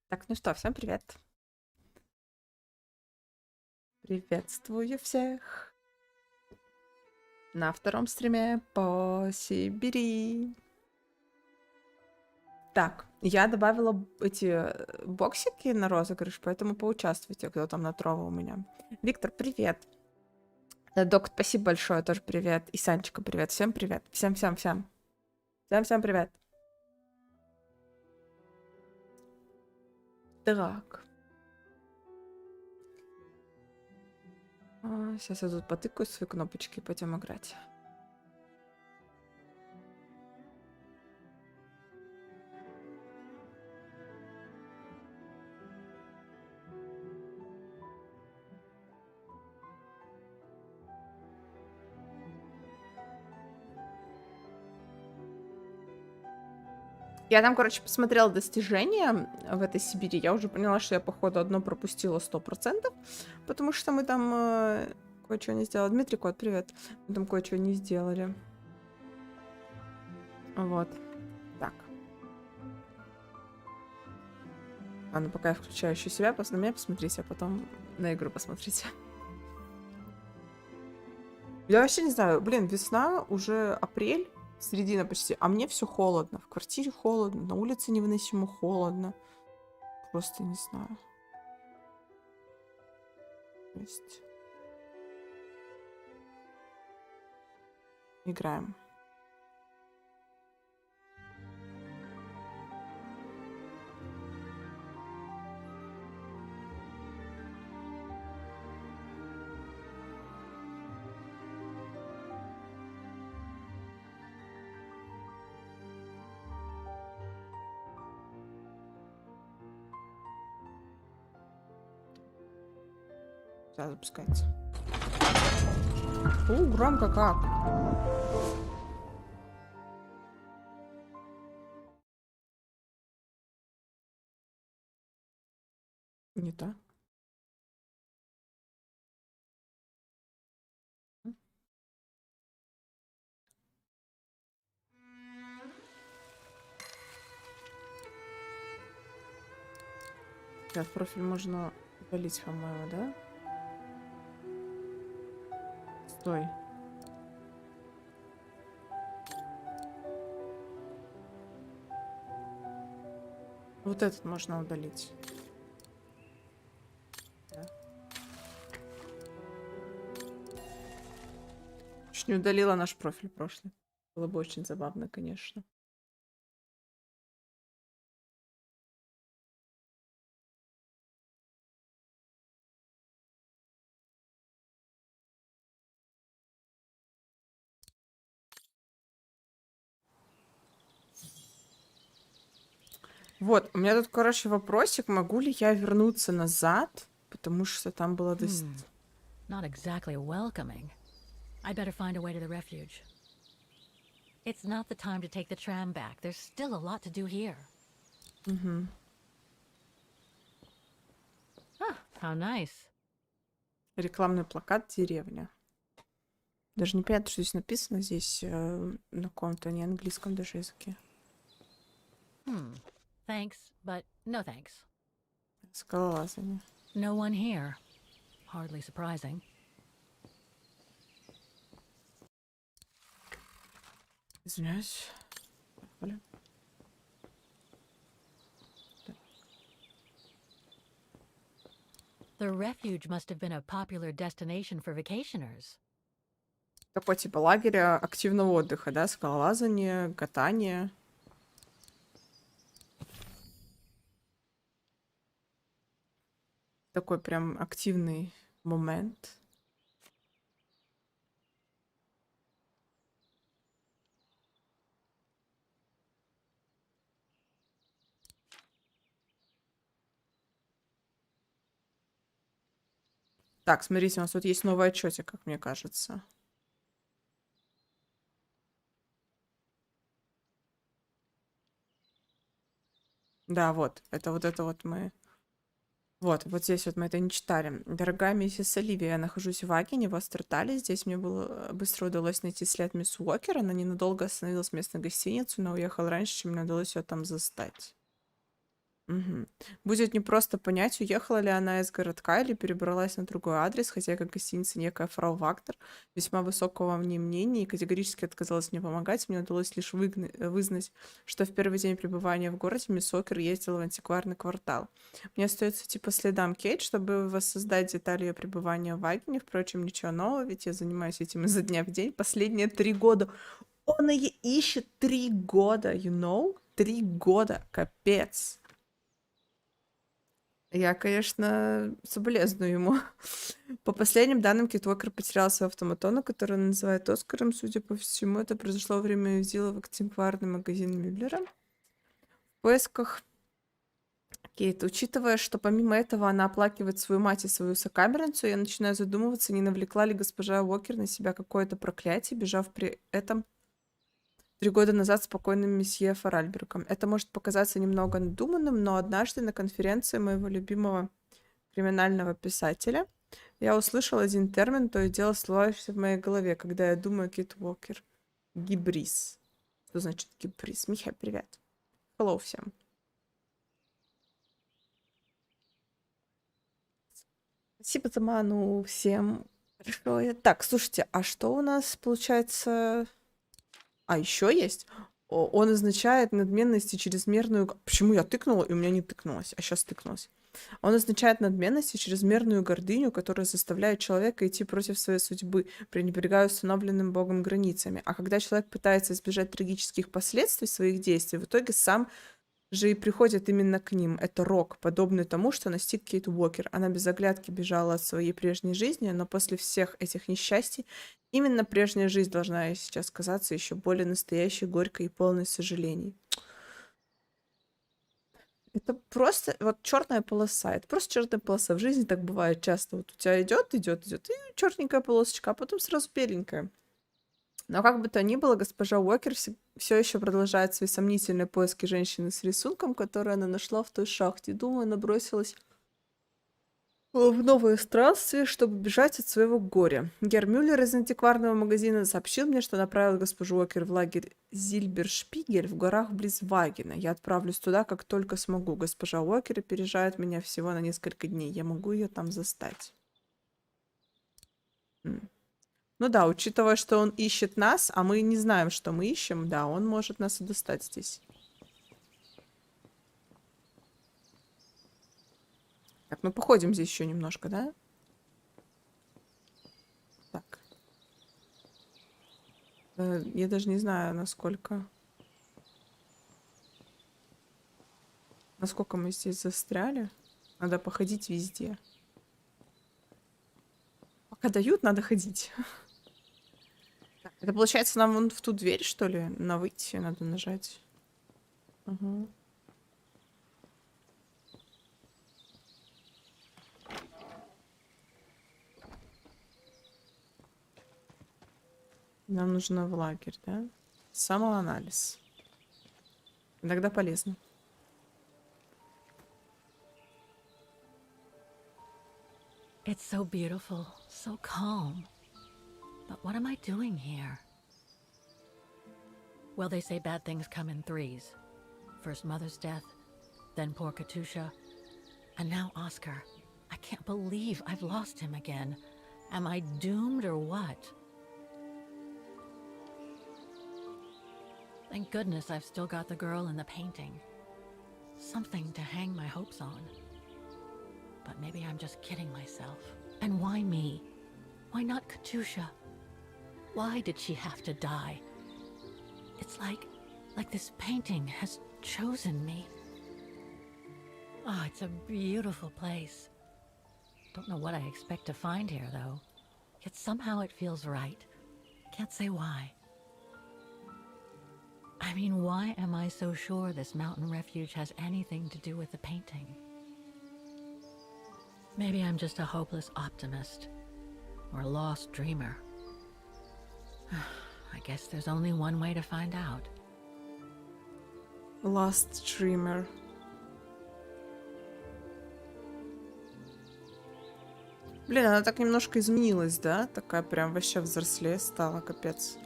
Так, ну что, всем привет. Приветствую всех на втором стриме по Сибири. Так, я добавила эти боксики на розыгрыш, поэтому поучаствуйте, кто там на трово у меня. Виктор, привет. Док, спасибо большое, тоже привет. И Санечка, привет. Всем привет. Всем-всем-всем. Всем-всем привет. Так. Сейчас я тут потыкаю свои кнопочки и пойдем играть. Я там, короче, посмотрела достижения в этой Сибири. Я уже поняла, что я, походу, одно пропустила 100%, потому что мы там кое-что не сделали. Дмитрий Кот, привет. Мы там кое-что не сделали. Вот. Так. Ладно, пока я включаю еще себя, на меня посмотрите, а потом на игру посмотрите. Я вообще не знаю, блин, весна, уже апрель, середина почти, а мне все холодно. В квартире холодно, на улице невыносимо холодно. Просто не знаю. То есть... Играем. Да, запускается. Громко как. Не то. Сейчас профиль можно удалить, по-моему, да? Стой. Вот этот можно удалить. Да. Чуть не удалила наш профиль прошлый. Было бы очень забавно, конечно. Вот, у меня тут, короче, вопросик. Могу ли я вернуться назад? Потому что там было... Not exactly welcoming. I'd better find a way to the refuge. It's not the time to take the tram back. There's still a lot to do here. Угу. Ah, how nice. Рекламный плакат «Деревня». Даже не понятно, что здесь написано. Здесь на каком-то не английском даже языке. Thanks, but no thanks. Скалолазание. No one here. Hardly surprising. Извиняюсь. Оля. The refuge must have been a popular destination for vacationers. Такой типа лагеря активного отдыха, да? Скалолазание, катание. Такой прям активный момент. Так, смотрите, у нас тут есть новый отчетик, как мне кажется. Да, вот. Это вот мы... Вот здесь вот мы это не читали. Дорогая миссис Оливия, я нахожусь в Агене, в Астертале. Здесь мне было быстро удалось найти след мисс Уокер. Она ненадолго остановилась в местной гостинице, но уехала раньше, чем мне удалось ее там застать. Мгм. Будет непросто понять, уехала ли она из городка или перебралась на другой адрес. Хозяйка гостиницы, некая фрау Вагнер, весьма высокого мне мнения и категорически отказалась мне помогать. Мне удалось лишь вызнать, что в первый день пребывания в городе мисс Уокер ездила в антикварный квартал. Мне остается идти по следам Кейт, чтобы воссоздать детали ее пребывания в Вагене. Впрочем, ничего нового, ведь я занимаюсь этим изо дня в день последние 3 года. Он ее ищет 3 года, you know? 3 года, капец. Я, конечно, соболезную ему. По последним данным, Кейт Уокер потеряла своего автоматона, который он называет Оскаром. Судя по всему, это произошло во время визита в антикварный магазин Мюллера. В поисках Кейт, учитывая, что помимо этого она оплакивает свою мать и свою сокамерницу, я начинаю задумываться, не навлекла ли госпожа Уокер на себя какое-то проклятие, бежав при этом 3 года назад с покойным месье Фаральбергом. Это может показаться немного надуманным, но однажды на конференции моего любимого криминального писателя я услышал один термин, то и дело всплывающийся в моей голове, когда я думаю о Кейт Уокер. Гибрис. Что значит гибрис? Михай, привет. Hello всем. Спасибо за ману всем большое. Так, слушайте, а что у нас получается... А, еще есть? Он означает надменность и чрезмерную... Почему я тыкнула, и у меня не тыкнулось, а сейчас тыкнулось? Он означает надменность и чрезмерную гордыню, которая заставляет человека идти против своей судьбы, пренебрегая установленным Богом границами. А когда человек пытается избежать трагических последствий своих действий, в итоге сам же и приходит именно к ним. Это рок, подобный тому, что настиг Кейт Уокер. Она без оглядки бежала от своей прежней жизни, но после всех этих несчастий именно прежняя жизнь должна ей сейчас казаться еще более настоящей, горькой и полной сожалений. Это просто вот черная полоса. Это просто черная полоса. В жизни так бывает часто. Вот у тебя идет, и черненькая полосочка, а потом сразу беленькая. Но как бы то ни было, госпожа Уокер все еще продолжает свои сомнительные поиски женщины с рисунком, который она нашла в той шахте. Думаю, она бросилась в новое странствие, чтобы бежать от своего горя. Герр Мюллер из антикварного магазина сообщил мне, что направил госпожу Уокер в лагерь Зильбершпигель в горах близ Вагена. Я отправлюсь туда, как только смогу. Госпожа Уокер опережает меня всего на несколько дней. Я могу ее там застать. Ну да, учитывая, что он ищет нас, а мы не знаем, что мы ищем, да, он может нас и достать здесь. Так, ну походим здесь еще немножко, да? Так. Я даже не знаю, насколько мы здесь застряли. Надо походить везде. Пока дают, надо ходить. Так, это получается нам вон в ту дверь, что ли? На выйти надо нажать. Угу. Нам нужно в лагерь, да? Самоанализ. Иногда полезно. It's so beautiful, so calm. But what am I doing here? Well, they say bad things come in threes. First mother's death, then poor Katusha, and now Oscar. I can't believe I've lost him again. Am I doomed or what? Thank goodness I've still got the girl in the painting. Something to hang my hopes on. But maybe I'm just kidding myself. And why me? Why not Katusha? Why did she have to die? It's like this painting has chosen me. Oh, it's a beautiful place. Don't know what I expect to find here, though. Yet somehow it feels right. Can't say why. I mean, why am I so sure this mountain refuge has anything to do with the painting? Maybe I'm just a hopeless optimist. Or a lost dreamer. I guess there's only one way to find out. Lost Dreamer. Блин, она так немножко изменилась, да? Такая прям вообще взрослее стала, капец.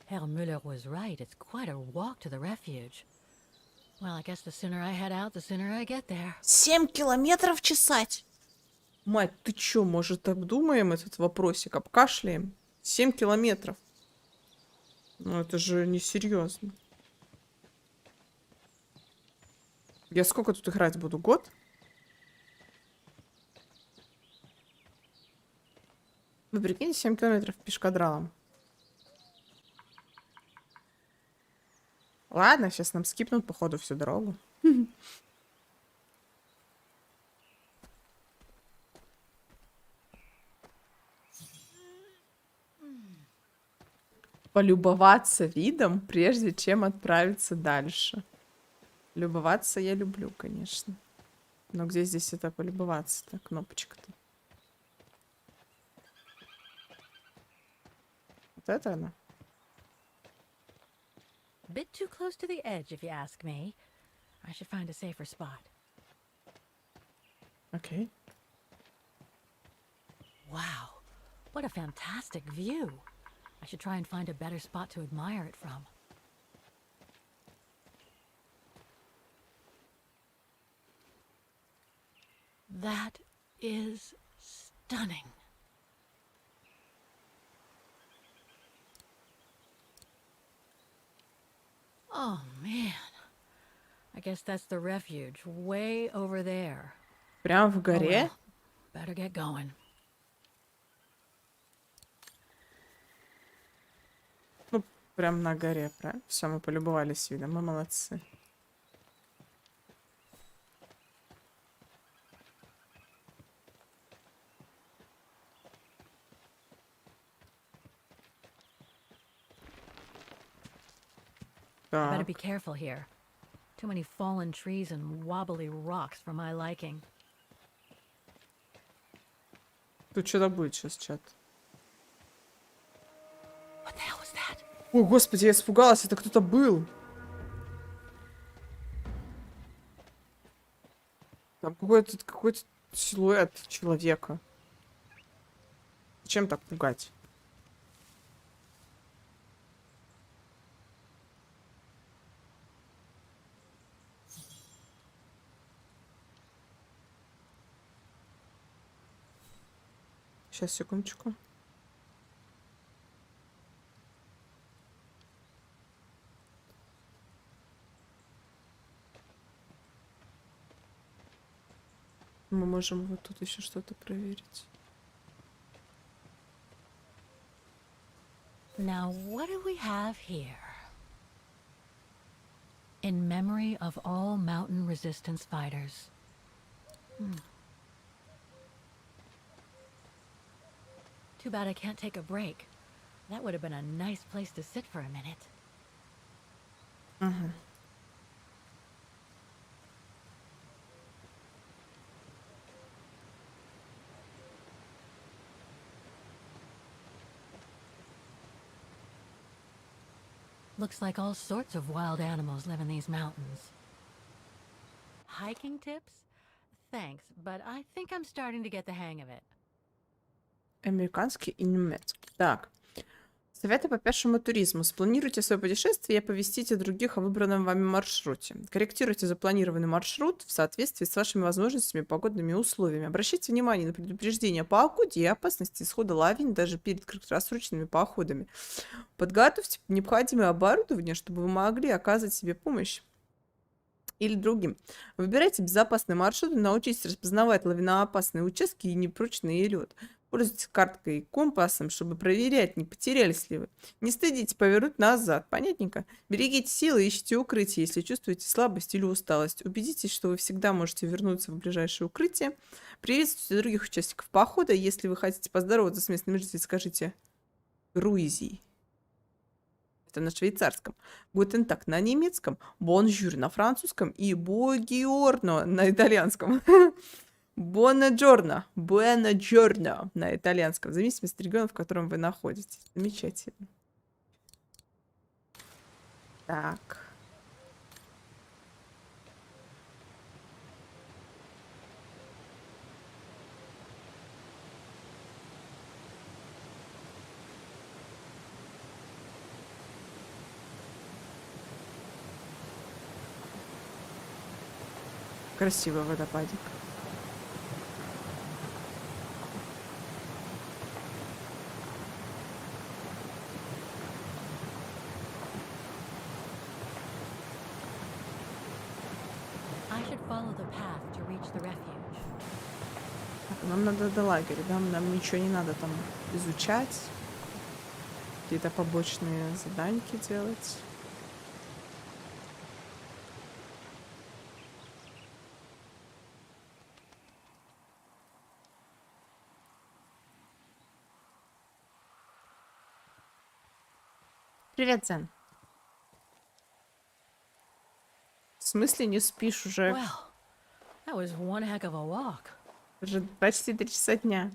Herr Müller was right. It's quite a walk to the refuge. Well, I guess the sooner I head out, the sooner I get there. 7 километров чесать? Мать, ты чё, может, обдумаем этот вопросик, обкашляем? 7 километров. Ну, это же несерьезно. Я сколько тут играть буду? Год? Вы прикиньте, 7 километров пешкадралом. Ладно, сейчас нам скипнут, походу, всю дорогу. Полюбоваться видом, прежде чем отправиться дальше. Любоваться я люблю, конечно. Но где здесь это полюбоваться-то? Кнопочка-то. Вот это она? Bit too close to the edge, if you ask me. I should find a safer spot. Окей. Wow, what a fantastic view. I should try and find a better spot to admire it from. That is stunning. Oh man. I guess that's the refuge way over there. Прям в Oh горе? well, better get going. Ну, прям на горе, правильно? Все, мы полюбовались видом, мы молодцы. Better be Так, careful here. Too many fallen trees and wobbly rocks for my liking. тут что-то будет сейчас, чат. What the hell was that? Ой, господи, я испугалась, это кто-то был. Там какой-то силуэт человека. Зачем так пугать? Сейчас, секундочку. Мы можем вот тут еще что-то проверить. Now, what do we have here? In memory of all mountain resistance fighters. Too bad I can't take a break. That would have been a nice place to sit for a minute. Ага. Looks like all sorts of wild animals live in these mountains. Hiking tips? Thanks, but I think I'm starting to get the hang of it. Американский и немецкий. Так. Советы по пешему туризму. Спланируйте свое путешествие и оповестите других о выбранном вами маршруте. Корректируйте запланированный маршрут в соответствии с вашими возможностями и погодными условиями. Обращайте внимание на предупреждения по погоде и опасности исхода лавин даже перед краткосрочными походами. Подготовьте необходимое оборудование, чтобы вы могли оказывать себе помощь или другим. Выбирайте безопасный маршрут и научитесь распознавать лавиноопасные участки и непрочный лед. Пользуйтесь карткой и компасом, чтобы проверять, не потерялись ли вы. Не стыдитесь повернуть назад, понятненько? Берегите силы, ищите укрытие, если чувствуете слабость или усталость. Убедитесь, что вы всегда можете вернуться в ближайшее укрытие. Приветствуйте других участников похода. Если вы хотите поздороваться с местными жителями, скажите «Груизий». Это на швейцарском. Гутен так на немецком, бонжур на французском и буонgiorno на итальянском. Buongiorno, buongiorno на итальянском, в зависимости от региона, в котором вы находитесь. Замечательно. Так. Красивый водопадик. I should follow the path to reach the refuge. Так, нам надо до лагеря, да? Нам ничего не надо там изучать. Какие-то побочные заданьки делать. Привет, Зен. В смысле не спишь уже? Well, that was one heck of a walk. Уже почти 3 часа дня.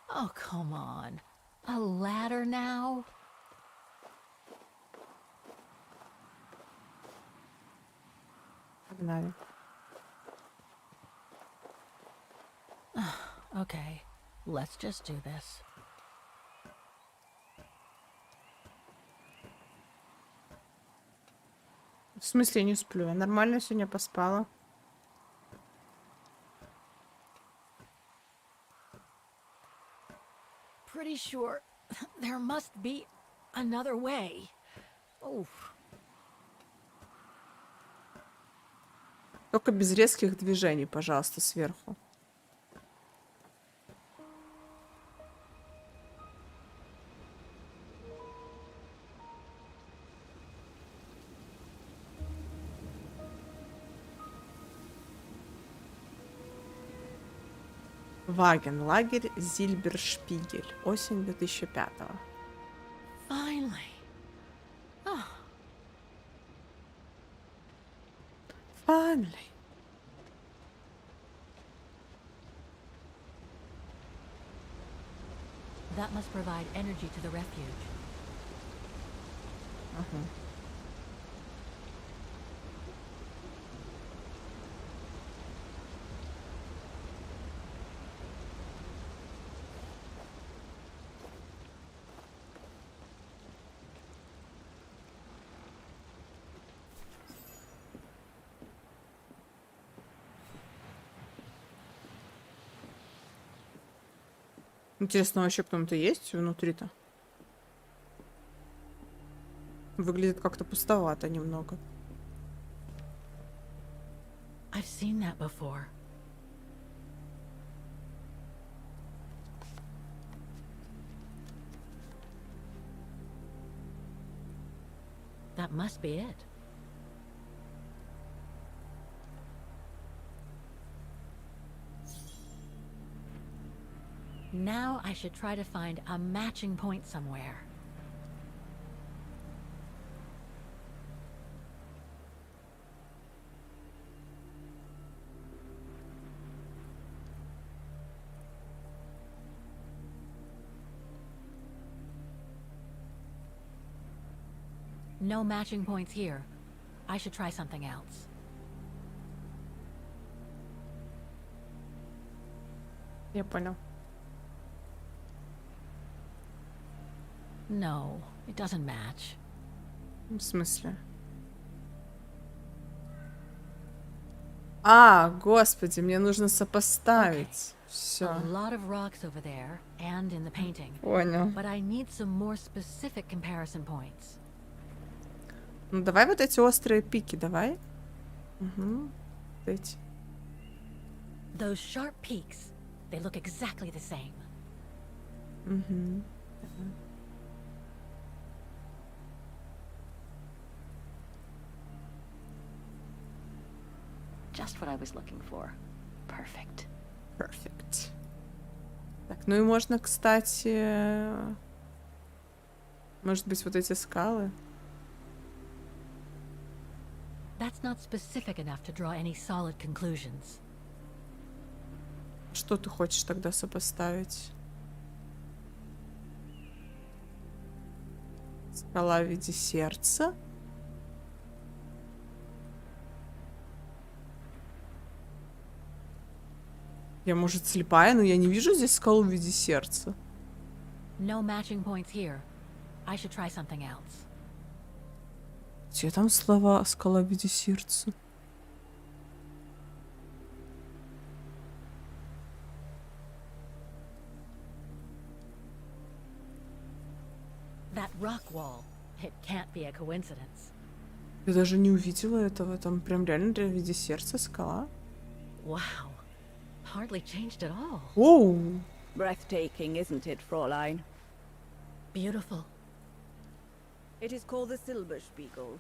Oh, come on. A ladder now? Погнали. Okay, let's just do this. В смысле не сплю? Я нормально сегодня поспала. Pretty sure there must be another way. Oof. Только без резких движений, пожалуйста, сверху. Ваген, лагерь Зильбершпигель. Осень 2005-го. Finally. Oh, Finally. that must provide energy to the refuge. Ага. Интересно, вообще кто-то есть внутри-то? Выглядит как-то пустовато немного. I've seen that before. That must be it. Now I should try to find a matching point somewhere. No matching points here. I should try something else. Я понял. No, it doesn't match. В смысле? А, господи, мне нужно сопоставить. A Все. lot of rocks over there and in the painting. Понял. But I need some more specific comparison points. Ну давай вот эти острые пики, давай. Угу. Эти. Those sharp peaks, they look exactly the same. Угу. Just what I was looking for. Perfect. Perfect. Так, ну и можно, кстати... Может быть, вот эти скалы? That's not specific enough to draw any solid conclusions. Что ты хочешь тогда сопоставить? Скала в виде сердца? Я, может, слепая, но я не вижу здесь скалу в виде сердца. No matching points here. I should try something else. Где там слова «скала в виде сердца»? That rock wall. It can't be a coincidence. Я даже не увидела этого. Там прям реально в виде сердца скала. Wow. Hardly changed at all. Оу! Breathtaking, isn't it, Fräulein? Beautiful. It is called the Silberspiegel,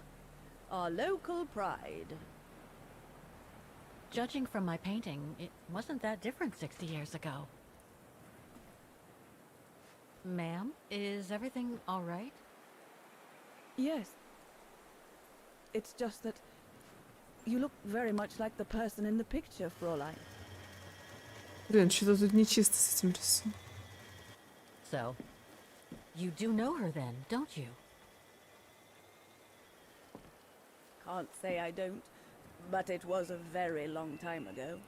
our local pride. Judging from my painting, it wasn't that different 60 years ago. Ma'am, is everything all right? Yes. It's just that you look very much like the person in the picture, Fräulein. Блин, что-то тут нечисто с этим рисунком. So, you do know her then, don't you? Can't say I don't, but it was a very long time ago.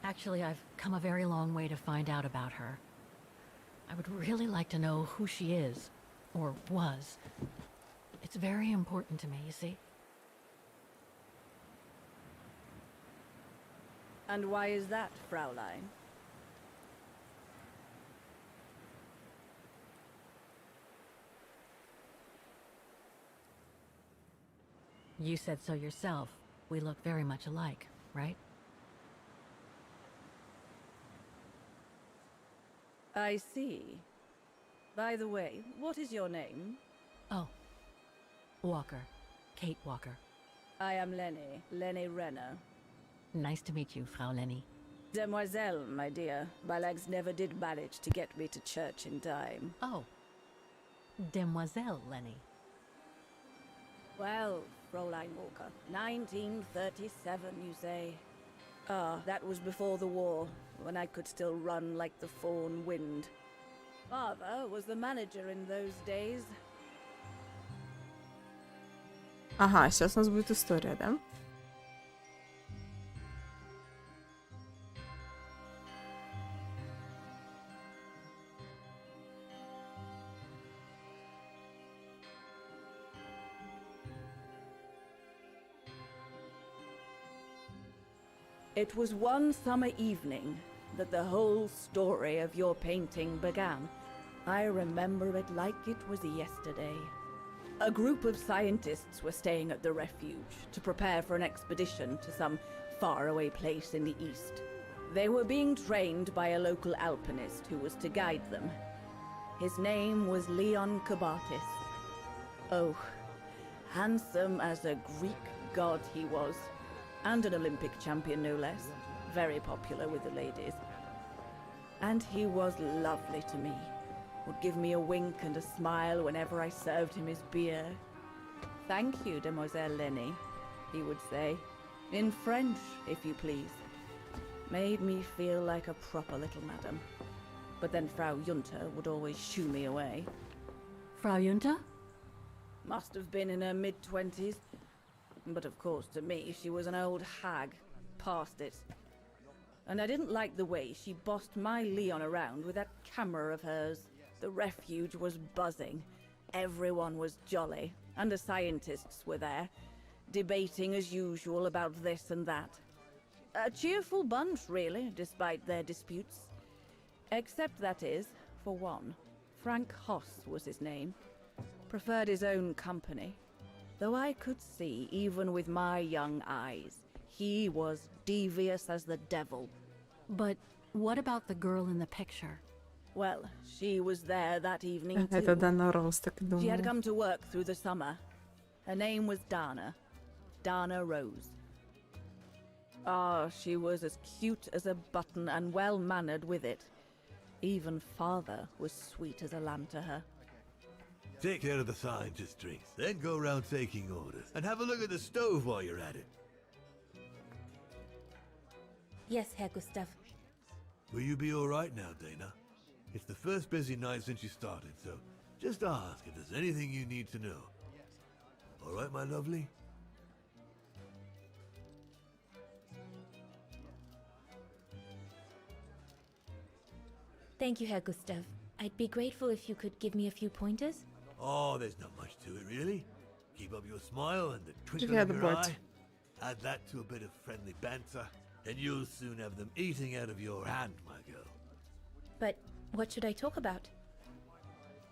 Actually, I've come a very long way to find out about her. I would really like to know who she is, or was. It's very important to me, you see? And why is that, Fräulein? You said so yourself. We look very much alike, right? I see. By the way, what is your name? Oh. Walker. Kate Walker. I am Lenny Renner. Nice to meet you, Frau Lenny. Demoiselle, my dear. My legs never did manage to get me to church in time. Oh. Demoiselle Lenny. Well, Fräulein Walker, 1937, you say? Ah, that was before the war, when I could still run like the fawn wind. Father was the manager in those days. Ага, сейчас у нас будет история, да? It was one summer evening that the whole story of your painting began. I remember it like it was yesterday. A group of scientists were staying at the refuge to prepare for an expedition to some faraway place in the east. They were being trained by a local alpinist who was to guide them. His name was Leon Kabatis. Oh, handsome as a Greek god he was. And an Olympic champion, no less. Very popular with the ladies. And he was lovely to me. Would give me a wink and a smile whenever I served him his beer. Thank you, Demoiselle Lenny, he would say. In French, if you please. Made me feel like a proper little madam. But then Frau Junta would always shoo me away. Frau Junta? Must have been in her mid-20s. But of course, to me, she was an old hag. Past it. And I didn't like the way she bossed my Leon around with that camera of hers. The refuge was buzzing. Everyone was jolly. And the scientists were there, debating as usual about this and that. A cheerful bunch, really, despite their disputes. Except, that is, for one. Frank Hoss was his name. Preferred his own company. Though I could see, even with my young eyes, he was devious as the devil. But what about the girl in the picture? Well, she was there that evening too. Это Дана Роуз, так и She had думала. come to work through the summer. Her name was Dana. Dana Rows. Ah, she was as cute as a button and well-mannered with it. Even father was sweet as a lamb to her. Take care of the scientist drinks, then go around taking orders. And have a look at the stove while you're at it. Yes, Herr Gustav. Will you be alright now, Dana? It's the first busy night since you started, so just ask if there's anything you need to know. Alright, my lovely? Thank you, Herr Gustav. I'd be grateful if you could give me a few pointers. Oh, there's not much to it, really. Keep up your smile and the twinkle Привет, in your бот. eye. Add that to a bit of friendly banter, and you'll soon have them eating out of your hand, my girl. But what should I talk about?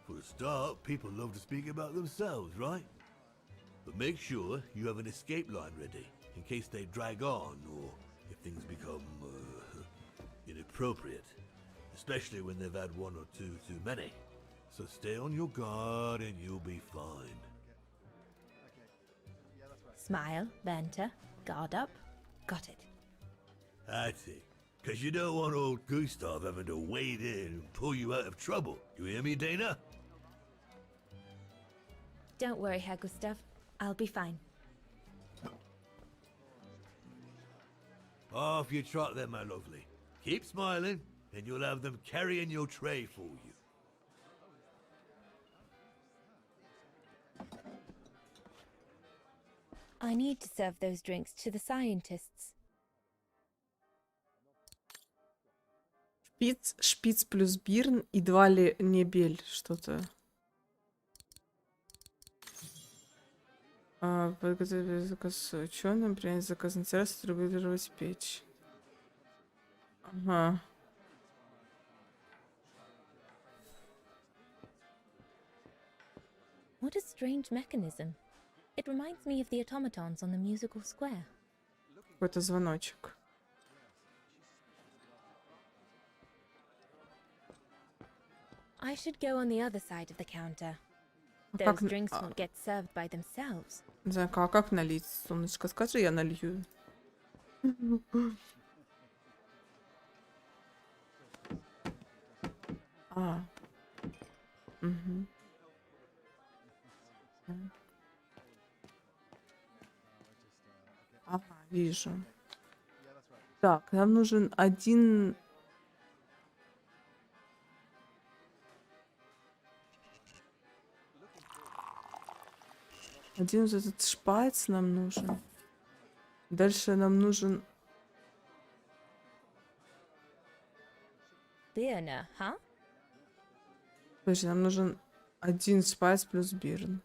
For a start, people love to speak about themselves, right? But make sure you have an escape line ready, in case they drag on, or if things become, inappropriate. Especially when they've had one or two too many. So stay on your guard and you'll be fine. Smile, banter, guard up. Got it. That's it. Because you don't want old Gustav having to wade in and pull you out of trouble. You hear me, Dana? Don't worry, Herr Gustav. I'll be fine. Off you trot then, my lovely. Keep smiling, and you'll have them carrying your tray for you. I need to serve those drinks to the scientists. Шпиц плюс бирн и 2 небель. Что-то. Подготовить заказ ученым, принять заказ на террасу, регулировать печь. Ага. What a strange mechanism. It reminds me of the automatons on the musical square. Какой-то звоночек. I should go on the other side of the counter. А Those как, drinks won't get served by themselves. Зайка, а как налить? Солнышко, скажи, я налью. А. Угу. Ага, вижу. Так, нам нужен один... Один вот этот шпайц нам нужен. Дальше нам нужен... Birne, huh? Подожди, нам нужен один шпайц плюс бирн.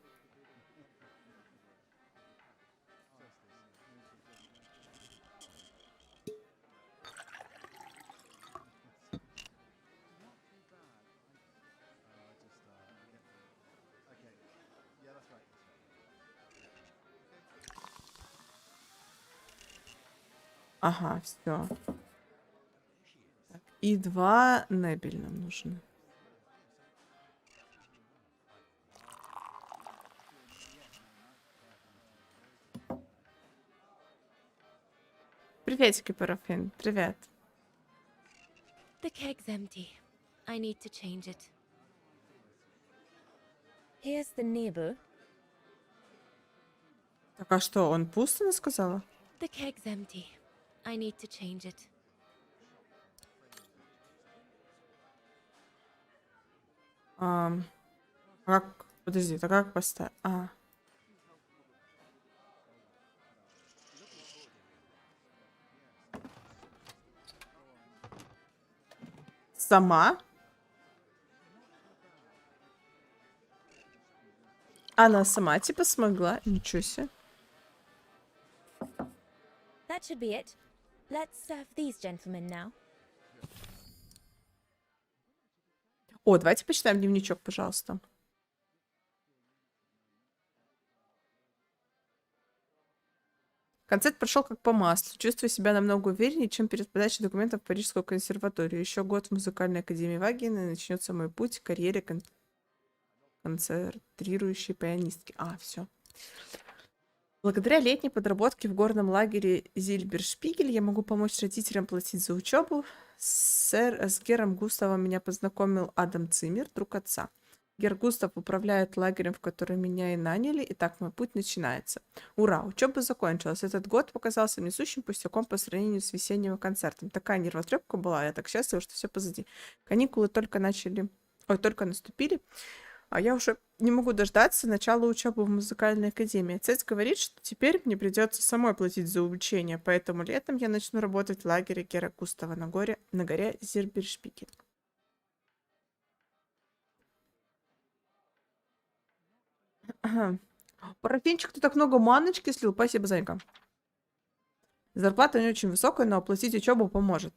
Ага, все. И 2 небель нам нужны. Приветики, парафин. Привет. The keg's empty. I need to change it. Here's the neighbor. Так, а что, он пусто, она сказала? The keg's empty. I need to change it. Как... Подожди, так как поставить? А. Сама? Она сама типа смогла? Ничего себе. That should be it. Let's serve these gentlemen now. О, давайте почитаем дневничок, пожалуйста. Концерт прошел как по маслу. Чувствую себя намного увереннее, чем перед подачей документов в Парижскую консерваторию. Еще год в музыкальной академии Вагина, и начнется мой путь к карьере концертрирующей пианистки. А, все. Благодаря летней подработке в горном лагере Зильбершпигель я могу помочь родителям платить за учебу. С Гером Густавом меня познакомил Адам Циммер, друг отца. Гер Густав управляет лагерем, в который меня и наняли, и так мой путь начинается. Ура, учеба закончилась. Этот год показался несущим пустяком по сравнению с весенним концертом. Такая нервотрепка была, я так счастлива, что все позади. Каникулы только наступили, а я уже не могу дождаться начала учебы в музыкальной академии. Отец говорит, что теперь мне придется самой платить за обучение, поэтому летом я начну работать в лагере Гера Густава на горе Зильбершпигель. Парафинчик, ты так много маночки слил. Спасибо, Занька. Зарплата не очень высокая, но оплатить учебу поможет.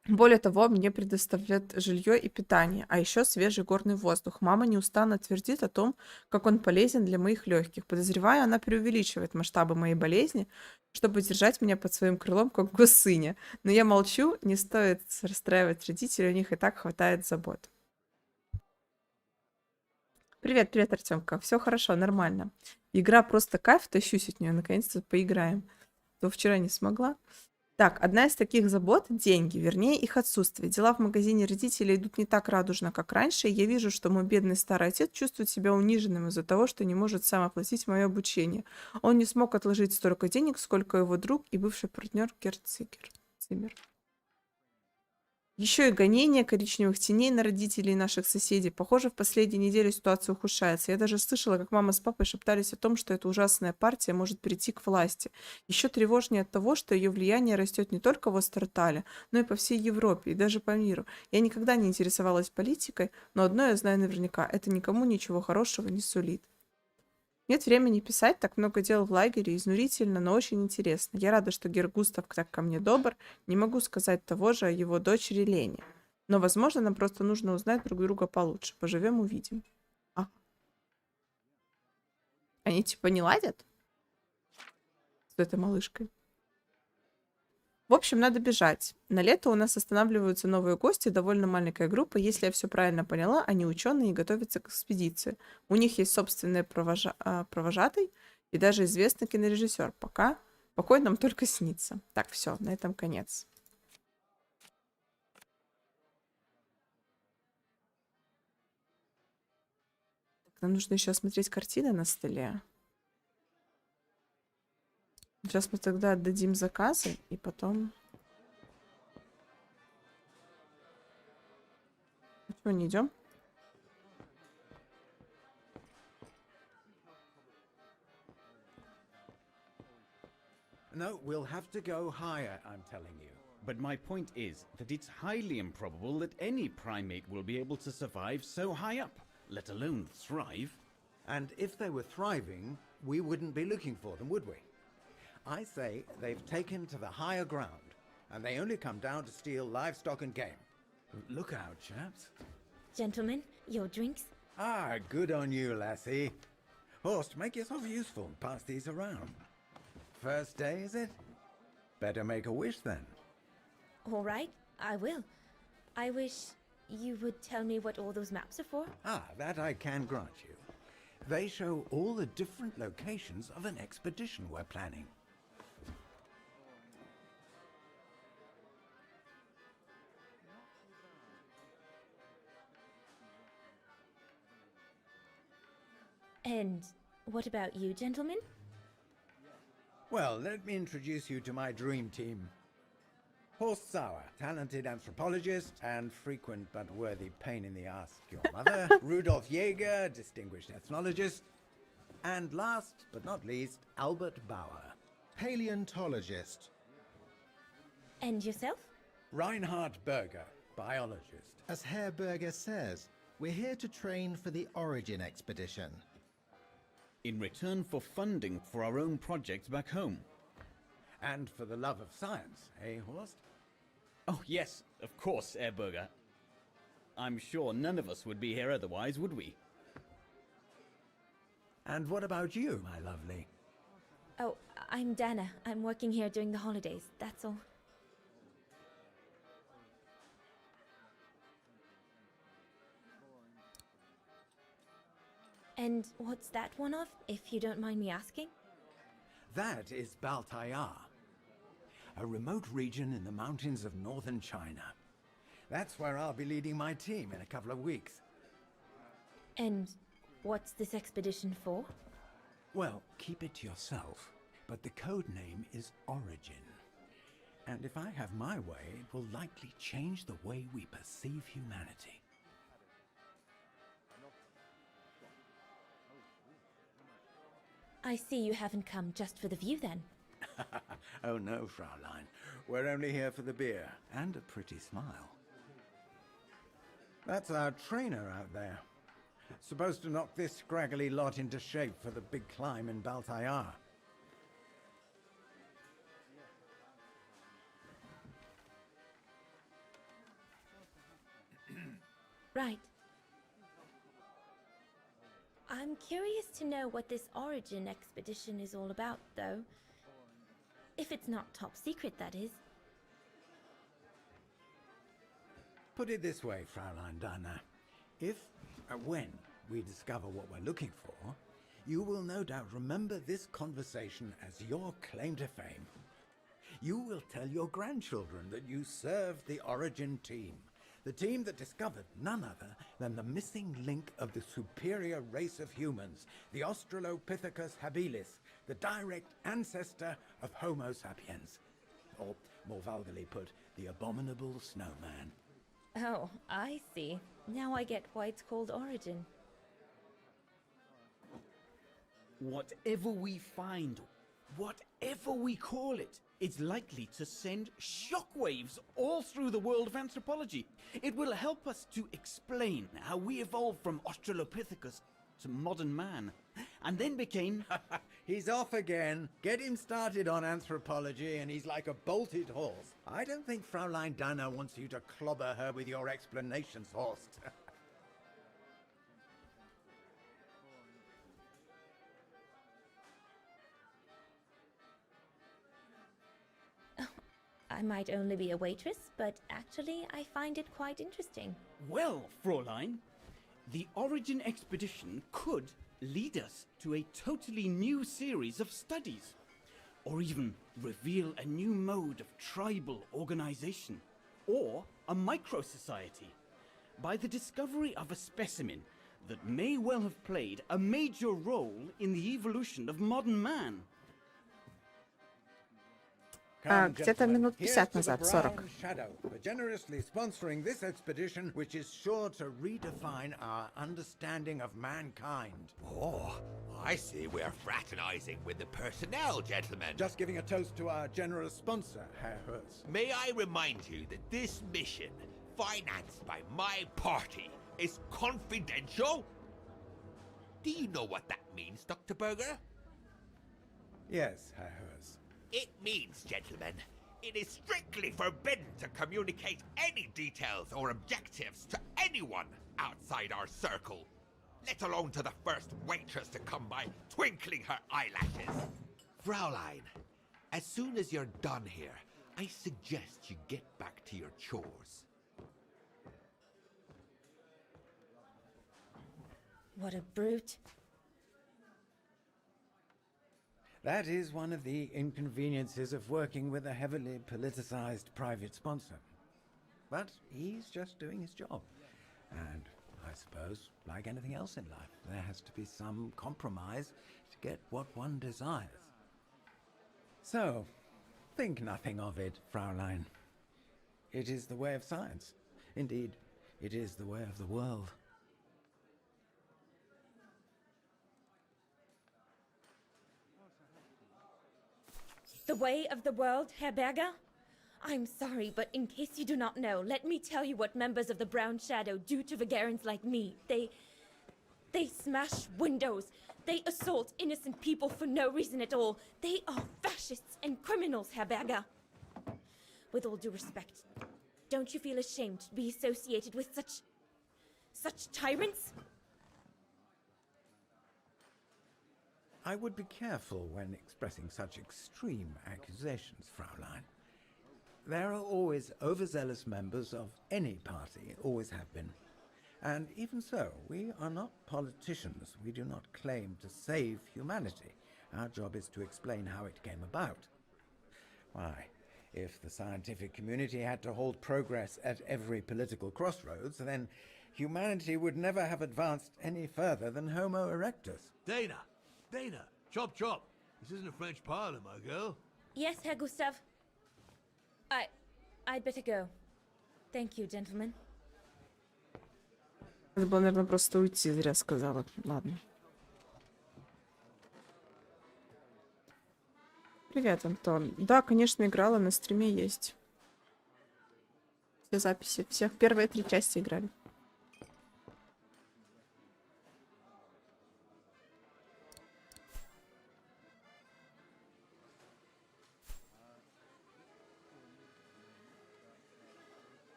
Более того, мне предоставляют жилье и питание, а еще свежий горный воздух. Мама неустанно твердит о том, как он полезен для моих легких. Подозреваю, она преувеличивает масштабы моей болезни, чтобы держать меня под своим крылом, как гусыня. Но я молчу, не стоит расстраивать родителей, у них и так хватает забот. Привет, привет, Артемка. Все хорошо, нормально. Игра просто кайф, тащусь от нее, наконец-то поиграем. То вчера не смогла. Так, одна из таких забот — деньги, вернее, их отсутствие. Дела в магазине родителей идут не так радужно, как раньше, и я вижу, что мой бедный старый отец чувствует себя униженным из-за того, что не может сам оплатить мое обучение. Он не смог отложить столько денег, сколько его друг и бывший партнер Циммер. Еще и гонение коричневых теней на родителей наших соседей. Похоже, в последние недели ситуация ухудшается. Я даже слышала, как мама с папой шептались о том, что эта ужасная партия может прийти к власти. Еще тревожнее от того, что ее влияние растет не только в Остротале, но и по всей Европе, и даже по миру. Я никогда не интересовалась политикой, но одно я знаю наверняка — это никому ничего хорошего не сулит. Нет времени писать, так много дел в лагере, изнурительно, но очень интересно. Я рада, что Герр Густав так ко мне добр. Не могу сказать того же о его дочери Лене. Но, возможно, нам просто нужно узнать друг друга получше. Поживем, увидим. А. Они типа не ладят? С этой малышкой. В общем, надо бежать. На лето у нас останавливаются новые гости, довольно маленькая группа. Если я все правильно поняла, они ученые и готовятся к экспедиции. У них есть собственный провожатый и даже известный кинорежиссер. Пока покой нам только снится. Так, все, на этом конец. Нам нужно еще осмотреть картины на столе. Сейчас мы тогда отдадим заказы и потом... Чего не идем? No, we'll have to go higher, I'm telling you. But my point is that it's highly improbable that any primate will be able to survive so high up, let alone thrive. And if they were thriving, we wouldn't be looking for them, would we? I say they've taken to the higher ground, and they only come down to steal livestock and game. Look out, chaps. Gentlemen, your drinks? Ah, good on you, lassie. Horst, make yourself useful and pass these around. First day, is it? Better make a wish then. All right, I will. I wish you would tell me what all those maps are for. Ah, that I can grant you. They show all the different locations of an expedition we're planning. And what about you, gentlemen? Well, let me introduce you to my dream team. Horst Sauer, talented anthropologist and frequent but worthy pain in the ass to your mother. Rudolf Jäger, distinguished ethnologist. And last but not least, Albert Bauer, paleontologist. And yourself? Reinhard Berger, biologist. As Herr Berger says, we're here to train for the Origin expedition. In return for funding for our own projects back home. And for the love of science, eh, Horst? Oh yes, of course, Ehrberger. I'm sure none of us would be here otherwise, would we? And what about you, my lovely? Oh, I'm Dana. I'm working here during the holidays, that's all. And what's that one of, if you don't mind me asking? That is Baltayar, a remote region in the mountains of northern China. That's where I'll be leading my team in a couple of weeks. And what's this expedition for? Well, keep it to yourself, but the code name is Origin. And if I have my way, it will likely change the way we perceive humanity. I see you haven't come just for the view then. Oh no, Fraulein. We're only here for the beer and a pretty smile. That's our trainer out there. Supposed to knock this scraggly lot into shape for the big climb in Baltayar. Right. I'm curious to know what this origin expedition is all about, though. If it's not top secret, that is. Put it this way, Fraulein Dana. If, when we discover what we're looking for, you will no doubt remember this conversation as your claim to fame. You will tell your grandchildren that you served the Origin team. The team that discovered none other than the missing link of the superior race of humans, the Australopithecus habilis, the direct ancestor of Homo sapiens. Or, more vulgarly put, the abominable snowman. Oh, I see. Now I get why it's called Origin. Whatever we find, whatever we call it, it's likely to send shockwaves all through the world of anthropology. It will help us to explain how we evolved from Australopithecus to modern man, and then became... He's off again. Get him started on anthropology and he's like a bolted horse. I don't think Fraulein Dana wants you to clobber her with your explanations, Horst. I might only be a waitress, but actually I find it quite interesting. Well, Fräulein, the Origin expedition could lead us to a totally new series of studies, or even reveal a new mode of tribal organization, or a micro-society, by the discovery of a specimen that may well have played a major role in the evolution of modern man. Где-то минут 50 назад, 40. Shadow for generously sponsoring this expedition, which is sure to redefine our understanding of mankind. Oh, I see we're fraternizing with the personnel, gentlemen. Just giving a toast to our generous sponsor, Herr Herz. May I remind you that this mission, financed by my party, is confidential? Do you know what that means, Dr. Berger? Yes, Herr Herz. It means, gentlemen, it is strictly forbidden to communicate any details or objectives to anyone outside our circle, let alone to the first waitress to come by twinkling her eyelashes. Fraulein, as soon as you're done here, I suggest you get back to your chores. What a brute. That is one of the inconveniences of working with a heavily politicized private sponsor. But he's just doing his job. And I suppose, like anything else in life, there has to be some compromise to get what one desires. So, think nothing of it, Fraulein. It is the way of science. Indeed, it is the way of the world. The way of the world, Herr Berger? I'm sorry, but in case you do not know, let me tell you what members of the Brown Shadow do to Vagarans like me. They smash windows. They assault innocent people for no reason at all. They are fascists and criminals, Herr Berger. With all due respect, don't you feel ashamed to be associated with such tyrants? I would be careful when expressing such extreme accusations, Fraulein. There are always overzealous members of any party, always have been. And even so, we are not politicians. We do not claim to save humanity. Our job is to explain how it came about. Why, if the scientific community had to halt progress at every political crossroads, then humanity would never have advanced any further than Homo erectus. Dana! Dana! Chop chop! This isn't a French parlor, my girl. Yes, Herr Gustav. I'd better go. Thank you, gentlemen. Надо было, наверное, просто уйти, зря сказала. Ладно. Привет, Антон. Да, конечно, играла, на стриме есть. Все записи. Всех первые 3 части играли.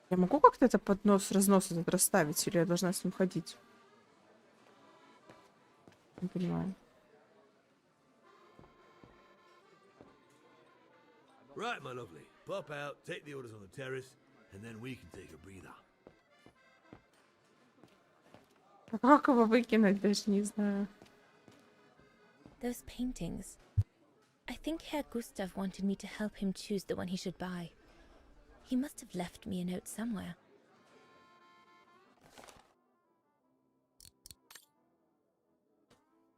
Я могу как-то это разнос этот расставить, или я должна с ним ходить? Не понимаю. Right, my lovely. Pop out, take the orders on the terrace, and then we can take a breather. А как его выкинуть, даже не знаю. Those paintings. I think Herr Gustav wanted me to help him choose the one he should buy. He must have left me a note somewhere.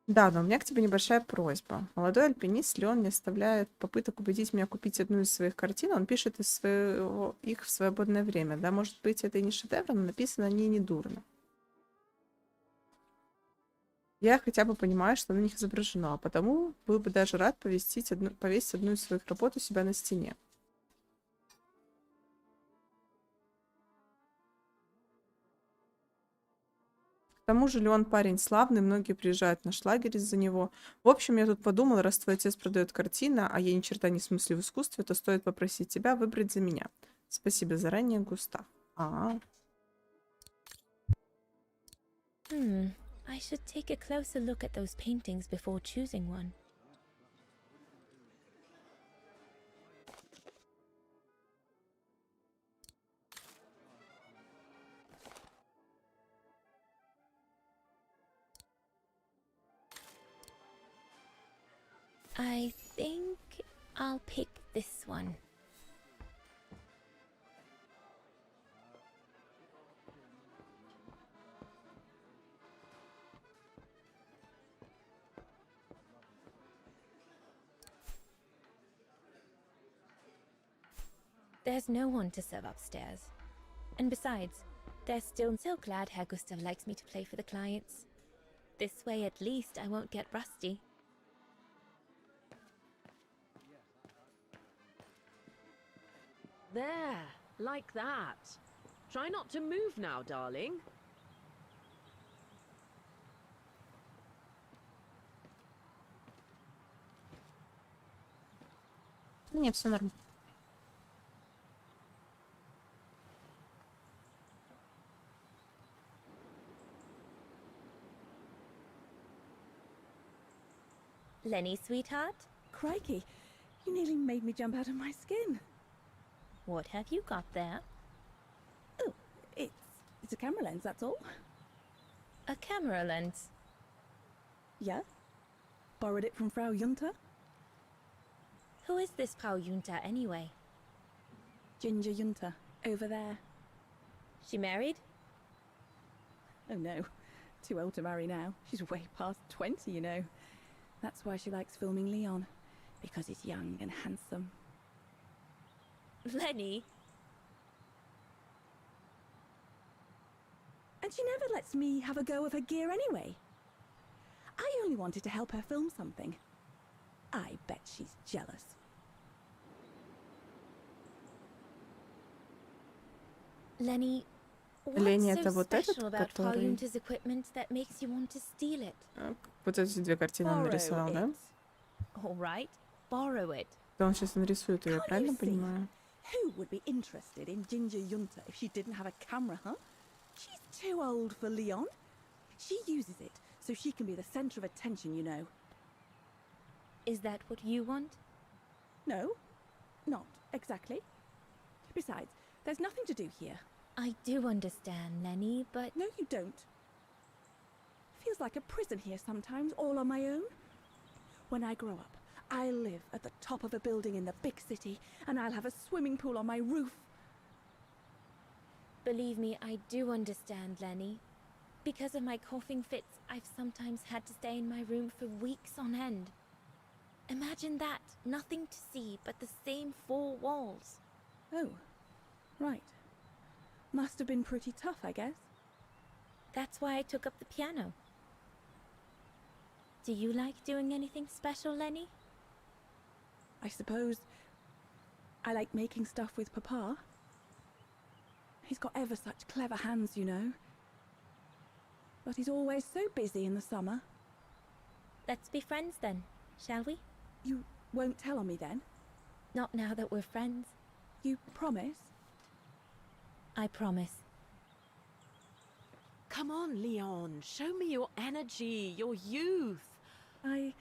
Да, но у меня к тебе небольшая просьба. Молодой альпинист Леон не оставляет попыток убедить меня купить одну из своих картин. Он пишет их в свободное время. Да, может быть, это и не шедевр, но написано они недурно. Я хотя бы понимаю, что на них изображено, а потому был бы даже рад повесить одну из своих работ у себя на стене. К тому же Леон парень славный, многие приезжают на шлагерь из-за него. В общем, я тут подумала, раз твой отец продает картины, а я ни черта не смыслю в искусстве, то стоит попросить тебя выбрать за меня. Спасибо заранее, Густав. I should take a closer look at those paintings before choosing one. I think I'll pick this one. There's no one to serve upstairs. And besides, they're still so glad Herr Gustav likes me to play for the clients. This way at least I won't get rusty. There, like that. Try not to move now, darling. Нет, все нормально. Lenny, sweetheart, Crikey, you nearly made me jump out of my skin. what have you got there? Oh, it's a camera lens, that's all. A camera lens. Yeah? Borrowed it from Frau Junta? Who is this Frau Junta anyway? Ginger Junta, over there. She married? Oh no, too old to marry now. She's way past 20, you know. That's why she likes filming Leon, because he's young and handsome. Lenny? And she never lets me have a go of her gear anyway. I only wanted to help her film something. I bet she's jealous. Lenny, Lenny, what's это so вот этот, special about Frau который... Junta's equipment that makes you want to steal it? Вот эти две картины он нарисовал, да? All right, borrow it. Да, он сейчас нарисует ее, Can't правильно you see? понимаю? Who would be interested in Ginger Junta if she didn't have a camera, huh? She's too old for Leon. She uses it so she can be the center of attention, you know. Is that what you want? No, not exactly. Besides, there's nothing to do here. I do understand, Lenny, but... No, you don't. Feels like a prison here sometimes, all on my own. When I grow up, I'll live at the top of a building in the big city, and I'll have a swimming pool on my roof. Believe me, I do understand, Lenny. Because of my coughing fits, I've sometimes had to stay in my room for weeks on end. Imagine that, nothing to see but the same four walls. Oh, right. Must have been pretty tough, I guess. That's why I took up the piano. Do you like doing anything special, Lenny? I suppose I like making stuff with Papa. He's got ever such clever hands, you know. But he's always so busy in the summer. Let's be friends then, shall we? You won't tell on me then? Not now that we're friends. You promise? I promise. Come on, Leon. Show me your energy, your youth. I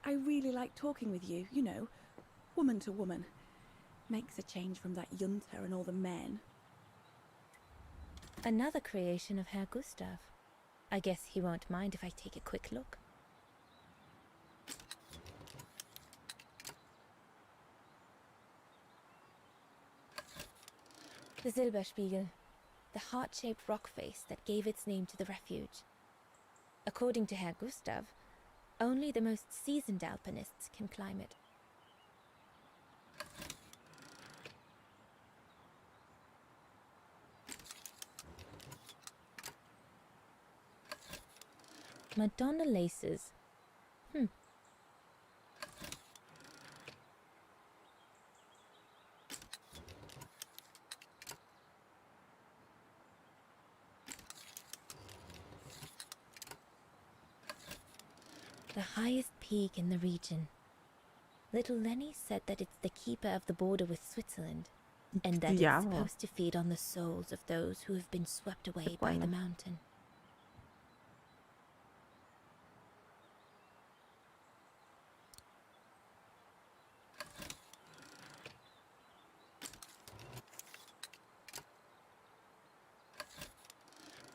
really like talking with you, you know, woman to woman. Makes a change from that Junta and all the men. Another creation of Herr Gustav. I guess he won't mind if I take a quick look. The Silberspiegel, the heart-shaped rock face that gave its name to the refuge. According to Herr Gustav, only the most seasoned alpinists can climb it. Madonna laces. The highest peak in the region. Little Lenny said that it's the keeper of the border with Switzerland, and that Yeah. it's supposed to feed on the souls of those who have been swept away by the mountain.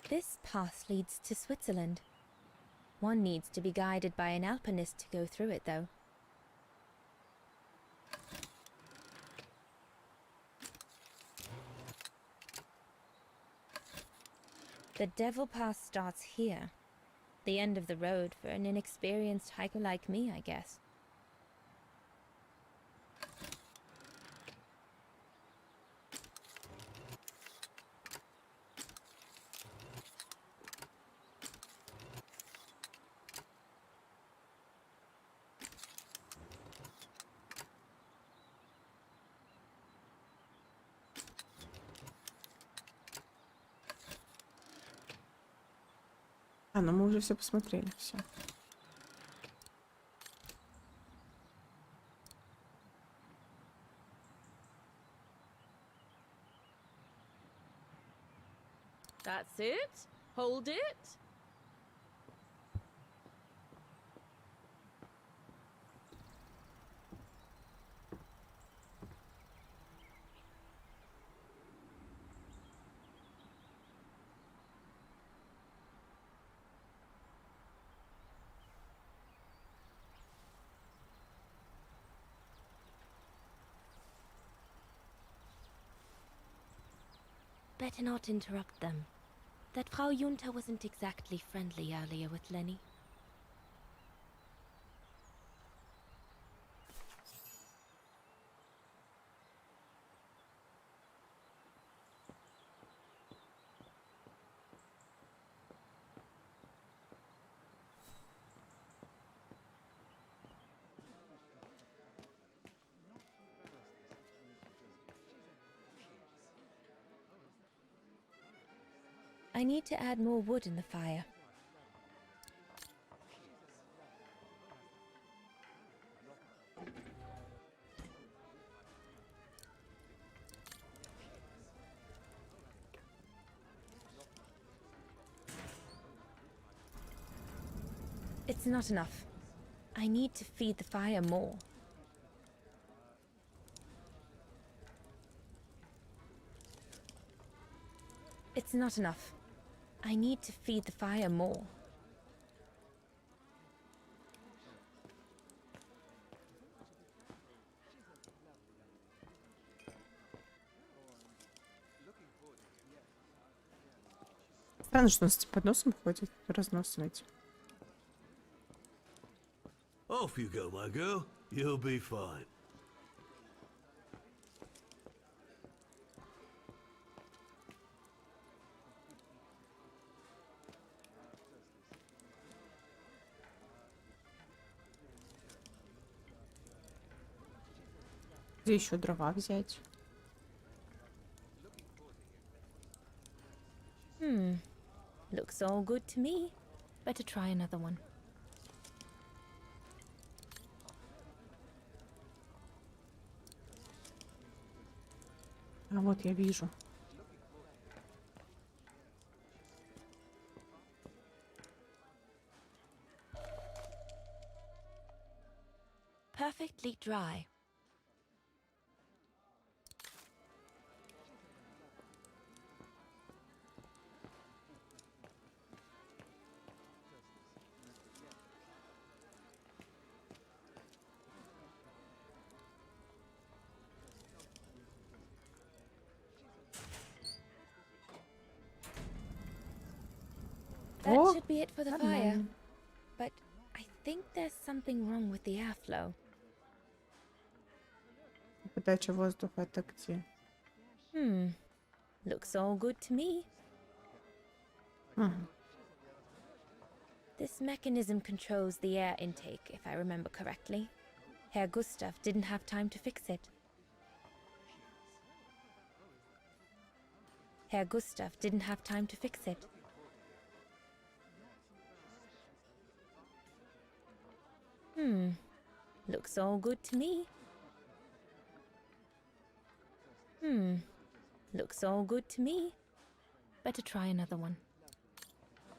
This path leads to Switzerland. One needs to be guided by an alpinist to go through it, though. The Devil Pass starts here. The end of the road for an inexperienced hiker like me, I guess. А, ну мы уже все посмотрели, все. That's it. Hold it. Better not interrupt them. That Frau Junta wasn't exactly friendly earlier with Lenny. I need to add more wood in the fire. It's not enough. I need to feed the fire more. It's not enough. I need to feed the fire more. Странно, что он с подносом ходит, разносом этим. Off you go, my girl. You'll be fine. Где еще дрова взять? Looks all good to me. Better try another one. А вот я вижу. completely dry. That Oh, should be it for the fire. But I think there's something wrong with the airflow. Подача воздуха это где? Looks all good to me. Мгм. This mechanism controls the air intake, if I remember correctly. Herr Gustav didn't have time to fix it. Herr Gustav didn't have time to fix it. Looks all good to me. Looks all good to me. Better try another one.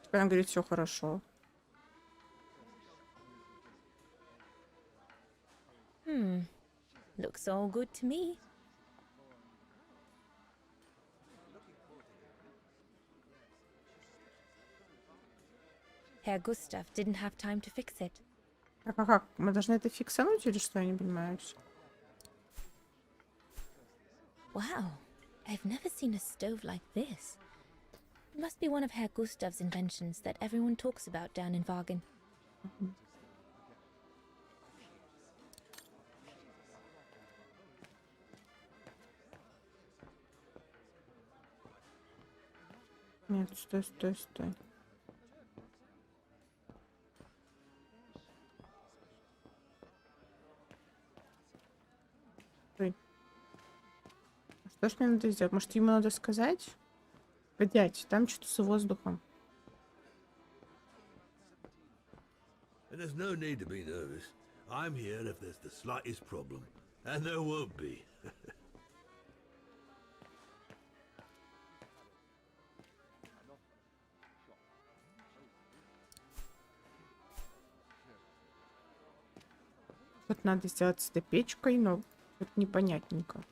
Теперь он говорит, все хорошо. Looks all good to me. Herr Gustav didn't have time to fix it. Так, а как? Мы должны это фиксануть или что? Я не понимаю. Wow, I've never seen a stove like this. It must be one of Herr Gustav's inventions that everyone talks about down in Wagen. Нет, стой, стой, стой. Стой. Что ж мне надо сделать? Может, ему надо сказать? Дядь, там что-то с воздухом. And there's no need to be nervous. I'm here if there's the slightest problem. And there won't be. Тут надо сделать с этой печкой, но тут непонятненько.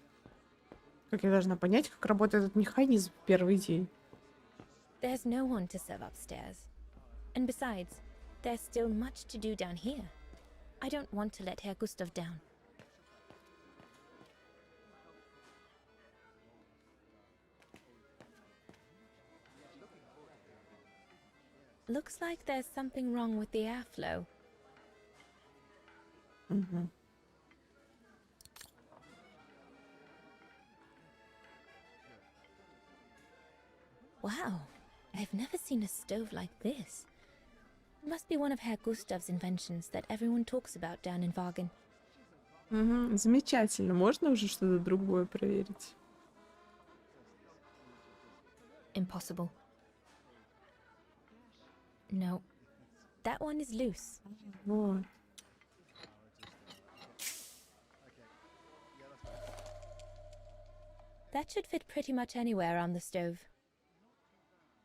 Как я должна понять, как работает этот механизм в первый день? There's no one to serve upstairs. And besides, there's still much to do down here. I don't want to let Herr Gustav down. Looks like there's something wrong with the airflow. Угу. Wow, I've never seen a stove like this. It must be one of Herr Gustav's inventions that everyone talks about down in Wagen. Угу. Замечательно. Можно уже что-то другое проверить? Impossible. No, that one is loose. Вот. That should fit pretty much anywhere on the stove.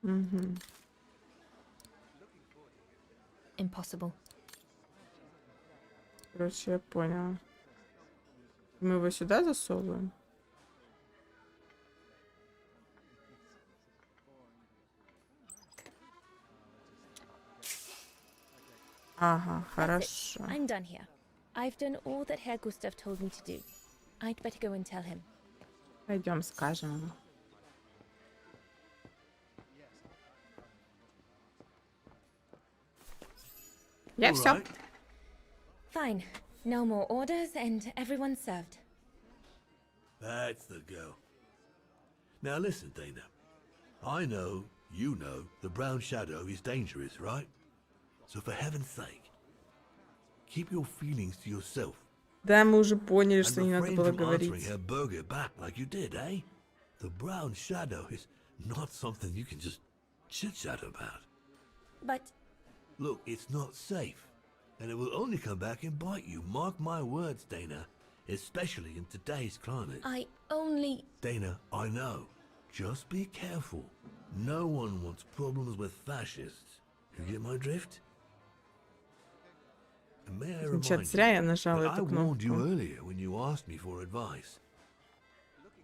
Угу. Impossible. Короче, я поняла. Мы его сюда засовываем? Ага, That's it. хорошо. I'm done here. I've done all that Herr Gustav told me to do. I'd better go and tell him. Пойдем, скажем ему. Я All все. right. Fine. No more orders and everyone's served. That's the go. Now listen, Dana. I know, you know, the brown shadow is dangerous, right? So for heaven's sake, keep your feelings to yourself. Да, мы уже поняли, And что не надо refrain было from answering говорить. her burger back like you did, eh? The brown shadow is not something you can just chit-chat about. But Look, it's not safe. And it will only come back and bite you. Mark my words, Dana. Especially in today's climate. I only... Dana, I know. Just be careful. No one wants problems with fascists. You get my drift? And may I Значит, remind зря я you нажала that I эту warned you кнопку. earlier when you asked me for advice.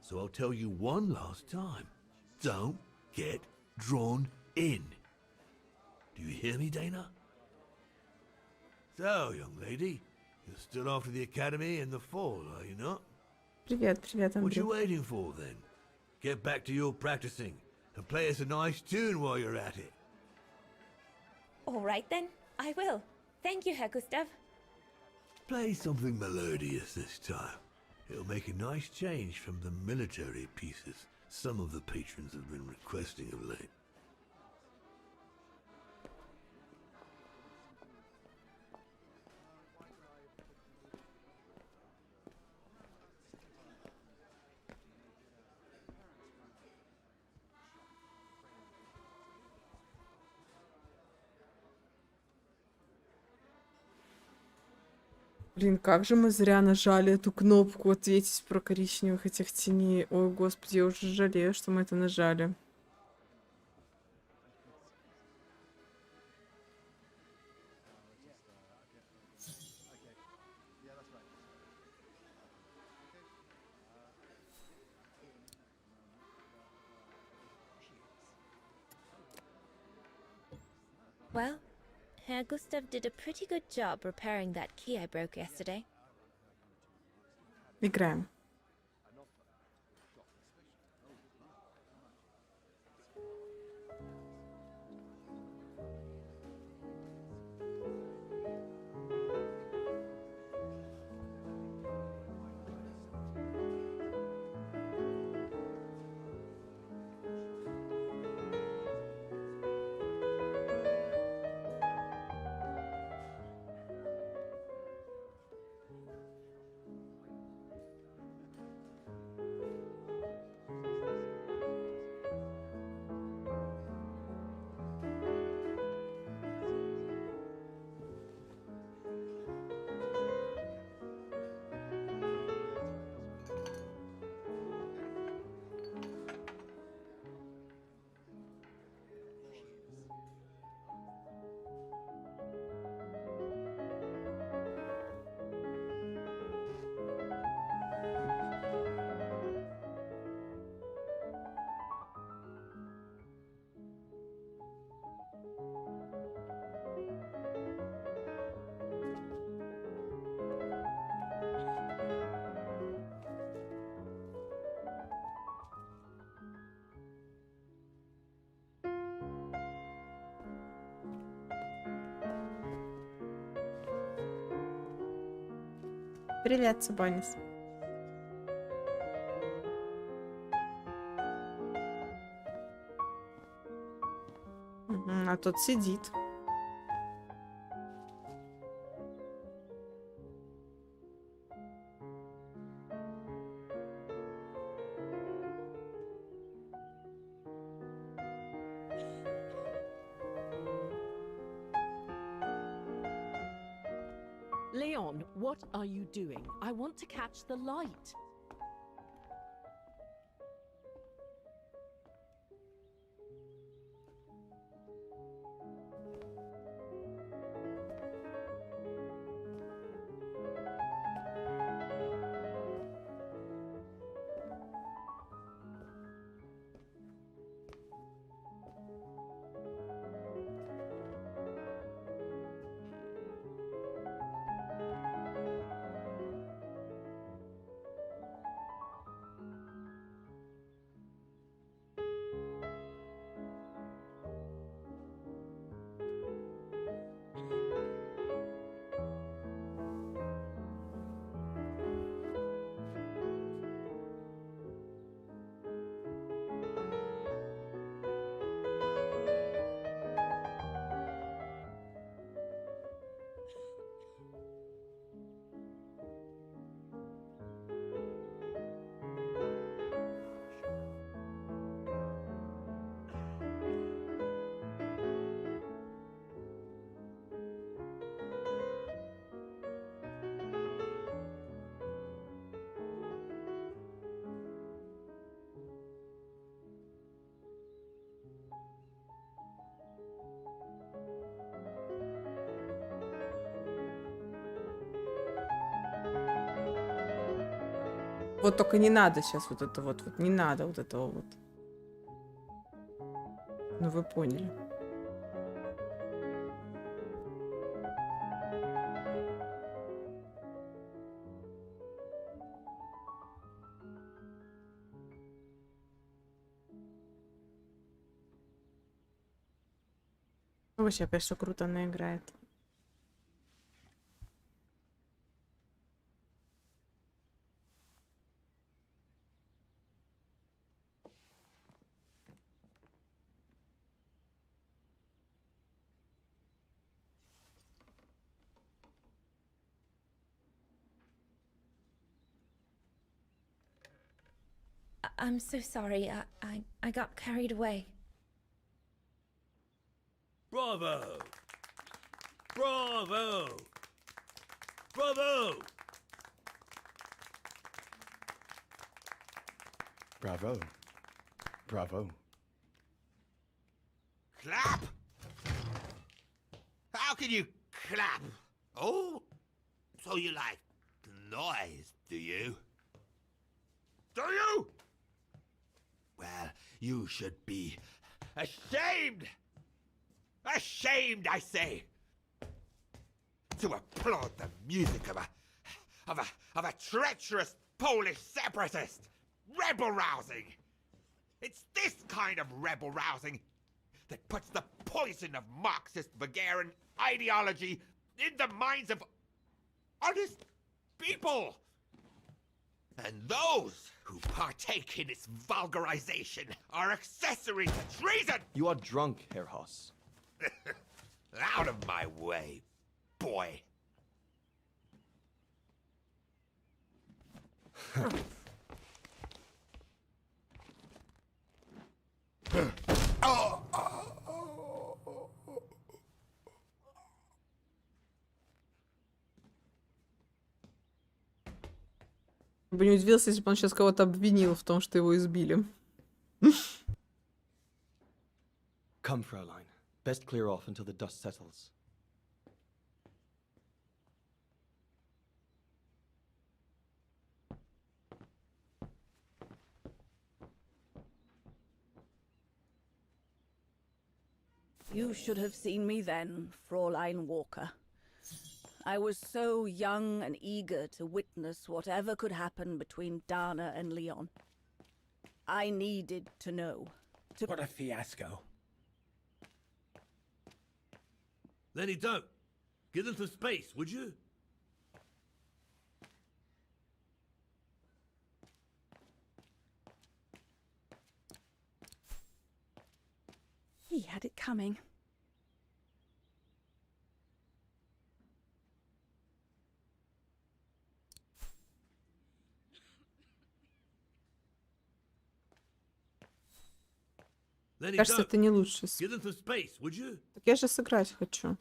So I'll tell you one last time. Don't get drawn in. Do you hear me, Dana? So, young lady, you're still off to the academy in the fall, are you not? Привет, привет, What you Андрей. waiting for, then? Get back to your practicing and play us a nice tune while you're at it. All right then, I will. Thank you, Herr Gustav. Play something melodious this time. It'll make a nice change from the military pieces some of the patrons have been requesting of late. Блин, как же мы зря нажали эту кнопку ответить про коричневых этих теней. Ой, господи, я уже жалею, что мы это нажали. Well, Herr Gustav did a pretty good job repairing that key I broke yesterday. Играем. Привет, Сабанис. А тот сидит. Leon, what are you doing? I want to catch the light. Вот только не надо сейчас вот это вот не надо вот этого вот. Ну вы поняли. Вообще, опять что круто она играет. I'm so sorry. I got carried away. Bravo! Bravo! Bravo! Bravo. Bravo. Clap? How can you clap? Oh, so you like the noise, do you? Do you? Well, you should be ashamed! Ashamed, I say! To applaud the music of a treacherous Polish separatist! Rebel-rousing! It's this kind of rebel-rousing that puts the poison of Marxist Bulgarian ideology in the minds of honest people! And those who partake in its vulgarization are accessory to treason! You are drunk, Herr Hoss. Out of my way, boy. Я бы не удивился, если бы он сейчас кого-то обвинил в том, что его избили. Come, Fraulein. Best clear off until the dust settles. You should have seen me then, Fräulein Walker. I was so young and eager to witness whatever could happen between Dana and Leon. I needed to know. What a fiasco. Lenny, don't. Give them some space, would you? He had it coming. Lenny, Кажется, don't. это не лучше. Give them some space, would you? Так я же сыграть хочу.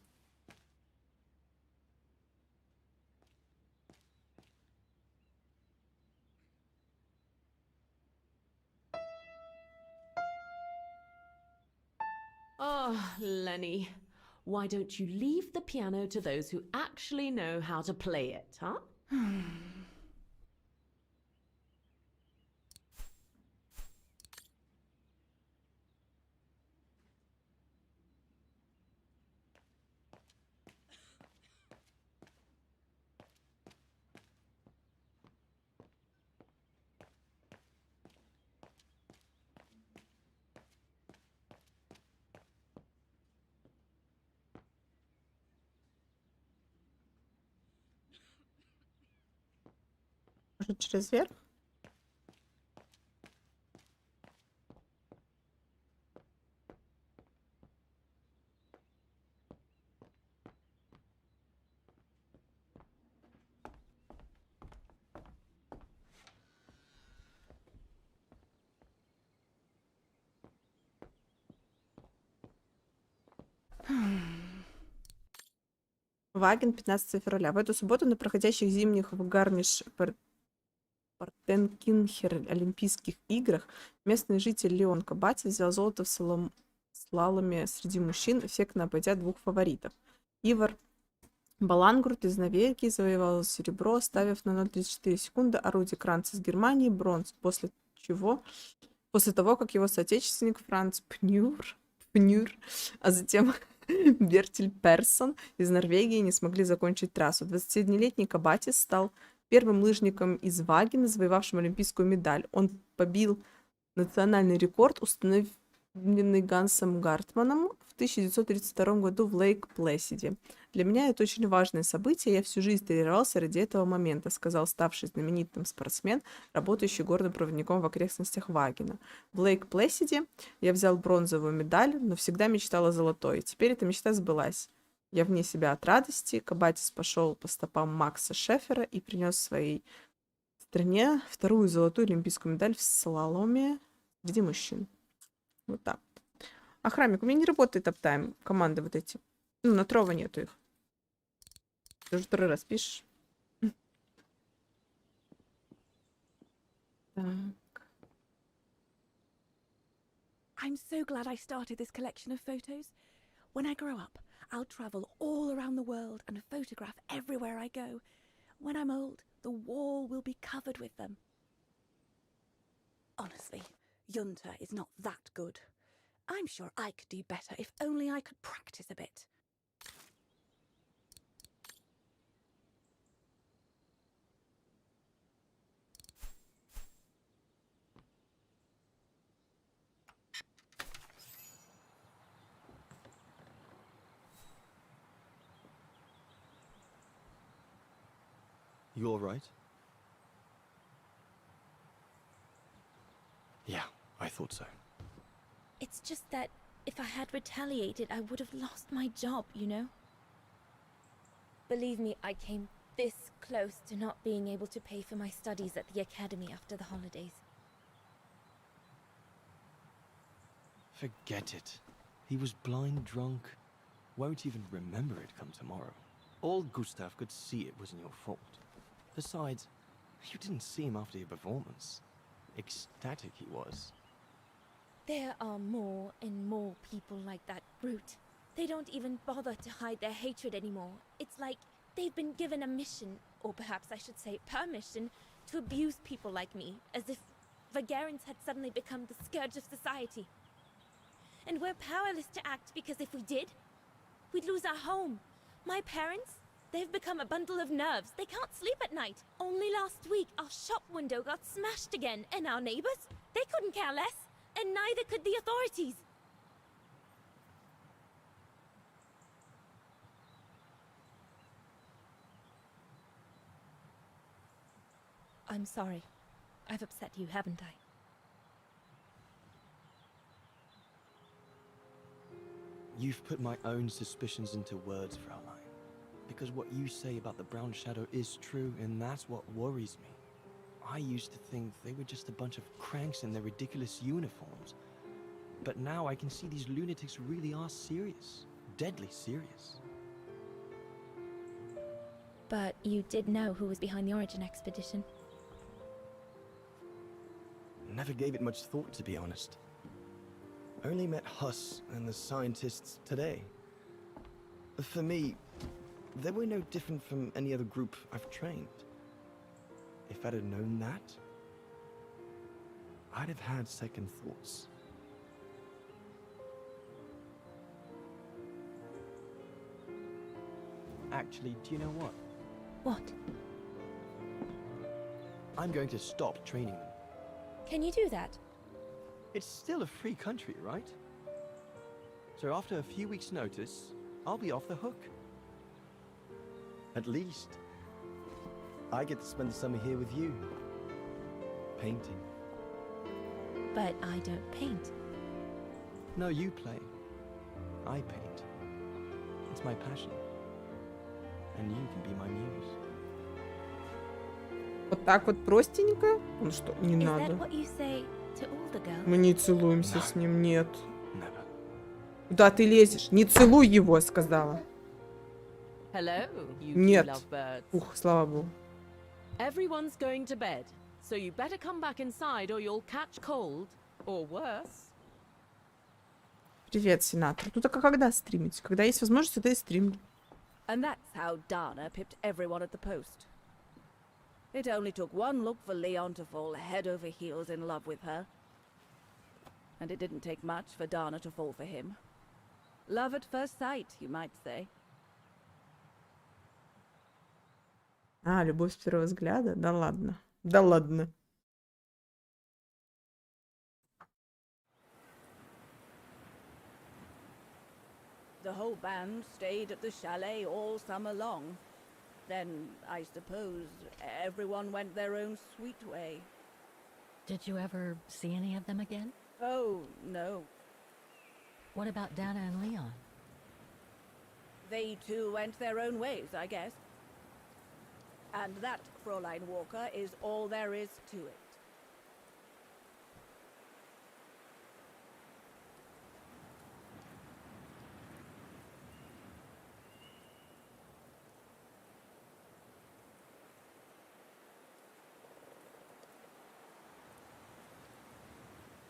Oh, Lenny. Why don't you leave the piano to those who actually know how to play it, huh? Может, через верх? Ваген, 15 февраля. В эту субботу на проходящих зимних в Гармиш-Партенкинхер Олимпийских играх местный житель Леон Кабати взял золото в слаломе среди мужчин, эффектно обойдя двух фаворитов. Ивар Балангурт из Норвегии завоевал серебро, оставив на 0,34 секунды орудие Кранца из Германии бронзу, после того, как его соотечественник Франц Пнюр, а затем Бертель Персон из Норвегии не смогли закончить трассу. 27-летний Кабатис стал первым лыжником из Вагена, завоевавшим олимпийскую медаль. Он побил национальный рекорд, установленный Гансом Гартманом в 1932 году в Лейк-Плэсиде. «Для меня это очень важное событие, я всю жизнь тренировался ради этого момента», сказал ставший знаменитым спортсмен, работающий горным проводником в окрестностях Вагена. «В Лейк-Плэсиде я взял бронзовую медаль, но всегда мечтал о золотой. Теперь эта мечта сбылась. Я вне себя от радости». Кабатис пошел по стопам Макса Шефера и принес своей стране вторую золотую олимпийскую медаль в слаломе среди мужчин. Вот так. А храмик, у меня не работает аптайм, команды вот эти. Ну, на трова нету их. Ты уже второй раз пишешь. Так. I'm so glad I started this collection of photos. When I grow up, I'll travel all around the world and photograph everywhere I go. When I'm old, the wall will be covered with them. Honestly, Junta is not that good. I'm sure I could do better if only I could practice a bit. You all right? Yeah, I thought so. It's just that if I had retaliated, I would have lost my job, you know? Believe me, I came this close to not being able to pay for my studies at the academy after the holidays. Forget it. He was blind drunk. Won't even remember it come tomorrow. All Gustav could see it wasn't your fault. Besides, you didn't see him after your performance. Ecstatic he was. There are more and more people like that brute. They don't even bother to hide their hatred anymore. It's like they've been given a mission, or perhaps I should say permission, to abuse people like me, as if Vagarans had suddenly become the scourge of society. And we're powerless to act because if we did, we'd lose our home. My parents, they've become a bundle of nerves. They can't sleep at night. Only last week, our shop window got smashed again, and our neighbors, they couldn't care less. And neither could the authorities. I'm sorry. I've upset you, haven't I? You've put my own suspicions into words, Fraulein. Because what you say about the Brown Shadow is true, and that's what worries me. I used to think they were just a bunch of cranks in their ridiculous uniforms. But now I can see these lunatics really are serious. Deadly serious. But you did know who was behind the Origin expedition. Never gave it much thought, to be honest. Only met Huss and the scientists today. For me, they were no different from any other group I've trained. If I'd have known that, I'd have had second thoughts. Actually, do you know what? What? I'm going to stop training them. Can you do that? It's still a free country, right? So after a few weeks' notice, I'll be off the hook. At least, I get to spend the summer here with you. Painting. But I don't paint. No, you play. I paint. It's my passion. And you can be my muse. Вот так вот простенько? Ну что, не Is надо. that what you say to all the girls? Мы не целуемся No. с ним, нет. Never. Куда ты лезешь? Не целуй его, сказала. Hello, you Нет. two lovebirds. Ух, слава богу. Everyone's going to bed, so you better come back inside or you'll catch cold, or worse. Привет, сенатор. Тут только когда стримить? Когда есть возможность, тогда и стрим. And that's how Dana pipped everyone at the post. It only took one look for Leon to fall head over heels in love with her. And it didn't take much for Dana to fall for him. Love at first sight, you might say. А, любовь с первого взгляда? Да ладно. Да ладно. The whole band stayed at the chalet all summer long. Then, I suppose, everyone went their own sweet way. Did you ever see any of them again? Oh, no. What about Dana and Leon? They too went their own ways, I guess. And that, Fräulein Walker, is all there is to it.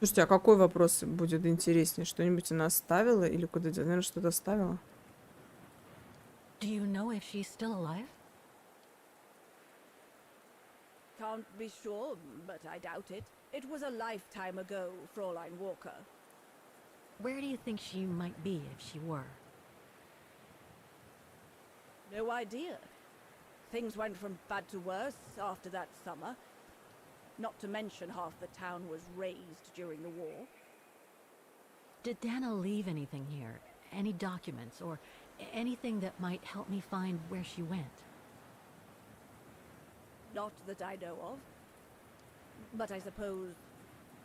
Слушайте, а какой вопрос будет интереснее? Что-нибудь она оставила или куда-то? Наверное, что-то оставила. Do you know if she's still alive? Can't be sure, but I doubt it. It was a lifetime ago, Fräulein Walker. Where do you think she might be if she were? No idea. Things went from bad to worse after that summer. Not to mention half the town was razed during the war. Did Dana leave anything here? Any documents or anything that might help me find where she went? Not that I know of. But I suppose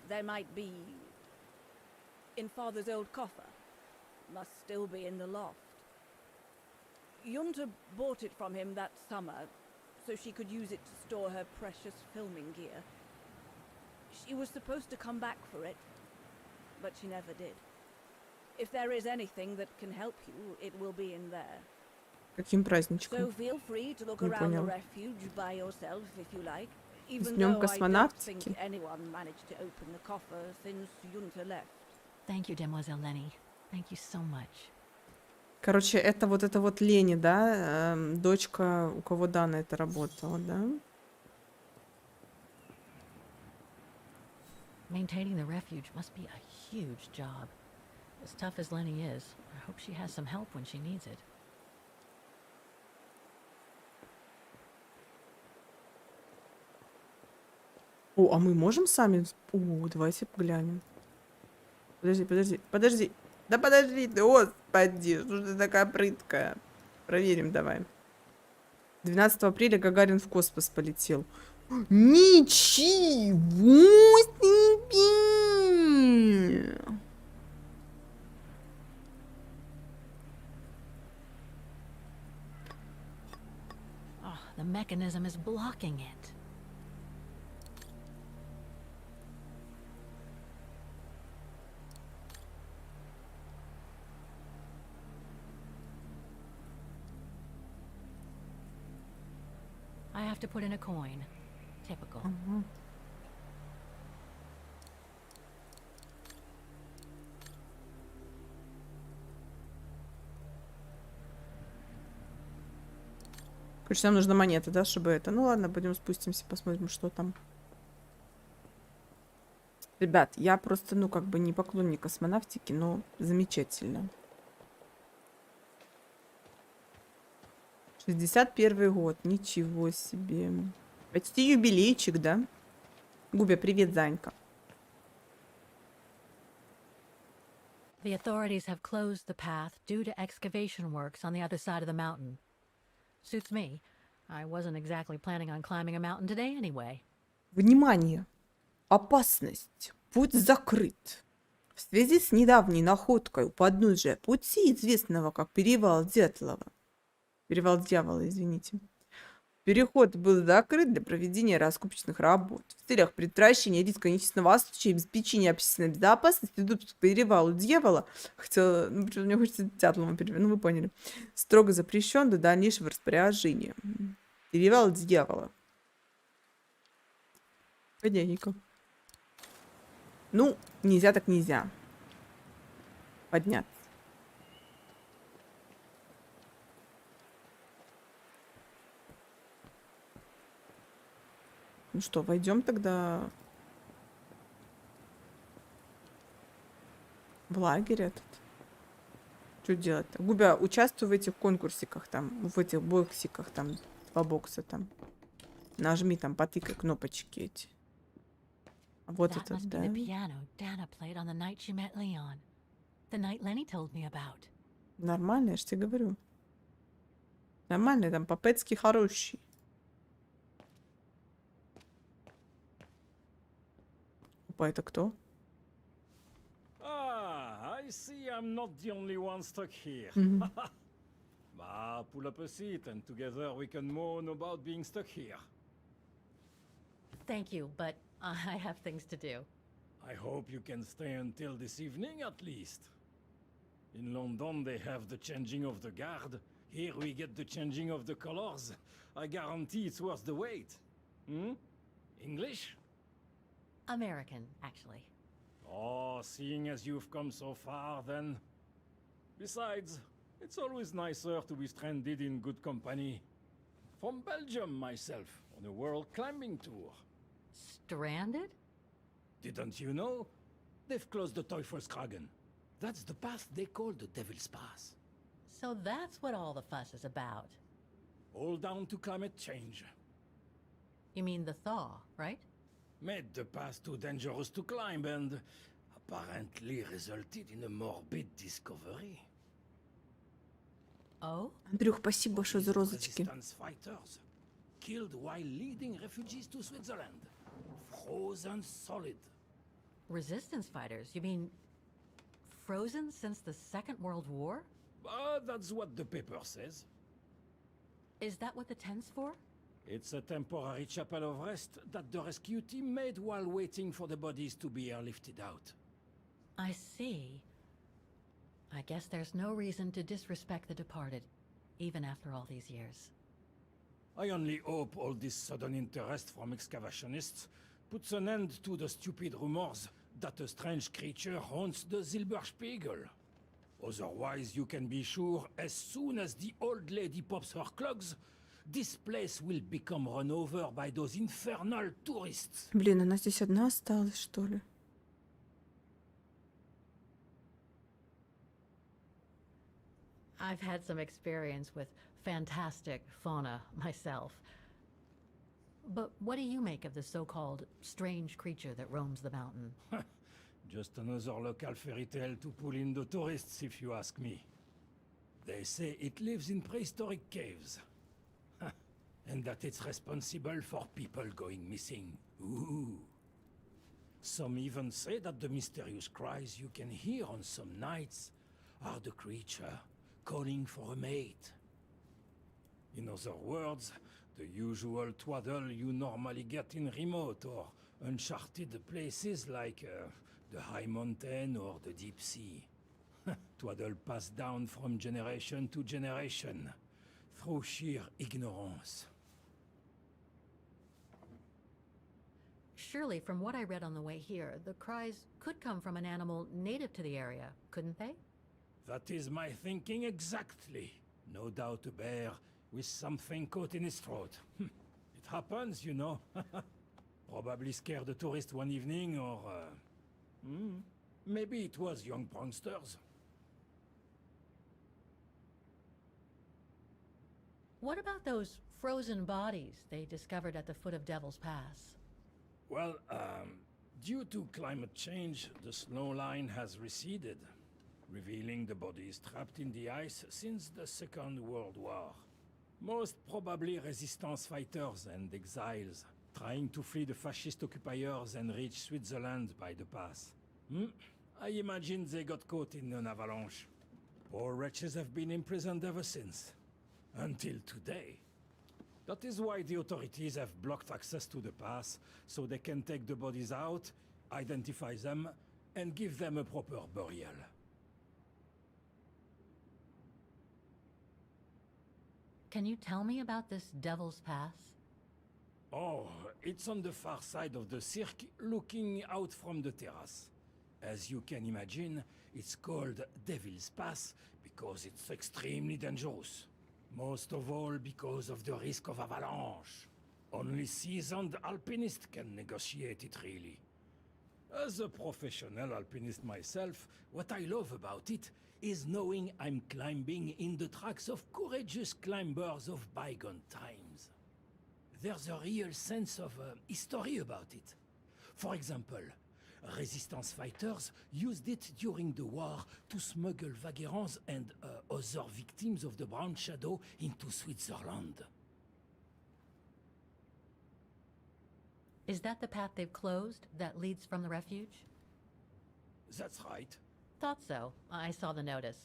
there might be in Father's old coffer. Must still be in the loft. Junta bought it from him that summer, so she could use it to store her precious filming gear. She was supposed to come back for it, but she never did. If there is anything that can help you, it will be in there. Каким праздничком? So feel free to look Не around the понял. refuge by yourself if you like. С Even днём though I don't космонавтики. think anyone managed to open the coffer since Junta left. Thank you, Demoiselle Lenny. Thank you so much. Короче, это вот Лени, да? Дочка, у кого Дана это работала, да? Maintaining the refuge must be a huge job. As tough as Lenny is, I hope she has some help when she needs it. О, а мы можем сами? О, давайте глянем. Подожди. Да подожди ты, господи, что ты такая прыткая? Проверим давай. 12 апреля Гагарин в космос полетел. Ничего себе! Oh, the mechanism is blocking it. I have to put in a coin. Typical. Короче, нам нужна монета, да, чтобы это. Ну ладно, пойдем спустимся, посмотрим, что там. Ребят, я просто, ну, как бы не поклонник космонавтики, но замечательно. 61 год, ничего себе. Почти юбилейчик, да? Губя, привет, Занька. The authorities have closed the path due to excavation works on the other side of the mountain. Suits me. I wasn't exactly planning on climbing a mountain today anyway. Внимание! Опасность! Путь закрыт. В связи с недавней находкой у подножия пути, известного как Перевал Дятлова. Перевал Дьявола, извините. Переход был закрыт для проведения раскопочных работ. В целях предотвращения риска несчастного случая и обеспечения общественной безопасности доступ к Перевалу Дьявола, хотела, ну, почему-то мне хочется Дятлова перевести, ну вы поняли, строго запрещен до дальнейшего распоряжения. Перевал Дьявола. Понятненько. Ну, нельзя так нельзя. Подняться. Ну что, войдем тогда в лагерь этот. Что делать-то? Губя, участвуй в этих конкурсиках там, в этих боксиках там, 2 бокса там. Нажми там, потыкай кнопочки эти. Вот That этот, must be да? the piano Dana played on the night she met Leon. The night Lenny told me about. Нормально, я же тебе говорю. Нормальный там, по-пэтски хороший. Опа, это кто? Ah, I see I'm not the only one stuck here. Bah, pull up a seat and together we can moan about being stuck here. Thank you, but I have things to do. I hope you can stay until this evening at least. In London they have the changing of the guard. Here we get the changing of the colors. I guarantee it's worth the wait. English? American, actually. Oh, seeing as you've come so far, then. Besides, it's always nicer to be stranded in good company. From Belgium, myself, on a world climbing tour. Stranded? Didn't you know? They've closed the Teufelskragen. That's the path they call the Devil's Pass. So that's what all the fuss is about. All down to climate change. You mean the thaw, right? Made the path too dangerous to climb and apparently resulted in a morbid discovery. Oh? Андрюх, спасибо большое за розочки. Resistance fighters killed while leading refugees to Switzerland. Frozen solid. Resistance fighters? You mean frozen since the Second World War? That's what the paper says. Is that what the tent's for? It's a temporary chapel of rest that the rescue team made while waiting for the bodies to be airlifted out. I see. I guess there's no reason to disrespect the departed, even after all these years. I only hope all this sudden interest from excavationists puts an end to the stupid rumors that a strange creature haunts the Silberspiegel. Otherwise, you can be sure as soon as the old lady pops her clogs, this place will become run over by those infernal tourists. Блин, она здесь одна осталась, что ли? I've had some experience with fantastic fauna myself. But what do you make of the so-called strange creature that roams the mountain? Just another local fairy tale to pull in the tourists, if you ask me. They say it lives in prehistoric caves. And that it's responsible for people going missing. Ooh. Some even say that the mysterious cries you can hear on some nights are the creature calling for a mate. In other words, the usual twaddle you normally get in remote or uncharted places like the high mountain or the deep sea. Twaddle passed down from generation to generation through sheer ignorance. Surely, from what I read on the way here, the cries could come from an animal native to the area, couldn't they? That is my thinking exactly. No doubt a bear with something caught in his throat. It happens, you know. Probably scared a tourist one evening or... maybe it was young pranksters. What about those frozen bodies they discovered at the foot of Devil's Pass? Well, due to climate change, the snow line has receded, revealing the bodies trapped in the ice since the Second World War. Most probably resistance fighters and exiles, trying to flee the fascist occupiers and reach Switzerland by the pass. I imagine they got caught in an avalanche. Poor wretches have been imprisoned ever since. Until today. That is why the authorities have blocked access to the pass, so they can take the bodies out, identify them, and give them a proper burial. Can you tell me about this Devil's Pass? Oh, it's on the far side of the cirque, looking out from the terrace. As you can imagine, it's called Devil's Pass because it's extremely dangerous. Most of all because of the risk of avalanche. Only seasoned alpinists can negotiate it, really. As a professional alpinist myself, what I love about it is knowing I'm climbing in the tracks of courageous climbers of bygone times. There's a real sense of history about it. For example, resistance fighters used it during the war to smuggle vagrants and other victims of the Brown Shadow into Switzerland. Is that the path they've closed that leads from the refuge? That's right. Thought so. I saw the notice.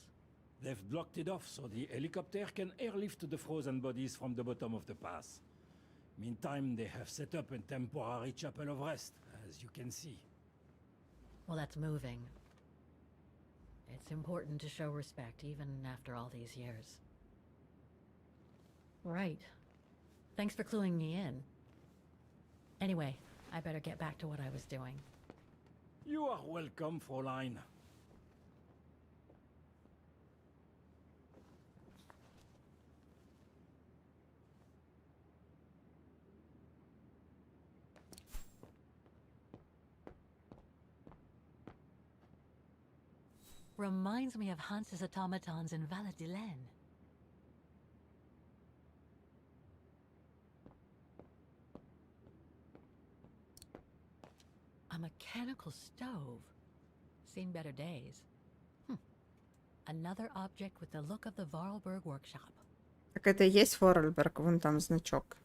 They've blocked it off so the helicopter can airlift the frozen bodies from the bottom of the pass. Meantime, they have set up a temporary chapel of rest, as you can see. Well, that's moving. It's important to show respect, even after all these years. Right. Thanks for cluing me in. Anyway, I better get back to what I was doing. You are welcome, Fräulein. Reminds me of Hans's automatons in Valladolid. A mechanical stove. Seen better days. Another object with the look of the Vorarlberg workshop. Так это и есть Vorarlberg, вон там значок.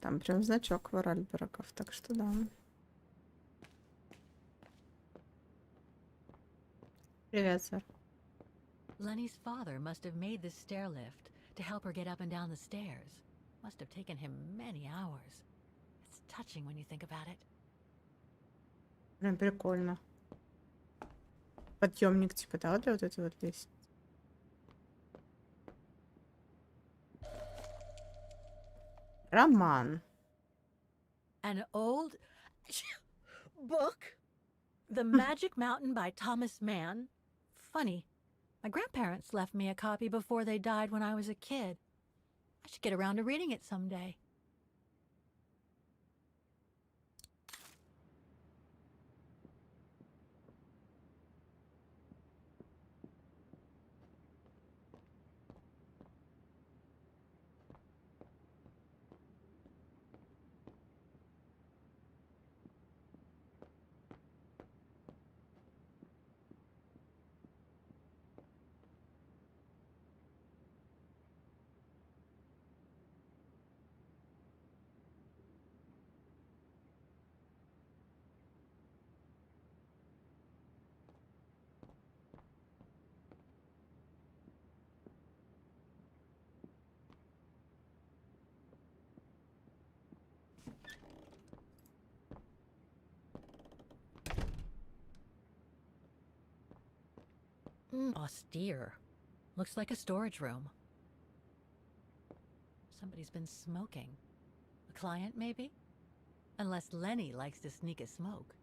Там прям значок Vorarlbergов, так что да. Привет, сэр. Lenny's father must have made this stair lift to help her get up and down the stairs. Must have taken him many hours. It's touching when you think about it. Прям прикольно. Подъемник типа, да, для вот этой вот лестницы. Роман. An old book? The Magic Mountain by Thomas Mann? Funny. My grandparents left me a copy before they died when I was a kid. I should get around to reading it someday. Austere. Looks like a storage room. Somebody's been smoking. A client, maybe? Unless Lenny likes to sneak a smoke.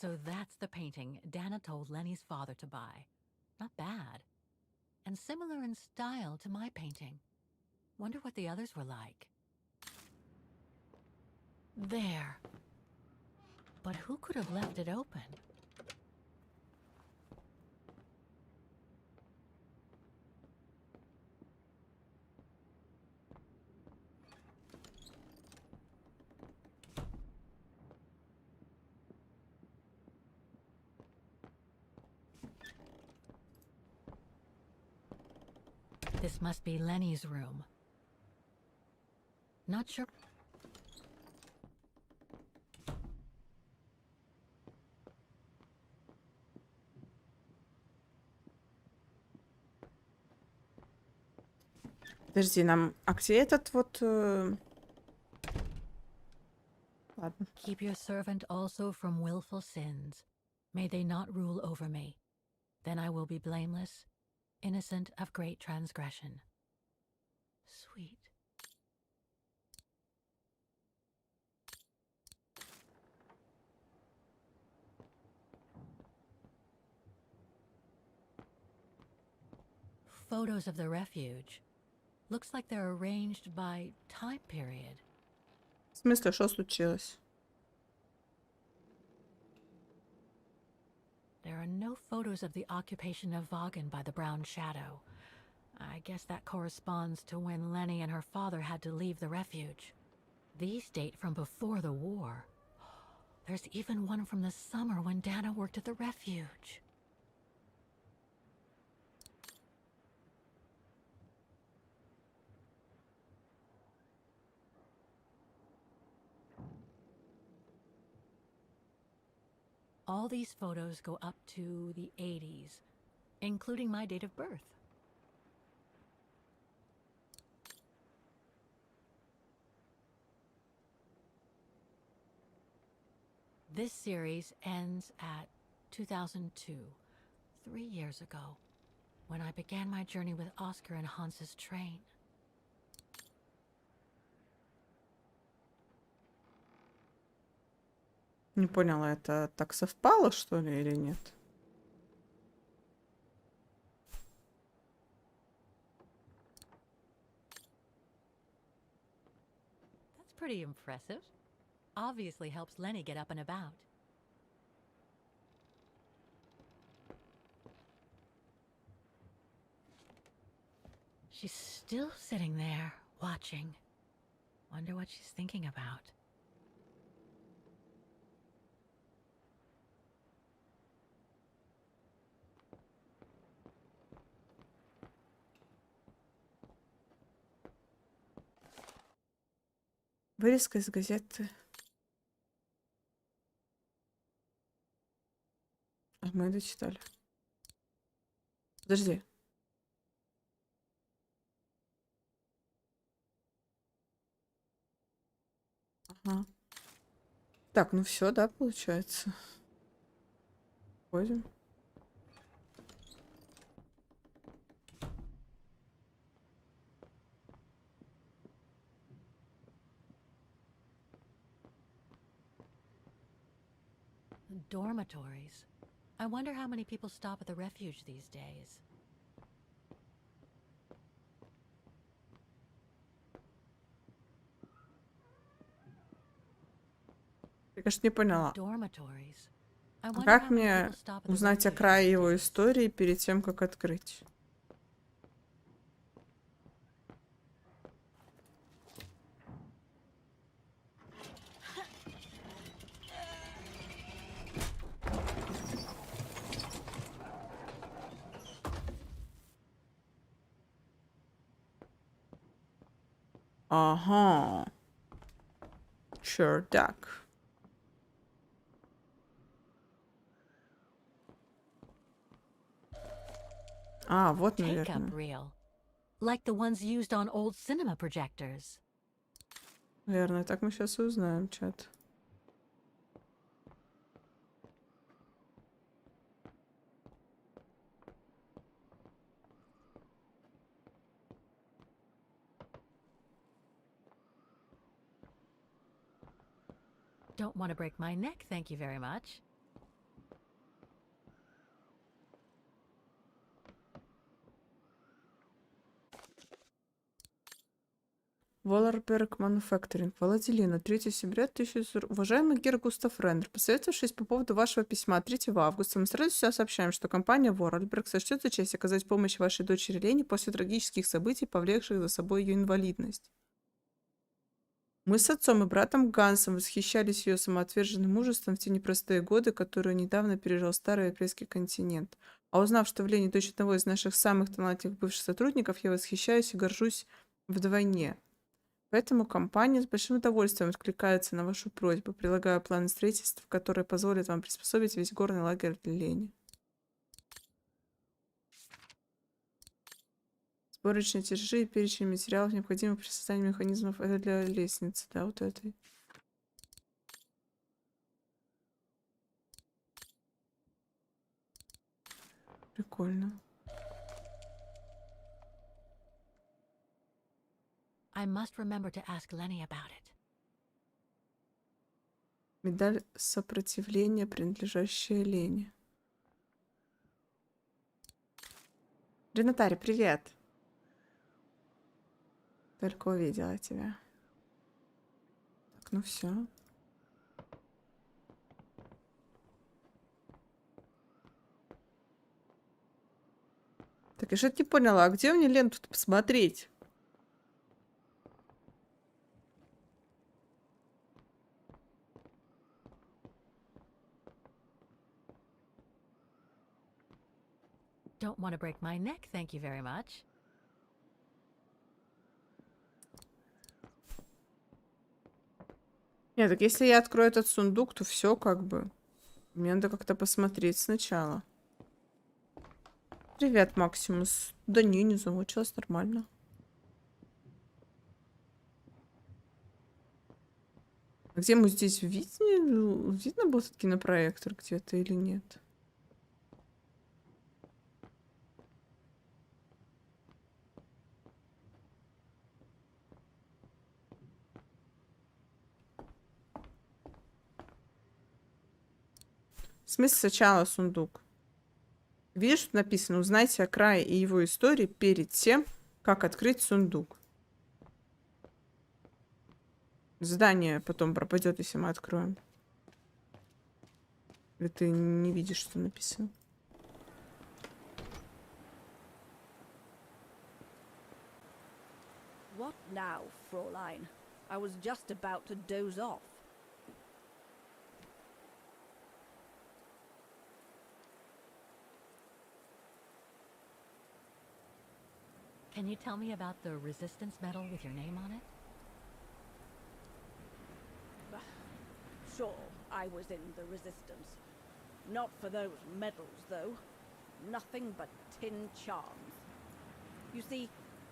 So that's the painting Dana told Lenny's father to buy. Not bad. And similar in style to my painting. Wonder what the others were like. There. But who could have left it open? This must be Lenny's room. Not sure. Подожди, нам... А где этот вот... Ладно. Keep your servant also from willful sins. May they not rule over me. Then I will be blameless, innocent of great transgression. Sweet. photos of the refuge. Looks like they're arranged by time period. В смысле, что случилось? There are no photos of the occupation of Vaughan by the Brown Shadow. I guess that corresponds to when Lenny and her father had to leave the refuge. These date from before the war. There's even one from the summer when Dana worked at the refuge. All these photos go up to the 80s, including my date of birth. This series ends at 2002, 3 years ago, when I began my journey with Oscar and Hans's train. Не поняла, это так совпало, что ли, или нет? That's pretty impressive. Obviously helps Lenny get up and about. She's still sitting there, watching. Wonder what she's thinking about. Вырезка из газеты. А мы дочитали. Подожди. Ага. Так, ну все, да, получается. Ходим. Dormitories. I wonder how many people stop at the refuge these days. Я, конечно, не поняла. Dormitories. I А wonder как how many мне people stop at the узнать о refuge крае these его days. истории перед тем, как открыть? Ага. Чердак. А, вот, Take-up наверное. reel. Like the ones used on old cinema projectors. Наверное, так мы сейчас и узнаем, чат. Don't want to break my neck, thank you very much. Воллерберг Мануфакторинг. Владилина. 3 сентября 1000... Уважаемый Гер Густав Рендер, посоветовавшись по поводу вашего письма 3 августа, мы с радостью сообщаем, что компания Воллерберг сочтет за честь оказать помощь вашей дочери Лене после трагических событий, повлекших за собой ее инвалидность. Мы с отцом и братом Гансом восхищались ее самоотверженным мужеством в те непростые годы, которые недавно пережил старый европейский континент. А узнав, что в Лене дочь одного из наших самых талантливых бывших сотрудников, я восхищаюсь и горжусь вдвойне. Поэтому компания с большим удовольствием откликается на вашу просьбу, прилагая планы строительства, которые позволят вам приспособить весь горный лагерь для Лени. Сборочные тяжи и перечень материалов, необходимых при создании механизмов. Это для лестницы, да, вот этой. Прикольно. I must remember to ask Lenny about it. Медаль сопротивления, принадлежащая Лене. Ренатари, привет. Только увидела тебя. Так, ну все. Так, я что-то не поняла, а где мне ленту посмотреть? Don't want to break my neck, thank you very much. Нет, так если я открою этот сундук, то все как бы. Мне надо как-то посмотреть сначала. Привет, Максимус. Да не замучилась, нормально. А где мы здесь видно был этот кинопроектор где-то или нет? В смысле сначала сундук? Видишь, тут написано: узнайте о крае и его истории перед тем, как открыть сундук. Задание потом пропадет, если мы откроем. Или ты не видишь, что написано? What now, Fräulein? I was just about to doze off. Can you tell me about the resistance medal with your name on it? Sure, I was in the Resistance. Not for those medals, though. Nothing but tin charms. You see,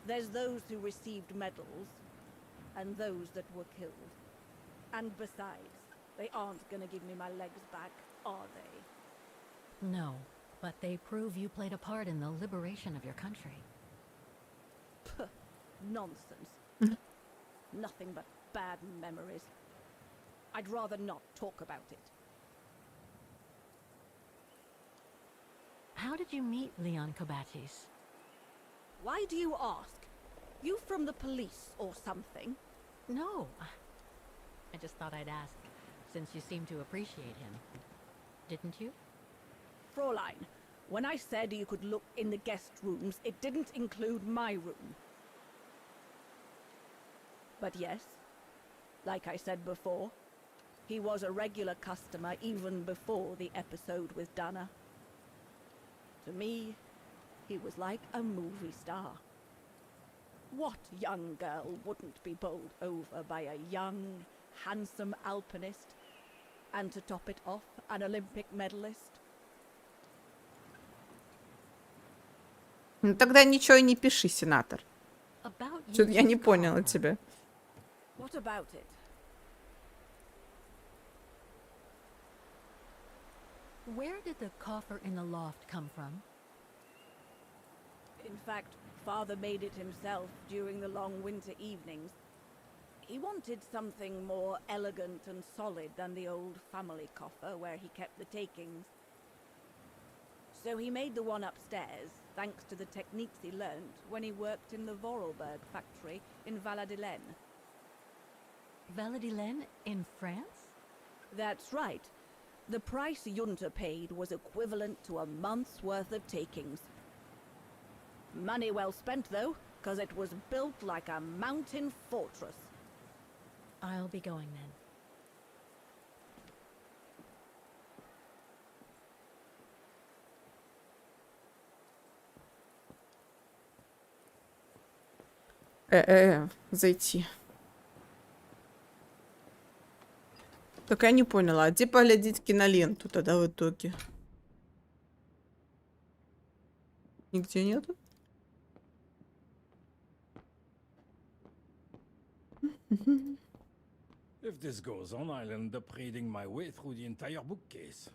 there's those who received medals, and those that were killed. And besides, they aren't gonna give me my legs back, are they? No, but they prove you played a part in the liberation of your country. Puh, nonsense. Nothing but bad memories. I'd rather not talk about it. How did you meet Leon Kobatis? Why do you ask? You from the police or something? No. I just thought I'd ask, since you seem to appreciate him. Didn't you? Fräulein, when I said you could look in the guest rooms, it didn't include my room. But yes, like I said before, he was a regular customer even before the episode with Dana. To me, he was like a movie star. What young girl wouldn't be bowled over by a young, handsome alpinist? And to top it off, an Olympic medalist? Ну тогда ничего и не пиши, сенатор. About Что-то я не Eugene's поняла coffer. тебя. What about it? Where did the coffer in the loft come from? In fact, Father made it himself during the long winter evenings. He wanted something more elegant and solid than the old family coffer where he kept the takings. So he made the one upstairs, thanks to the techniques he learned when he worked in the Vorarlberg factory in Valladolid. Valladolid in France? That's right. The price Junta paid was equivalent to a month's worth of takings. Money well spent, though, because it was built like a mountain fortress. I'll be going then. Зайти. Так я не поняла, а где поглядеть киноленту тогда в итоге? Нигде нету? If this goes on, I'll end up reading my way through the entire bookcase.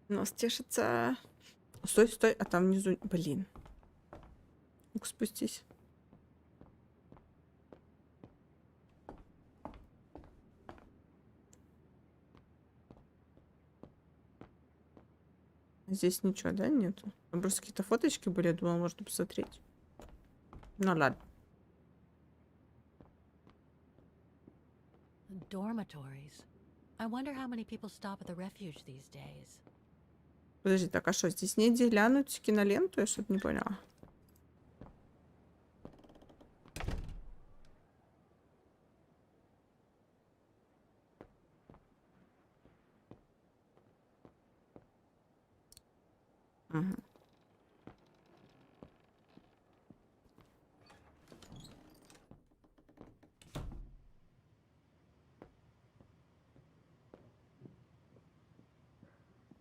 Нос тешится. Стой, стой, а там внизу... Блин. Ну-ка, спустись. Здесь ничего, да, нету? Там просто какие-то фоточки были, я думала, можно посмотреть. Ну ладно. Dormitories. I wonder how many people stop at the refuge these days. Подожди, так, а что, здесь негде глянуть киноленту? Я что-то не поняла. Угу.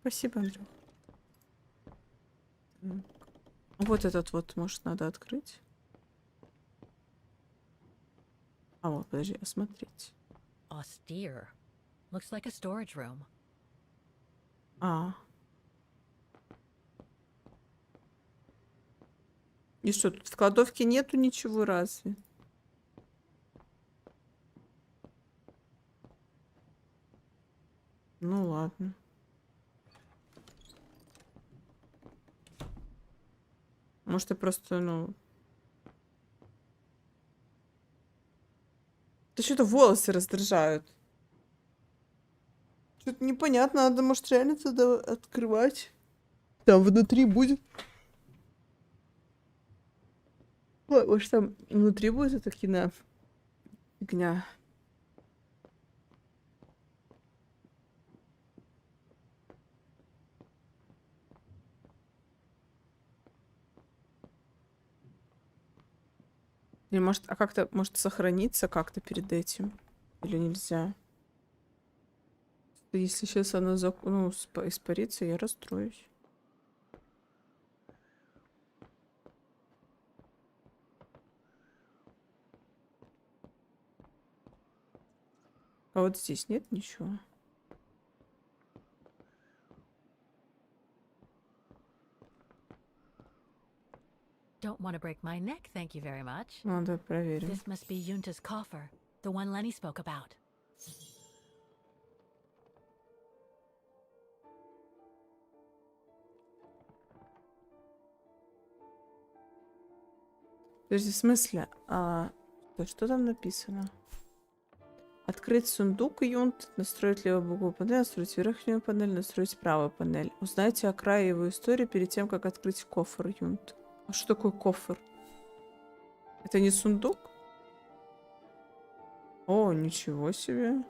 Спасибо, Андрюх. Вот этот вот, может, надо открыть. А вот, подожди, осмотреть. Austere. Looks like a storage room. А. И что, тут в кладовке нету ничего разве? Ну ладно. Может, я просто, ну... Да что-то волосы раздражают. Что-то непонятно, надо, может, реально тогда открывать. Там внутри будет... Ой, может, там внутри будет эта фигня. Или может, а как-то, может, сохраниться как-то перед этим? Или нельзя? Если сейчас она испарится, я расстроюсь. А вот здесь нет ничего. Don't want to break my neck, thank you very much. Надо проверим. This must be Yunta's coffer, the one Lenny spoke about. Подожди, в смысле? Что там написано? Открыть сундук Юнт, настроить левую боковую панель, настроить верхнюю панель, настроить правую панель. Узнайте о крае его истории перед тем, как открыть кофр Юнт. А что такое кофр? Это не сундук? О, ничего себе.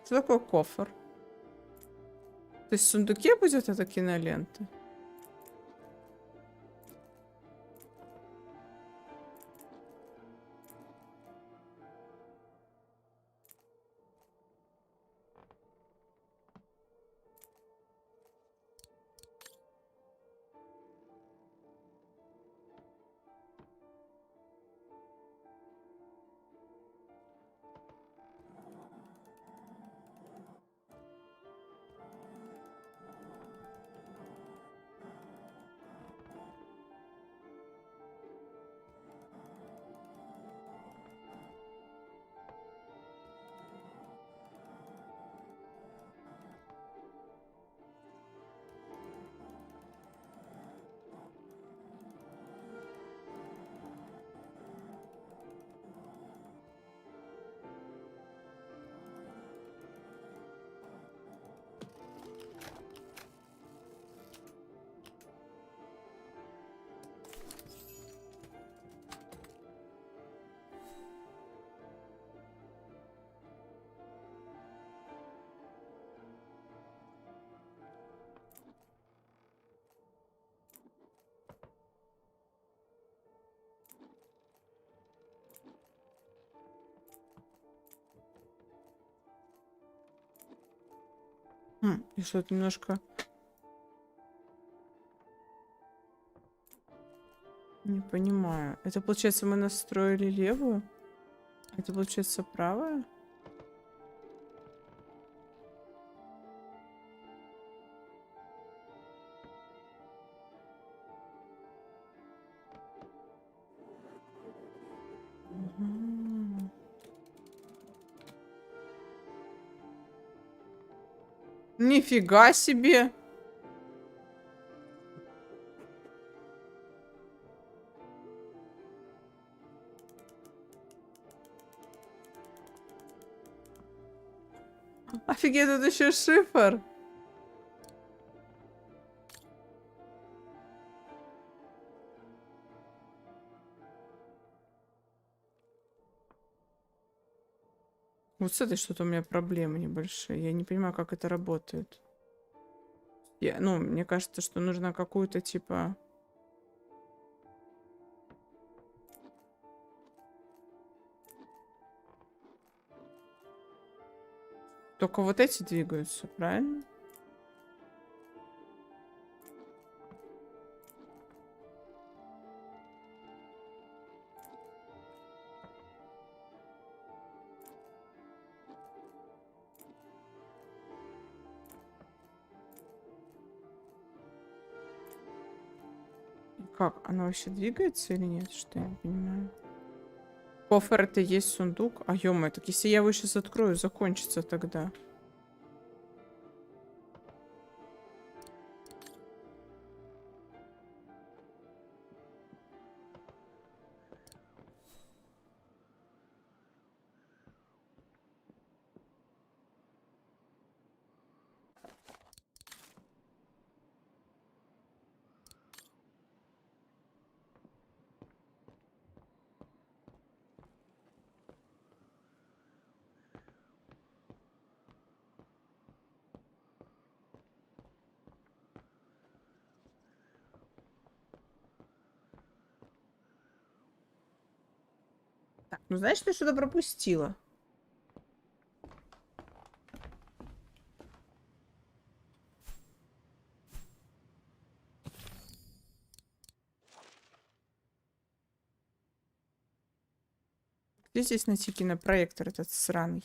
Что такое кофр? То есть в сундуке будет эта кинолента? И что-то немножко... Не понимаю. Это получается мы настроили левую? Это получается правая? Мгм. Нифига себе! Офигеть, тут еще шифр. Вот с этой что-то у меня проблемы небольшие. Я не понимаю, как это работает. Ну, мне кажется, что нужно какую-то типа... Только вот эти двигаются, правильно? Как? Она вообще двигается или нет? Что я не понимаю. Кофр это есть сундук. А ё-моё, так если я его сейчас открою, закончится тогда. Так, ну знаешь, что я что-то пропустила? Где здесь найти кинопроектор этот сраный?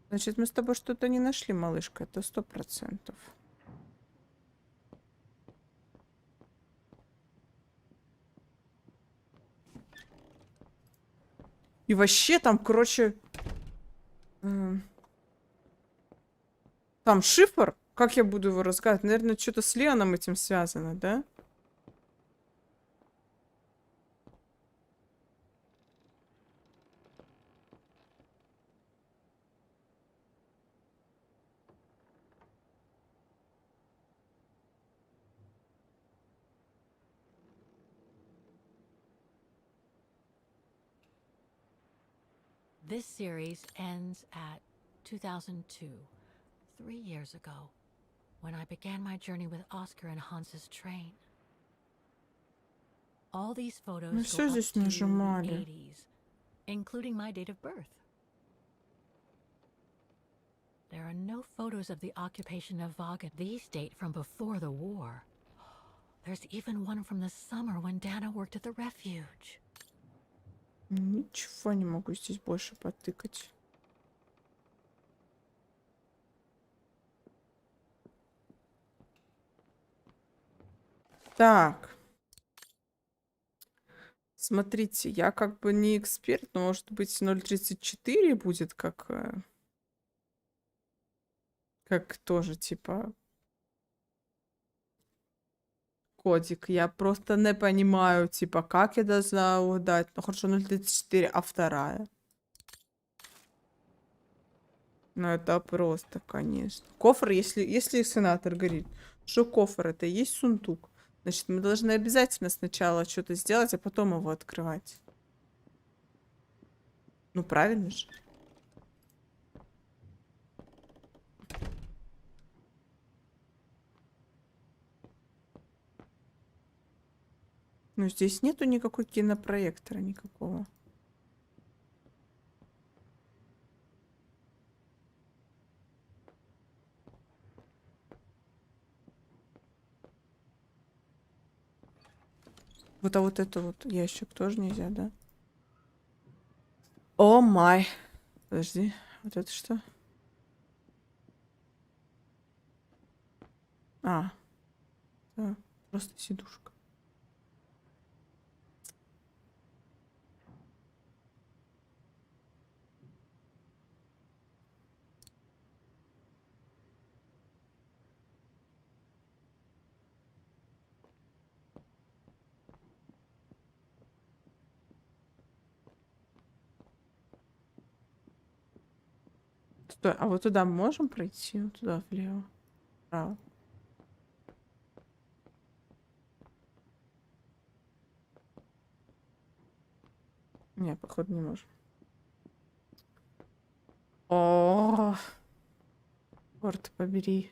Значит, мы с тобой что-то не нашли, малышка. Это 100%. И вообще там, короче... Там шифр? Как я буду его разгадывать? Наверное, что-то с Леоном этим связано, да? This series ends at 2002, 3 years ago, when I began my journey with Oscar and Hans's train. All these photos Мы go все up здесь to the нажимали. 80s, including my date of birth. There are no photos of the occupation of Vaga. These date from before the war. There's even one from the summer when Dana worked at the refuge. Ничего не могу здесь больше потыкать. Так. Смотрите, я как бы не эксперт, но может быть 0.34 будет как тоже типа кодик. Я просто не понимаю, типа, как я должна угадать. Ну хорошо, 0.34, а вторая? Ну, это просто, конечно. Кофр, если сенатор говорит, что кофр это и есть сундук, значит, мы должны обязательно сначала что-то сделать, а потом его открывать. Ну, правильно же. Ну, здесь нету никакой кинопроектора, никакого. Вот, а вот это вот ящик тоже нельзя, да? О май. Подожди, вот это что? А, да, просто сидушка. Стой, а вот туда мы можем пройти? Вот туда, влево. Вправо. Не, походу, не можем. О, черт побери.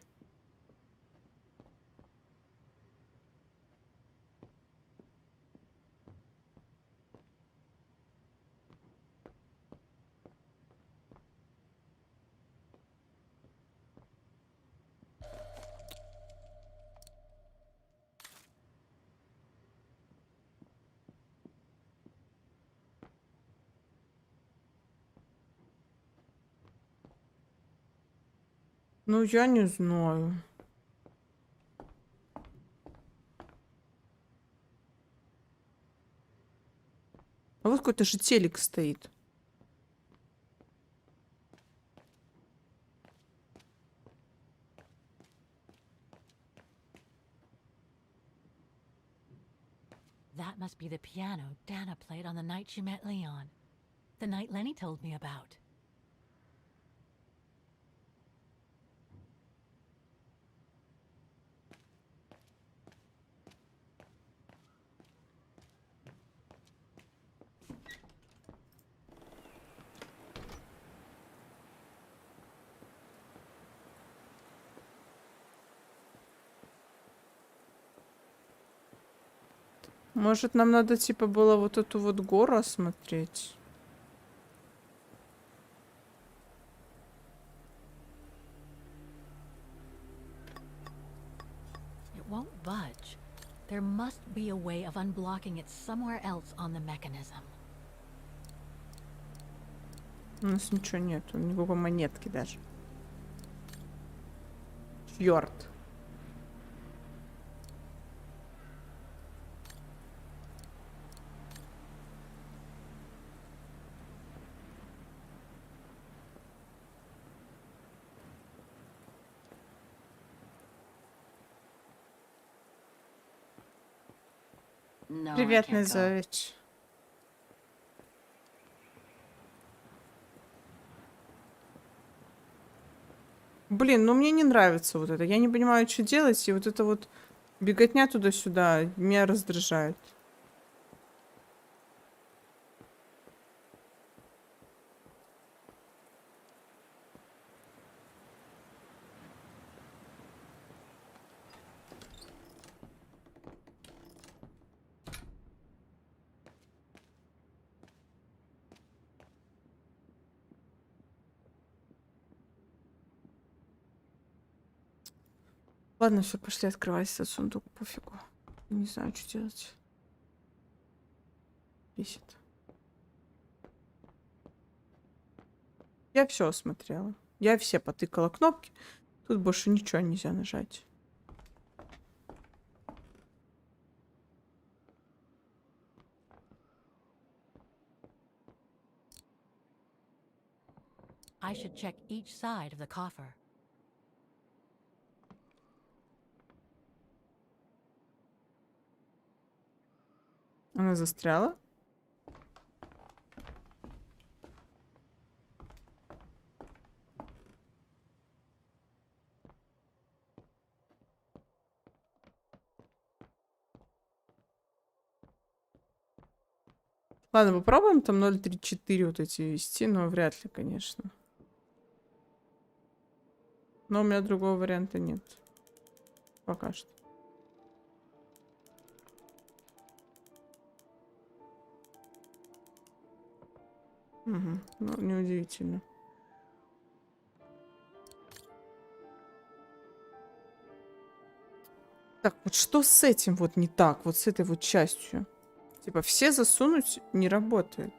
Ну, я не знаю. А вот какой-то же телек стоит. That must be the piano Dana played on the night she met Leon. The night Lenny told me about. Может, нам надо, типа, было вот эту вот гору осмотреть? It won't budge. There must be a way of unblocking it somewhere else on the mechanism. У нас ничего нету, никакой монетки даже. Чёрт. No, Привет, I can't go. Назович. Блин, ну мне не нравится вот это. Я не понимаю, что делать, и вот это вот беготня туда-сюда меня раздражает. Ладно, все, пошли открывать этот сундук, пофигу. Не знаю, что делать. Бесит. Я все осмотрела. Я все потыкала кнопки. Тут больше ничего нельзя нажать. I should check each side of the coffer. Она застряла? Ладно, попробуем там 0.34 вот эти ввести, но вряд ли, конечно. Но у меня другого варианта нет. Пока что. Угу. Ну, неудивительно. Так, вот что с этим вот не так? Вот с этой вот частью? Типа все засунуть не работает.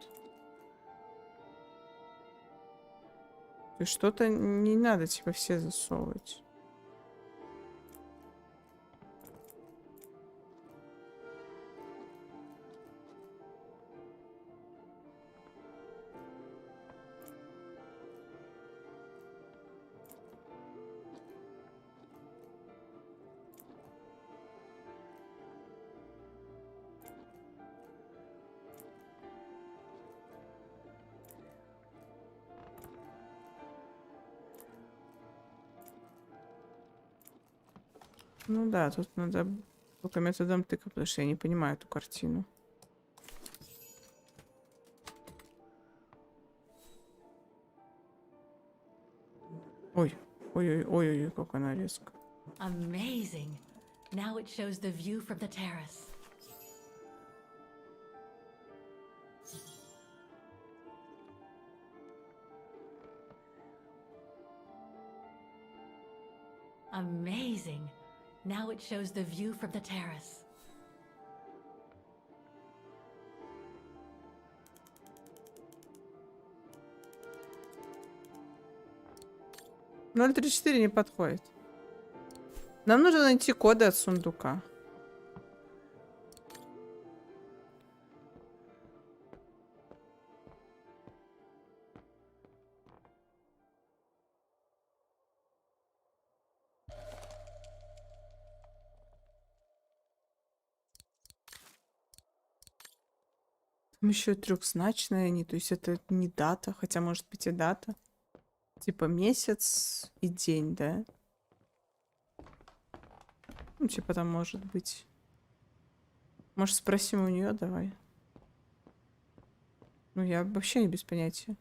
То есть что-то не надо, типа, все засовывать. Ну да, тут надо только методом тыка, потому что я не понимаю эту картину. Ой, ой-ой-ой, как она резко. Amazing. Now it shows the view from the terrace. Amazing. Now it shows the view from the terrace. Ну, 0.34 не подходит. Нам нужно найти коды от сундука. Там еще трехзначные они, то есть это не дата, хотя может быть и дата. Типа месяц и день, да? Ну, типа там может быть. Может, спросим у нее, давай. Ну, я вообще не без понятия.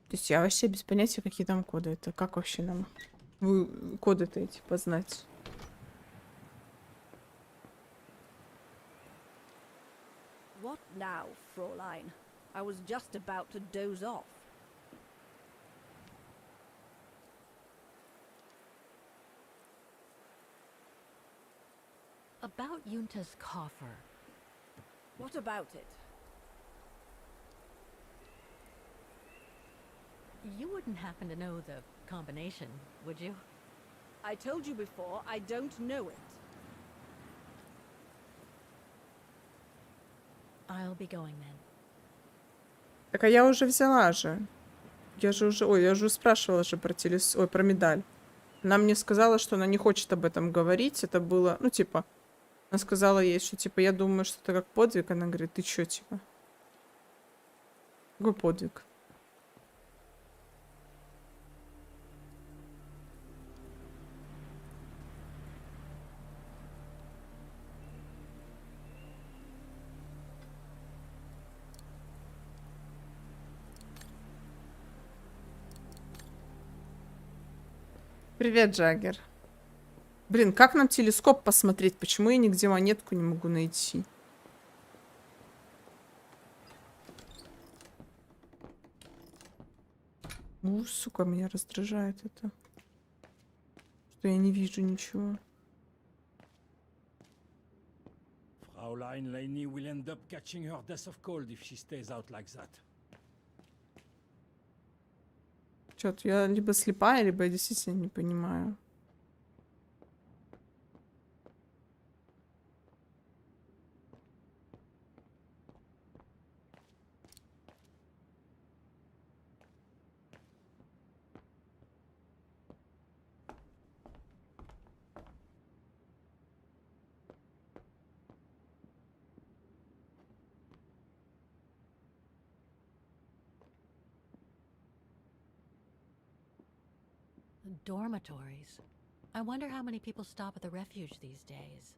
То есть я вообще без понятия, какие там коды. Это как вообще нам коды-то эти познать? What now, Fräulein? I was just about to doze off. About Yunta's coffer. What about it? You wouldn't happen to know the combination, would you? I told you before, I don't know it. I'll be going then. Так, а я уже взяла же. Я же уже... Ой, я уже спрашивала же про Ой, про медаль. Она мне сказала, что она не хочет об этом говорить. Это было... Ну, типа... Она сказала ей, что, типа, я думаю, что это как подвиг. Она говорит, ты чё, типа? Какой подвиг? Привет, Джаггер. Блин, как нам телескоп посмотреть? Почему я нигде монетку не могу найти? Сука, меня раздражает это. Что я не вижу ничего. Fraulein Laney will end up catching her death of cold if she stays out like that. Чё-то я либо слепая, либо я действительно не понимаю. Dormitories. I wonder how many people stop at the refuge these days.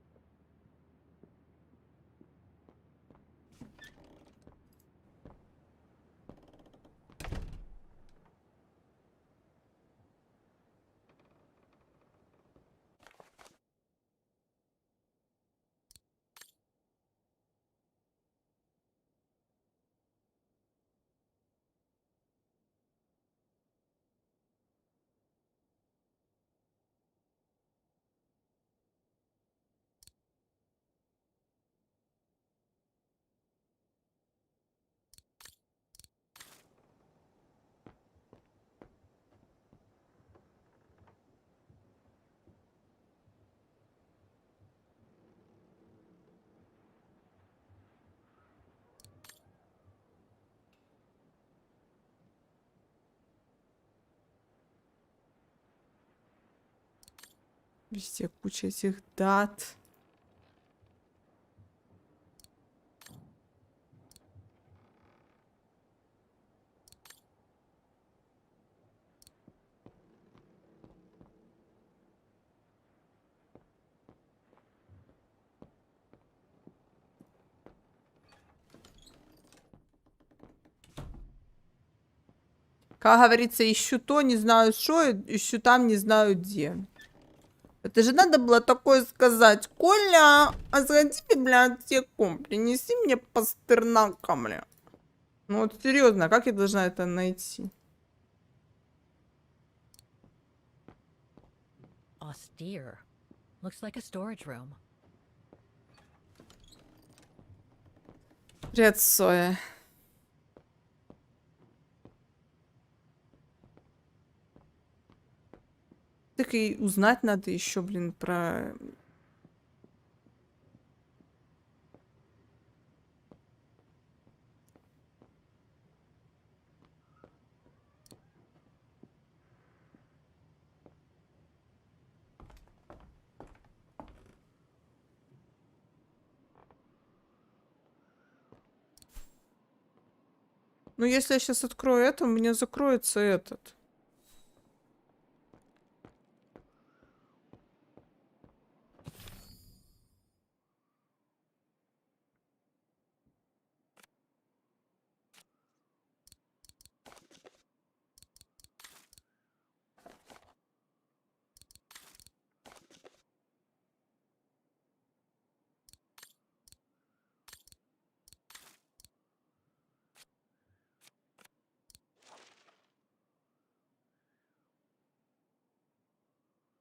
Везде куча этих дат. Как говорится, ищу то, не знаю что, ищу там, не знаю где. Это же надо было такое сказать. Коля, а сходи в библиотеку, принеси мне Пастернака, бля. Ну вот серьезно, как я должна это найти? Austere. Looks like a storage room. Привет, Соя. Так и узнать надо еще, блин, про... Ну, если я сейчас открою это, у меня закроется этот.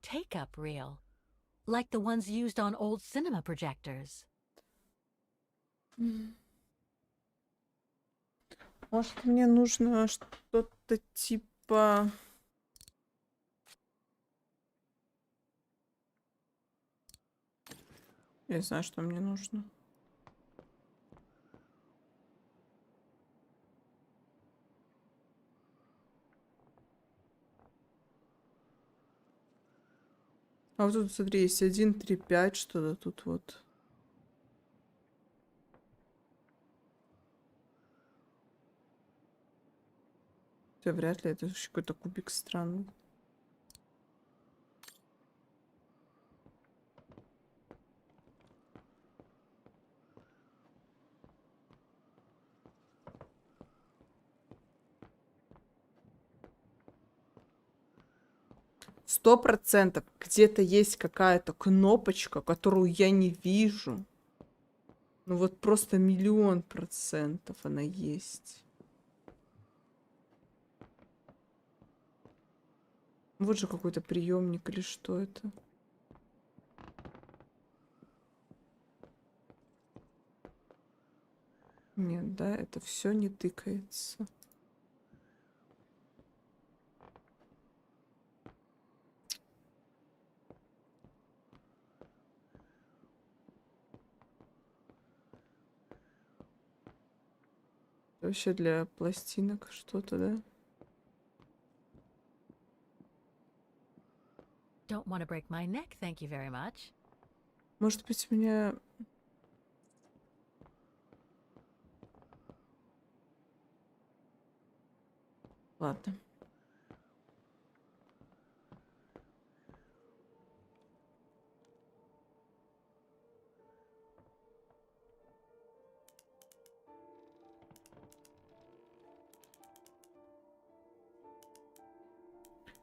Take-up reel. Like the ones used on old cinema projectors. Может, мне нужно что-то типа... Я не знаю, что мне нужно. А вот тут, смотри, есть 1, 3, 5, что-то тут вот. Хотя вряд ли, это еще какой-то кубик странный. Сто процентов где-то есть какая-то кнопочка, которую я не вижу. Ну вот просто 1000000% она есть. Вот же какой-то приемник или что это? Нет, да, это все не тыкается. Вообще для пластинок что-то, да? Don't want to break my neck, thank you very much. Может быть, у меня... Ладно.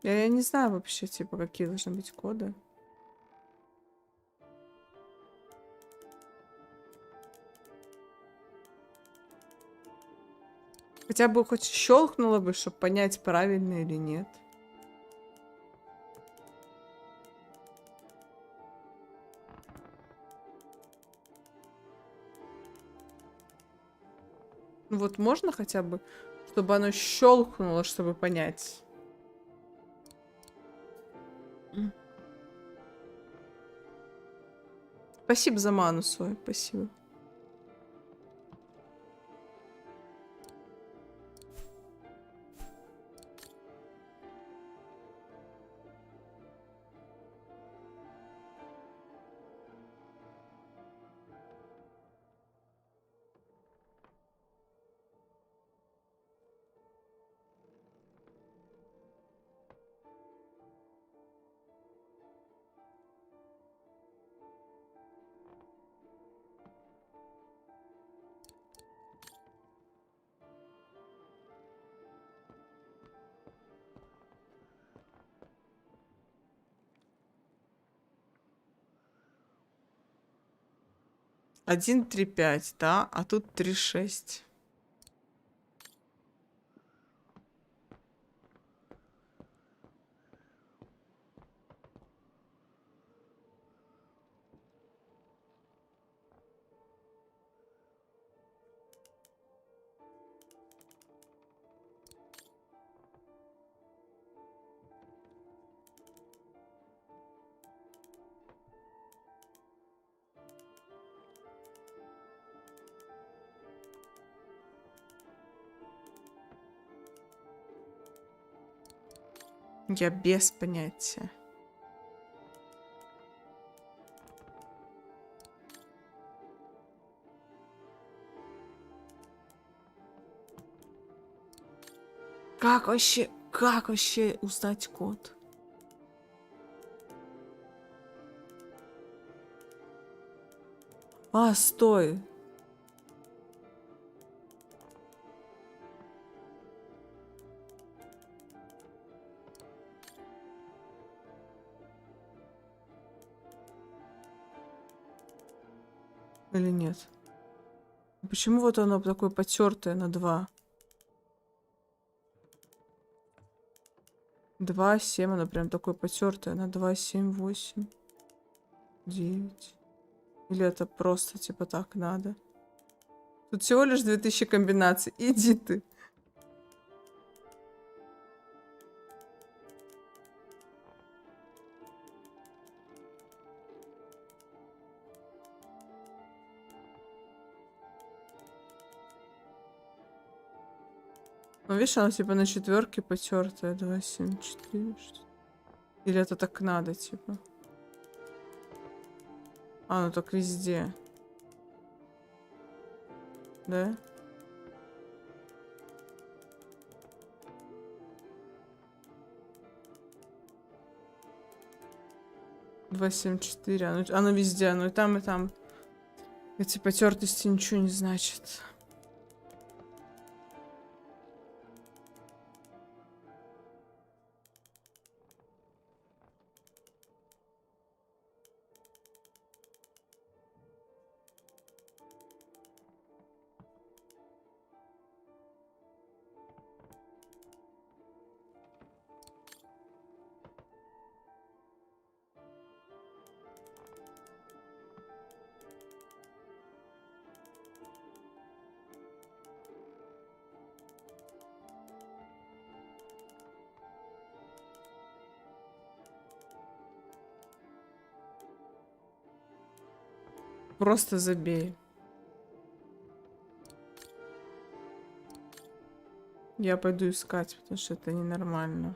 Я не знаю вообще, типа, какие должны быть коды. Хотя бы хоть щелкнуло бы, чтобы понять, правильно или нет. Ну вот можно хотя бы, чтобы оно щелкнуло, чтобы понять. Спасибо за ману свою, спасибо. Один 3,5, да, а тут 3,6. Я без понятия. Как вообще узнать код? А, стой. Или нет? Почему вот оно такое потертое на 2? 2, 7, оно прям такое потертое на 2, 7, 8, 9. Или это просто типа так надо? Тут всего лишь 2000 комбинаций. Иди ты. Ну, видишь, оно типа на 4 потертое. 2, 7, 4. Или это так надо, типа? А, ну так везде. Да? Два, 7, 4. Оно везде, оно и там, и там. Эти потертости ничего не значат. Просто забей. Я пойду искать, потому что это ненормально.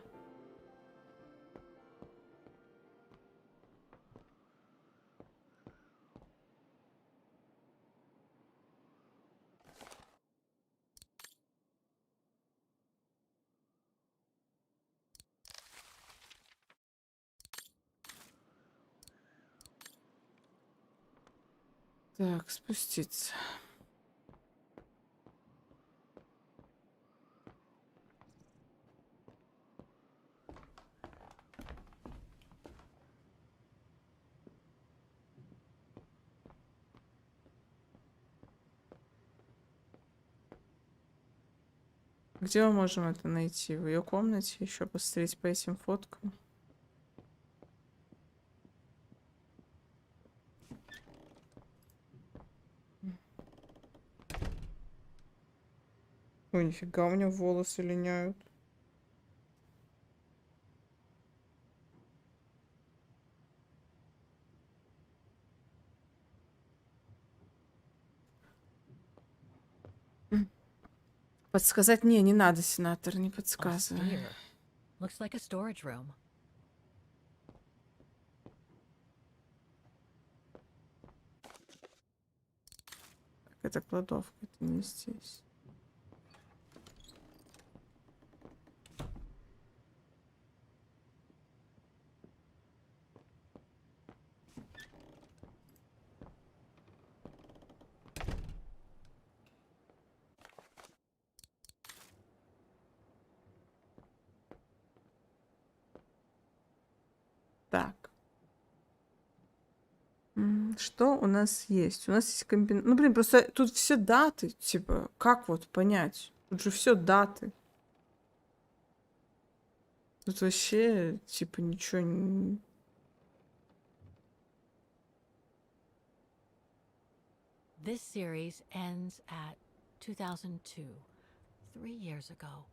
Так, спуститься. Где мы можем это найти? В ее комнате еще посмотреть по этим фоткам. Ой, нифига, у меня волосы линяют. Подсказать мне не надо, сенатор, не подсказывай. Austere. Looks like a storage room. Это кладовка, это не здесь. Так. Что у нас есть? У нас есть комбинация. Ну, блин, просто тут все даты. Типа, как вот понять? Тут же все даты. Тут вообще, типа, ничего не... This series ends at 2002, 3 years ago,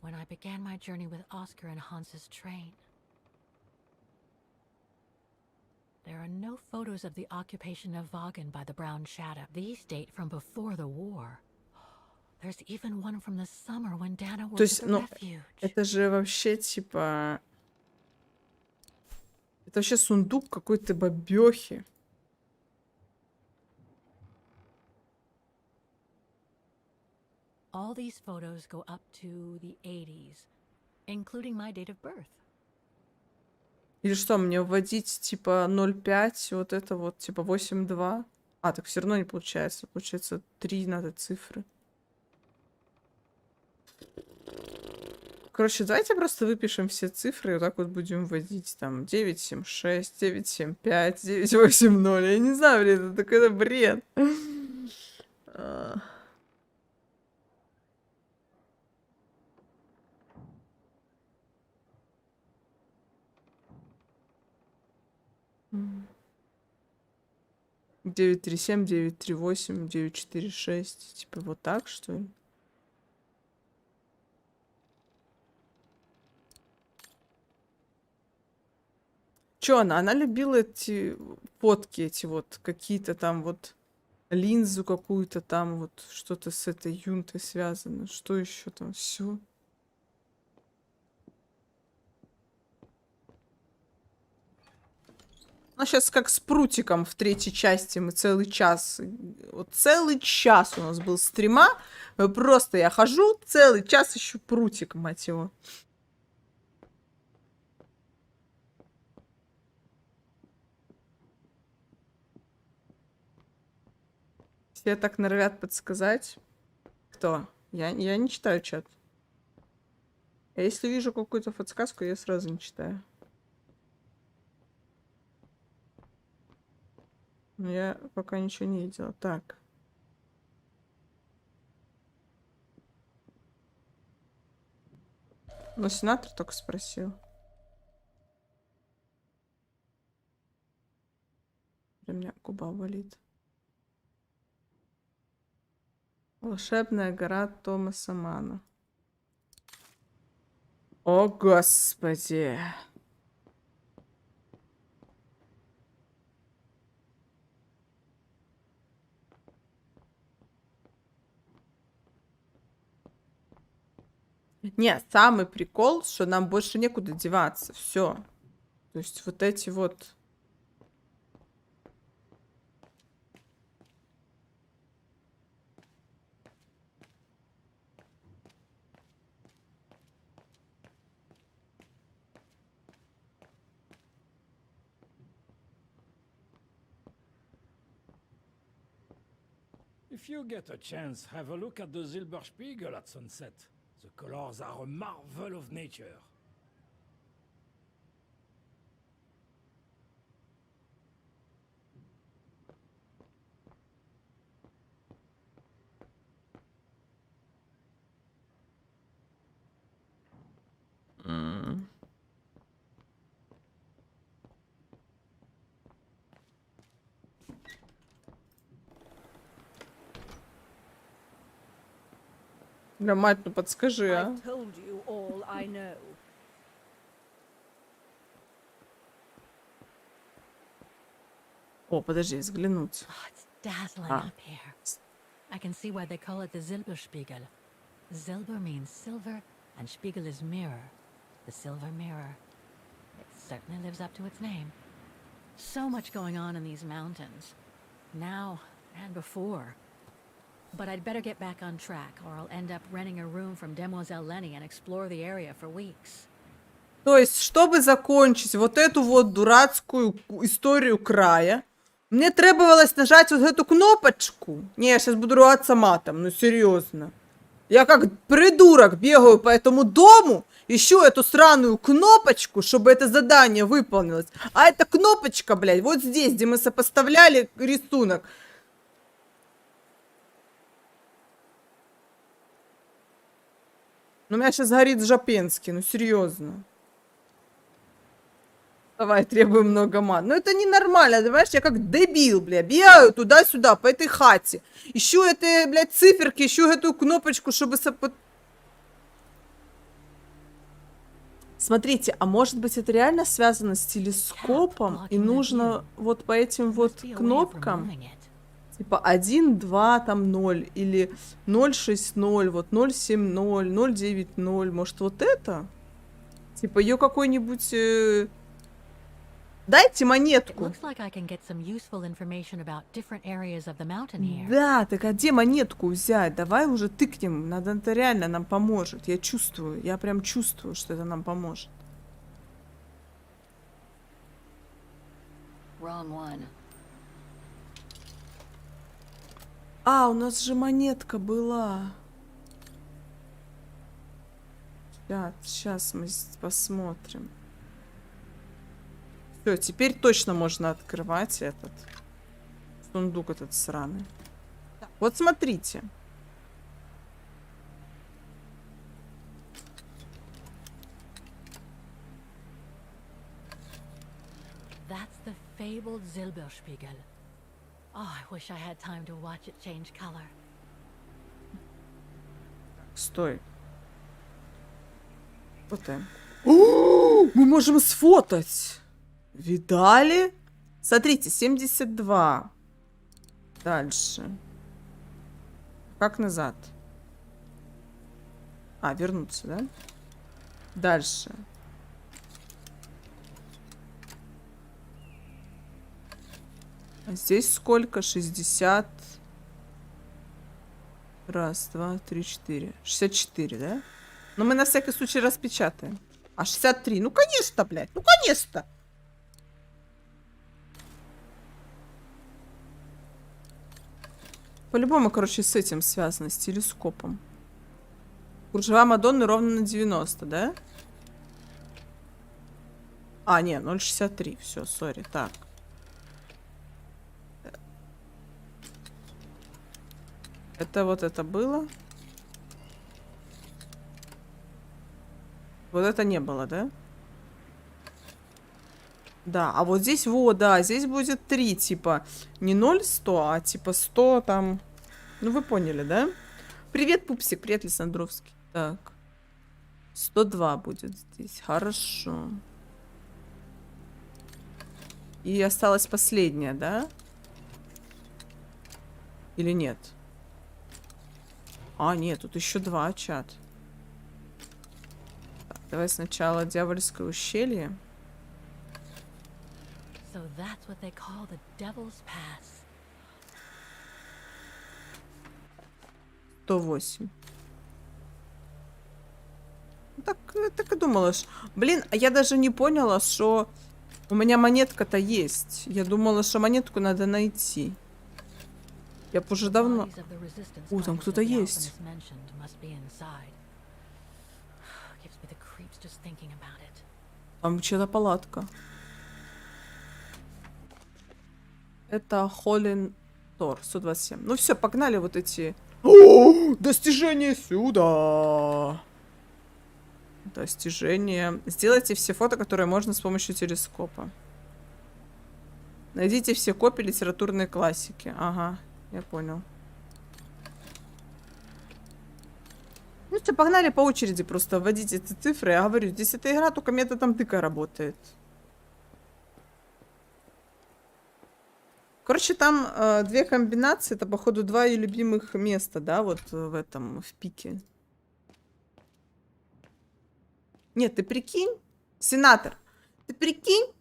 when I began my journey with Oscar and Hans's train. There are no photos of the occupation of Vagen by the Brown Shadow. These date from before the war. There's even one from the summer when Dana То was есть, at the ну, refuge. это же вообще, типа... Это вообще сундук какой-то бабёхи. All these photos go up to the 80s, including my date of birth. Или что, мне вводить, типа, 0,5, вот это вот, типа, 8,2? А, так все равно не получается. Получается, 3 надо цифры. Короче, давайте просто выпишем все цифры и вот так вот будем вводить. Там 976, 975, 980. Я не знаю, блин, это такой бред. М. 937, 938, 946. Типа вот так, что ли? Чё она? Она любила эти фотки, эти вот какие-то там вот линзу какую-то там вот что-то с этой юнтой связано. Что еще там? Все. Ну, сейчас как с прутиком в третьей части мы целый час... Вот целый час у нас был стрима. Просто я хожу, целый час ищу прутик, мать его. Все так норовят подсказать. Кто? Я не читаю чат. Я если вижу какую-то подсказку, я сразу не читаю. Но я пока ничего не видела. Так. Но сенатор только спросил. У меня губа болит. Волшебная гора Томаса Мана. О, господи. Нет, самый прикол, что нам больше некуда деваться. Все. То есть вот эти вот... If you get a chance, have a look at the Silberspiegel at sunset. The colors are a marvel of nature. Бля, мать, ну подскажи, а. I've told you all I know. О, подожди, взглянуть. Oh, it's dazzling Ah. up here. I can see why they call it the Silberspiegel. Silber means silver, and Spiegel is mirror. The silver mirror. It certainly lives up to its name. So much going on in these mountains. Now and before. But I'd better get back on track, or I'll end up renting a room from Demoiselle Lenny and explore the area for weeks. То есть, чтобы закончить вот эту вот дурацкую историю края, мне требовалось нажать вот эту кнопочку. Не, я сейчас буду ругаться матом, ну серьезно. Я как придурок бегаю по этому дому, ищу эту сраную кнопочку, чтобы это задание выполнилось. А эта кнопочка, блядь, вот здесь, где мы сопоставляли рисунок. Ну, у меня сейчас горит Жапенский, ну серьезно. Давай, требуем много ман. Ну это ненормально, понимаешь, я как дебил, бля, бегаю туда-сюда по этой хате. Ищу эти, блядь, циферки, ищу эту кнопочку, чтобы... Смотрите, а может быть это реально связано с телескопом, и нужно вот по этим вот кнопкам, типа 1, 2, там 0, или 060, вот 070, 090, может вот это? Типа ее какой-нибудь... Дайте монетку. Да, так а где монетку взять? Давай уже тыкнем. Надо, это реально нам поможет. Я чувствую, я прям чувствую, что это нам поможет. А, у нас же монетка была. Сейчас мы посмотрим. Все, теперь точно можно открывать этот сундук этот сраный. Вот смотрите. That's the fabled Silberspiegel. Oh, I wish I had time to watch it change color. Стой. Вот мы можем сфотать. Видали? Смотрите, 72. Дальше. Как назад? А, вернуться, да? Дальше. А здесь сколько? 60. Раз, два, три, 4. 64, да? Но мы на всякий случай распечатаем. А 63. Ну, конечно, блядь. Ну, конечно. По-любому, короче, с этим связано, с телескопом. Кружева Мадонны ровно на 90, да? А, не, 0,63. Все, сори. Так. Это вот это было. Вот это не было, да? Да, а вот здесь, вот, да, здесь будет 3, типа, не 0,100, а типа 100 там. Ну, вы поняли, да? Привет, Пупсик, привет, Лиссандровский. Так. 102 будет здесь, хорошо. И осталась последняя, да? Или нет? А, нет, тут еще 2, чат. Так, давай сначала Дьявольское ущелье. So that's what they call the Devil's Pass. 108. Так и думала, что... Блин, а я даже не поняла, что у меня монетка-то есть. Я думала, что монетку надо найти. Я б уже давно... О, там кто-то есть. Там чья-то палатка. Это Холлин Тор, 127. Ну все, погнали вот эти... О, достижение сюда! Достижение. Сделайте все фото, которые можно с помощью телескопа. Найдите все копии литературной классики. Ага, я понял. Ну что, погнали по очереди просто вводить эти цифры. Я говорю, здесь эта игра только методом тыка работает. Короче, там две комбинации. Это, походу, два ее любимых места, да, вот в этом, в пике. Нет, ты прикинь, сенатор, ты прикинь,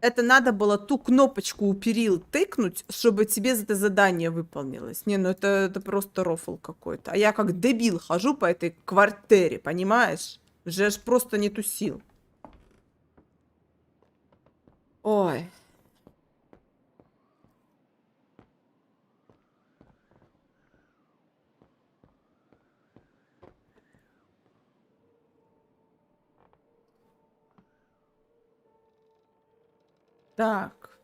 это надо было ту кнопочку у перил тыкнуть, чтобы тебе это задание выполнилось. Не, ну это просто рофл какой-то. А я как дебил хожу по этой квартире, понимаешь? Уже аж просто нету сил. Ой. Так.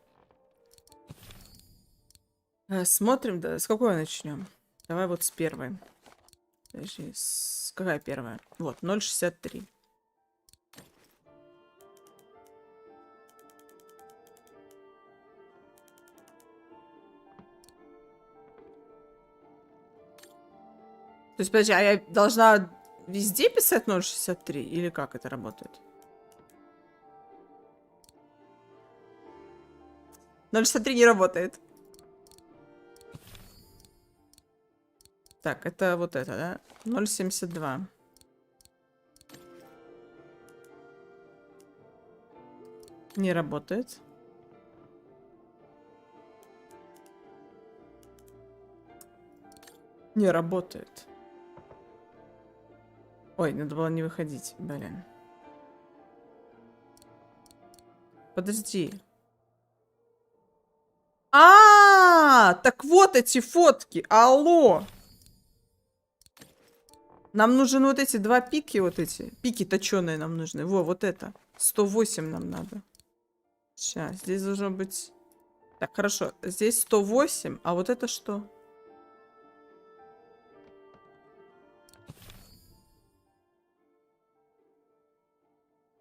Смотрим, да, с какой начнем? Давай вот с первой. Подожди, какая первая? Вот, 0,63. То есть, подожди, а я должна везде писать 0,63? Или как это работает? 0,63 не работает. Так, это вот это, да? 0,72. Не работает. Не работает. Ой, надо было не выходить, блин. Подожди. Так вот эти фотки. Алло. Нам нужны вот эти два пики, вот эти. Пики точеные нам нужны. Во, вот это. 108 нам надо. Сейчас, здесь должно быть... Так, хорошо. Здесь 108, а вот это что?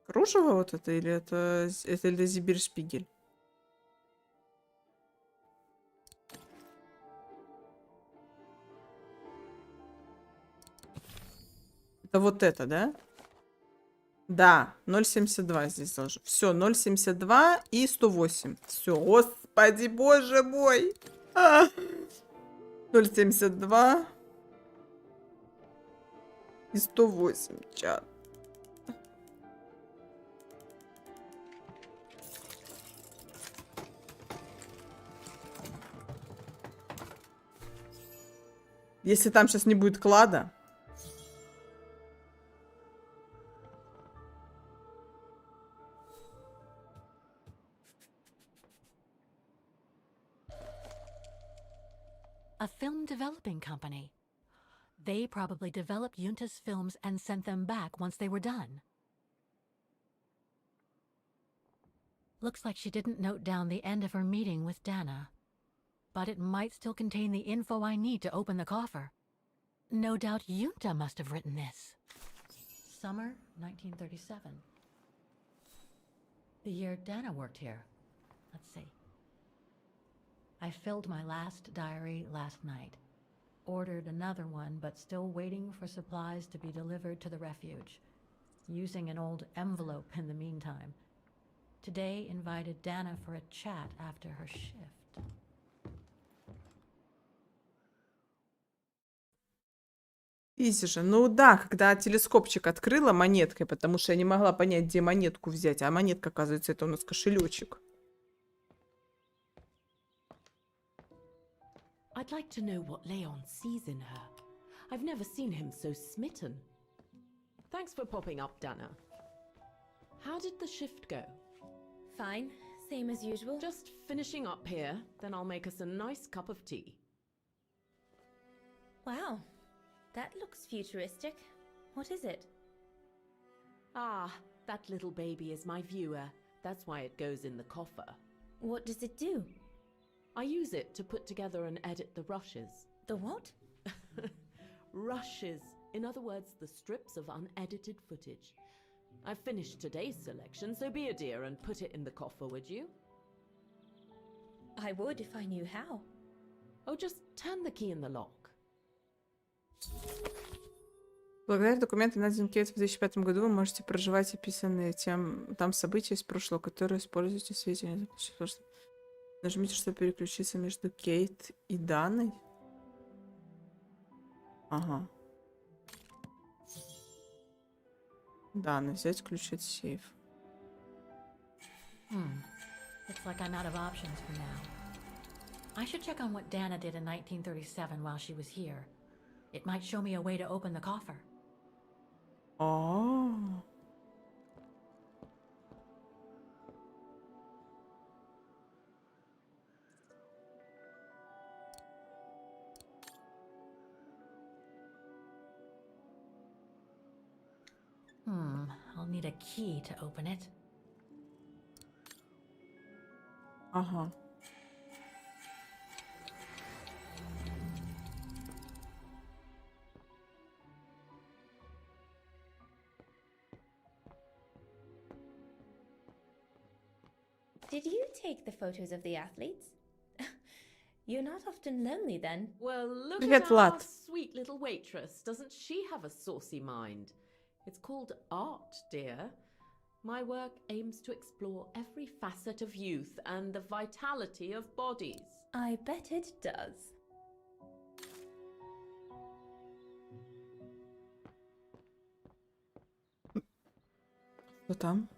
Кружево вот это или это Зибиршпигель? Это вот это, да? Да, 0,72 здесь должен. Все, 0,72 и 108. Все, господи, боже мой. 0,72 и 108. Чат. Если там сейчас не будет клада. A film developing company. They probably developed Yunta's films and sent them back once they were done. Looks like she didn't note down the end of her meeting with Dana. But it might still contain the info I need to open the coffer. No doubt Yunta must have written this. Summer 1937. The year Dana worked here. Let's see. I filled my last diary last night. Ordered another one, but still waiting for supplies to be delivered to the refuge. Using an old envelope in the meantime. Today invited Dana for a chat after her shift. Изи же. Ну да, когда телескопчик открыла монеткой, потому что я не могла понять, где монетку взять. А монетка, оказывается, это у нас кошелечек. I'd like to know what Leon sees in her. I've never seen him so smitten. Thanks for popping up, Dana. How did the shift go? Fine, same as usual. Just finishing up here, then I'll make us a nice cup of tea. Wow, that looks futuristic. What is it? Ah, that little baby is my viewer. That's why it goes in the coffer. What does it do? I use it to put together and edit the rushes. The what? Rushes. In other words, the strips of unedited footage. I've finished today's selection, so be a dear and put it in the coffer, would you? I would if I knew how. Oh, just turn the key in the lock. Благодаря документам, найденным Кейт в 2005 году, вы можете проживать описанные там события из прошлого, которые используете в сведения. Нажмите, чтобы переключиться между Кейт и Даной. Ага. Дана, взять ключ от сейфа. Looks like I'm out of options for now. I should check on what Dana did in 1937 while she was here. It might show me a way to open the coffer. Oh. I'll need a key to open it. Ага. Did you take the photos of the athletes? You're not often lonely then. Well, look Привет, at our Влад. sweet little waitress. Doesn't she have a saucy mind? It's called art, dear. My work aims to explore every facet of youth and the vitality of bodies. I bet it does. Что там?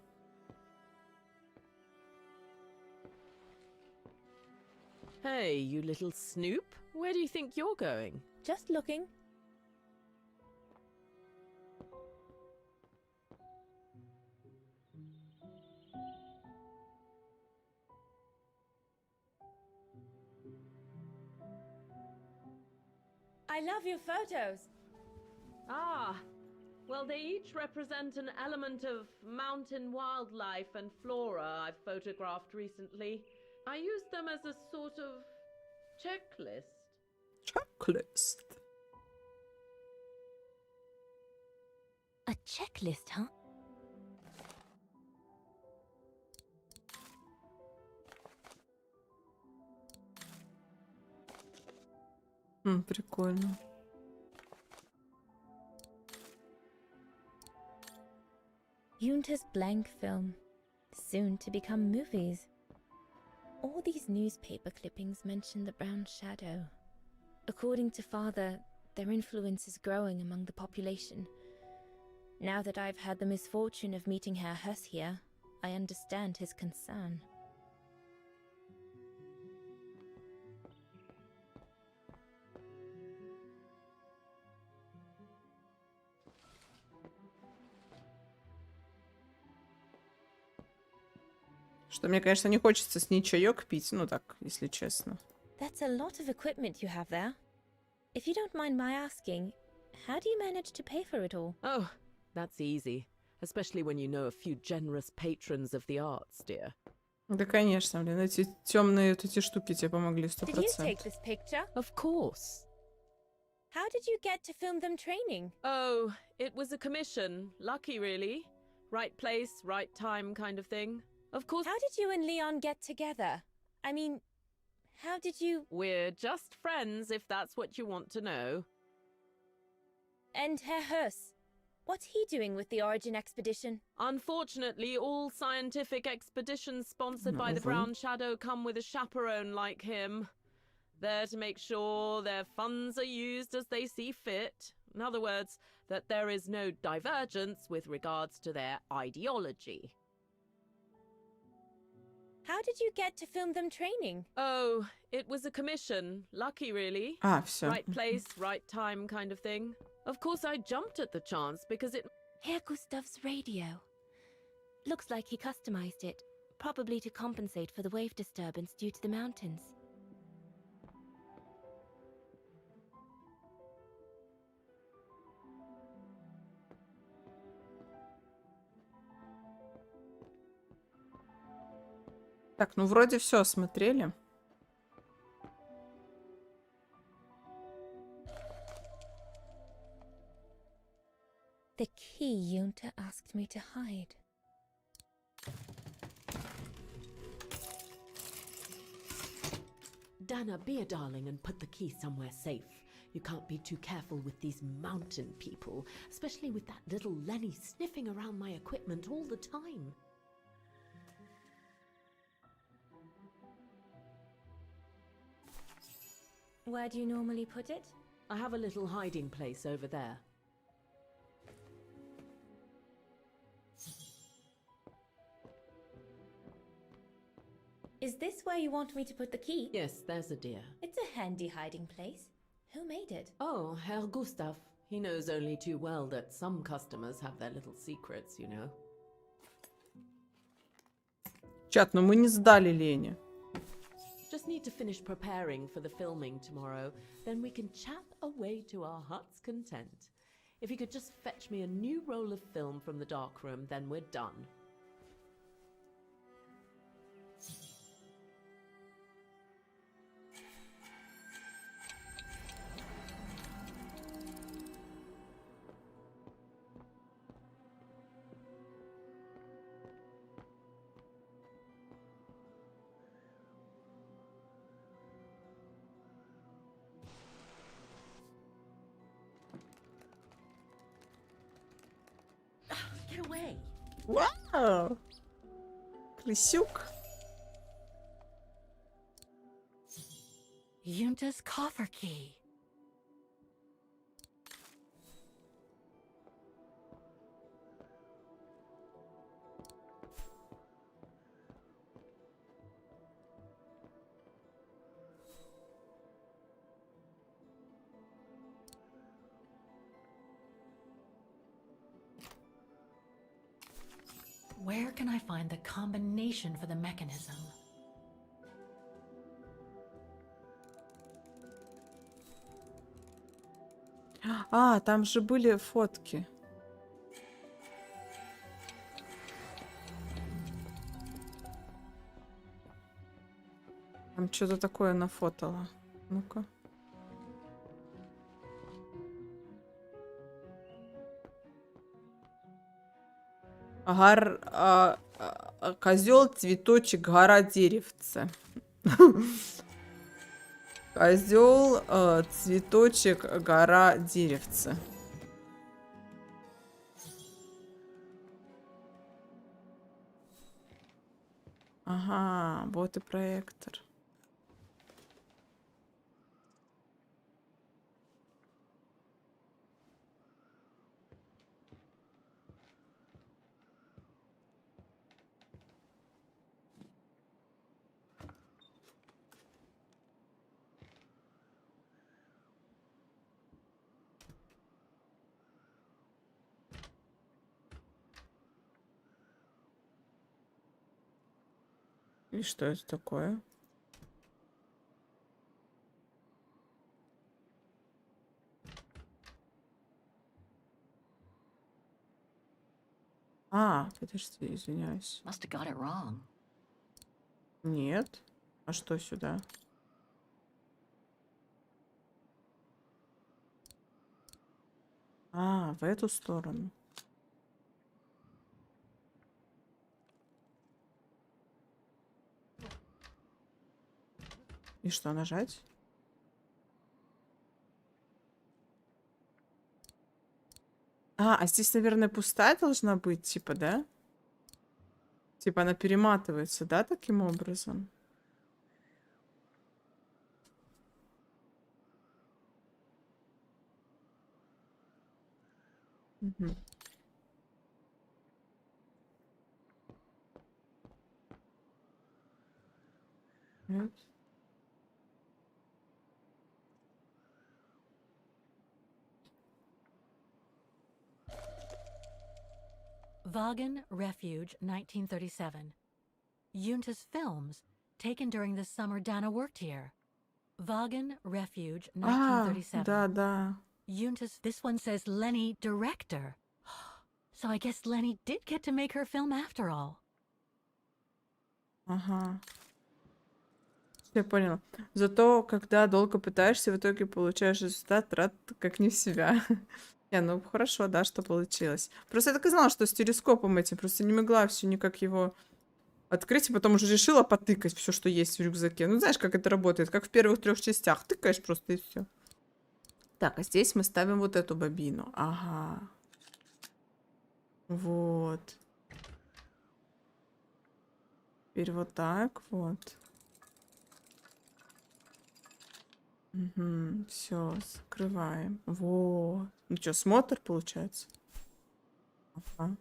Hey, you little snoop. Where do you think you're going? Just looking. I love your photos. Ah, well, they each represent an element of mountain wildlife and flora I've photographed recently. I use them as a sort of checklist. Checklist. A checklist, huh? Прикольно. Yunta's blank film, soon to become movies. All these newspaper clippings mention the Brown Shadow. According to Father, their influence is growing among the population. Now that I've had the misfortune of meeting Herr Huss here, I understand his concern. Что мне, конечно, не хочется с ней чаек пить, ну так, если честно. That's a lot of equipment you have there. If you don't mind my asking, how do you manage to pay for it all? Oh, that's easy. Especially when you know a few generous patrons of the arts, dear. Да, конечно, блин, эти темные вот эти штуки тебе помогли Did you take 100%. this picture? Of course. How did you get to film them training? Oh, it was a commission. Lucky, really. Right place, right time kind of thing. Of course, How did you and Leon get together? I mean, how did you... we're just friends, if that's what you want to know. And Herr Huss? What's he doing with the Origin expedition? Unfortunately, all scientific expeditions sponsored by the Brown Shadow come with a chaperone like him. There to make sure their funds are used as they see fit. In other words, that there is no divergence with regards to their ideology. How did you get to film them training? Oh, it was a commission. Lucky, really. А, все. Right place, right time kind of thing. Of course, I jumped at the chance because it... Herr Gustav's radio. Looks like he customized it, probably to compensate for the wave disturbance due to the mountains. Так, ну вроде все осмотрели. The key Yunta asked me to hide. Dana, be a darling and put the key somewhere safe. You can't be too careful with these mountain people, especially with that little Lenny sniffing around my equipment all the time. Where do you normally put it? I have a little hiding place over there. Is this where you want me to put the key? Yes, there's a dear. It's a handy hiding place. Who made it? Oh, Herr Gustav. He knows only too well that some customers have their little secrets, you know. Чат, но мы не сдали Лене. Just need to finish preparing for the filming tomorrow, then we can chat away to our heart's content. If you could just fetch me a new roll of film from the darkroom, then we're done. Get away. Вау! Крысюк. Yunta's coffer key. Where can I find the combination for the mechanism? А, там же были фотки. Там что-то такое нафотало. Ну-ка. Козел, цветочек, гора, деревце. Козел, цветочек, гора, деревце. Ага, вот и проектор. И что это такое? А, подожди, извиняюсь. Must have got it wrong. Нет. А что сюда? А, в эту сторону. И что, нажать? А здесь, наверное, пустая должна быть, типа, да? Типа она перематывается, да, таким образом? Угу. Нет. Vaughan Refuge, 1937. Yunta's films, taken during the summer Dana worked here. Vaughan Refuge, 1937. Да. Yunta's, this one says Lenny director. So I guess Lenny did get to make her film after all. Ага. Я поняла. Зато, когда долго пытаешься, в итоге получаешь результат, рад как не в себя. Не, ну хорошо, да, что получилось. Просто я так и знала, что с телескопом этим. Просто не могла все никак его открыть, и потом уже решила потыкать все, что есть в рюкзаке. Ну, знаешь, как это работает, как в первых 3 частях. Тыкаешь просто и все. Так, а здесь мы ставим вот эту бобину. Ага. Вот. Теперь вот так вот. Угу, все, закрываем. Вот. Ну что, смотр получается? Ага.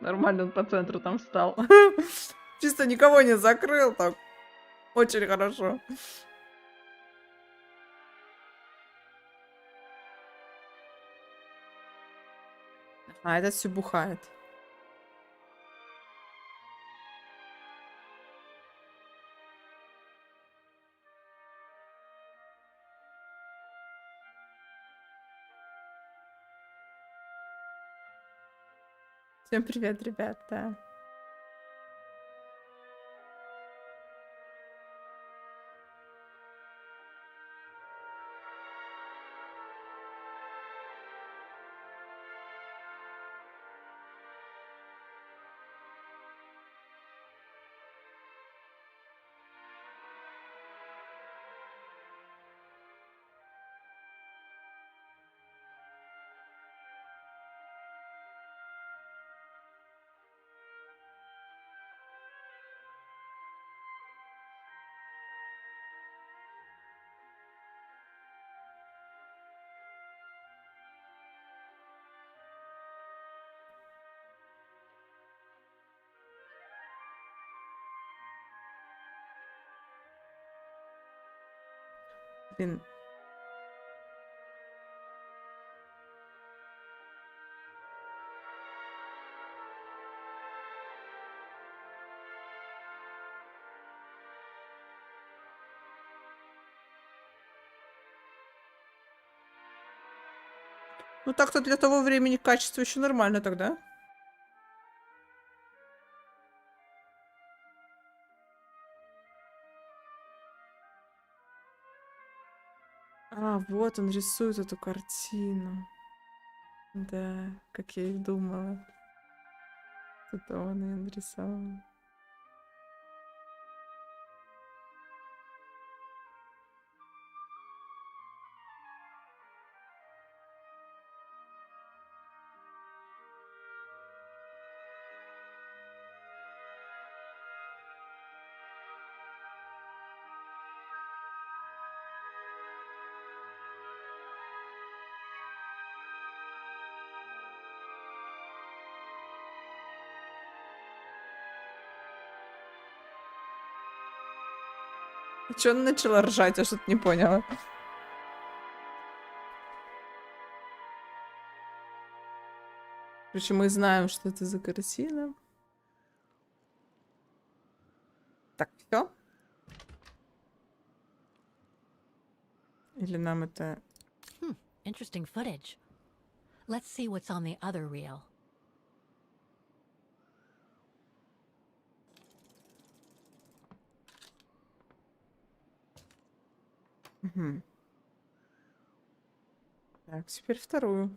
Нормально он по центру там встал. Чисто никого не закрыл так. Очень хорошо. А этот все бухает. Всем привет, ребята. Блин. Ну так-то для того времени качество еще нормально тогда. А, вот он рисует эту картину. Да, как я и думала. Это он ее нарисовал. Чё она начала ржать? Я что-то не поняла. Короче, мы знаем, что это за картина. Так, все? Или нам это... Interesting footage. Let's see what's on the other reel. Угу. Так, теперь вторую.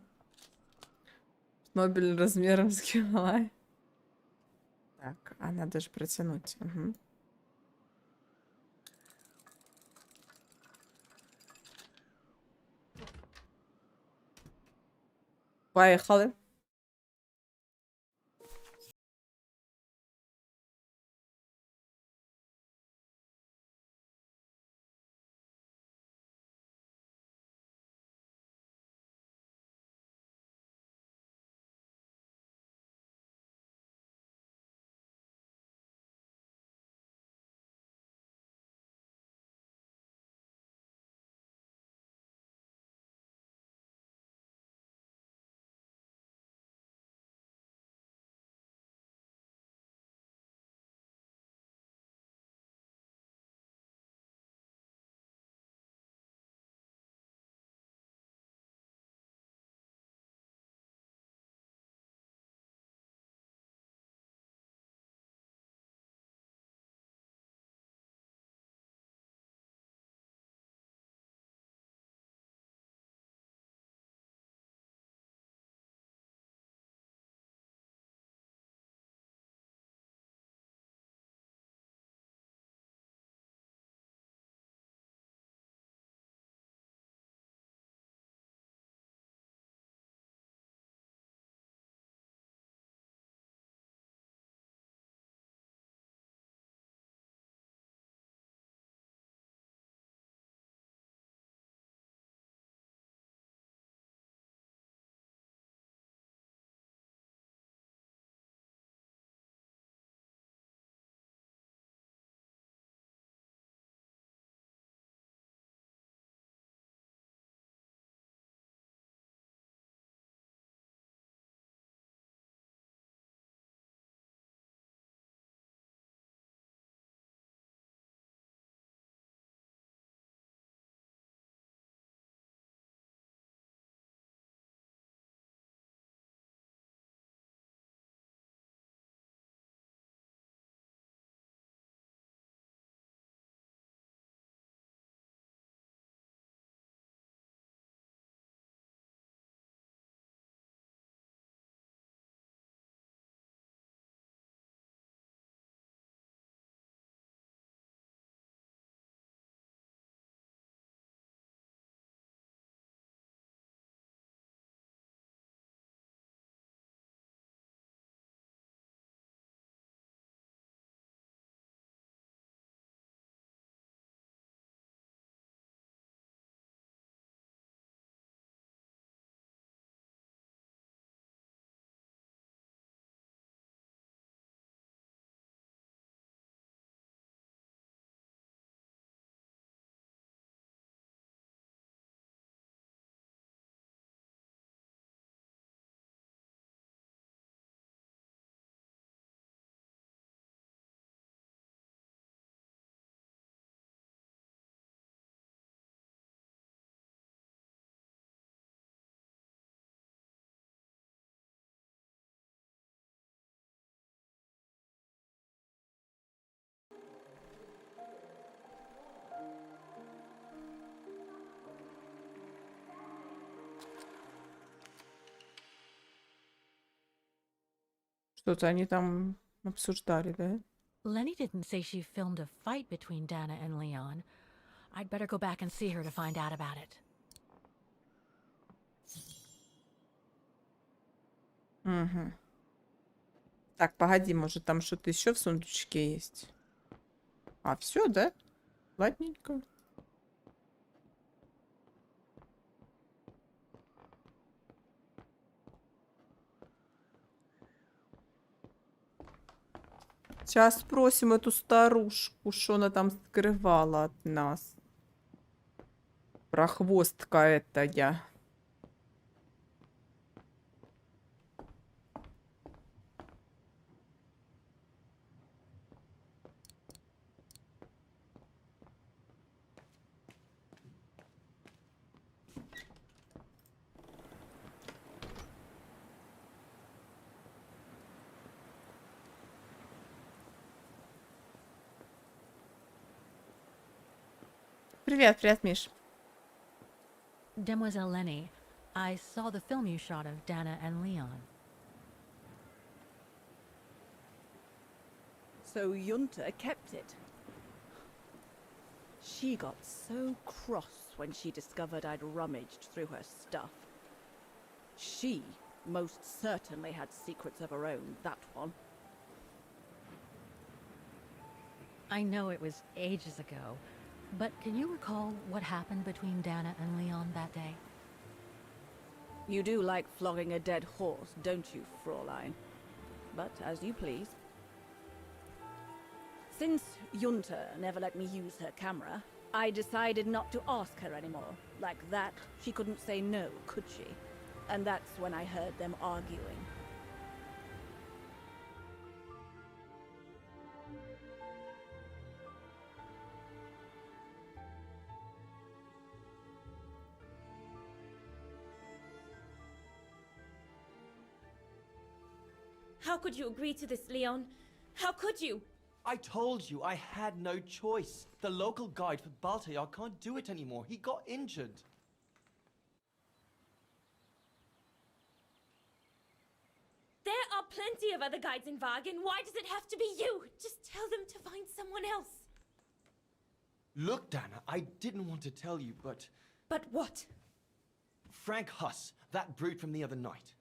Нобель размером с Гималай. Так, а надо же протянуть. Угу. Поехали. Что-то они там обсуждали, да? Lenny didn't say she filmed a fight between Dana and Leon. I'd better go back and see her to find out about it. Угу. Так, погоди, может там что-то еще в сундучке есть? А, все, да? Ладненько. Сейчас спросим эту старушку, что она там скрывала от нас. Прохвостка это я. Привет, привет, Миш. Demoiselle Lenny, I saw the film you shot of Dana and Leon. So Junta kept it. She got so cross when she discovered I'd rummaged through her stuff. She most certainly had secrets of her own, that one. I know it was ages ago, but can you recall what happened between Dana and Leon that day? You do like flogging a dead horse, don't you, Fraulein? But as you please. Since Junta never let me use her camera, I decided not to ask her anymore. Like that, she couldn't say no, could she? And that's when I heard them arguing. How could you agree to this, Leon? How could you? I told you I had no choice. The local guide for Baltayar can't do it anymore. He got injured. There are plenty of other guides in Wagen. Why does it have to be you? Just tell them to find someone else. Look, Dana, I didn't want to tell you, but... But what? Frank Huss, that brute from the other night.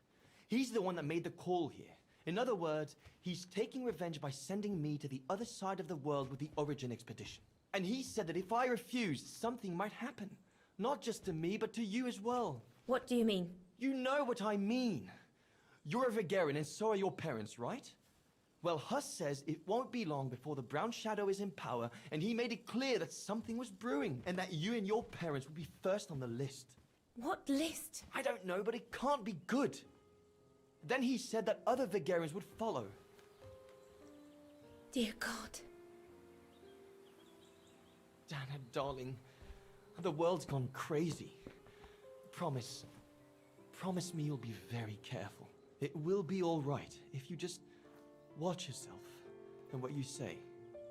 He's the one that made the call here. In other words, he's taking revenge by sending me to the other side of the world with the Origin expedition. And he said that if I refused, something might happen. Not just to me, but to you as well. What do you mean? You know what I mean. You're a Vegarian and so are your parents, right? Well, Huss says it won't be long before the Brown Shadow is in power, and he made it clear that something was brewing, and that you and your parents would be first on the list. What list? I don't know, but it can't be good. Then he said that other Vegarians would follow. Dear God. Dana, darling, the world's gone crazy. Promise me you'll be very careful. It will be all right if you just watch yourself and what you say.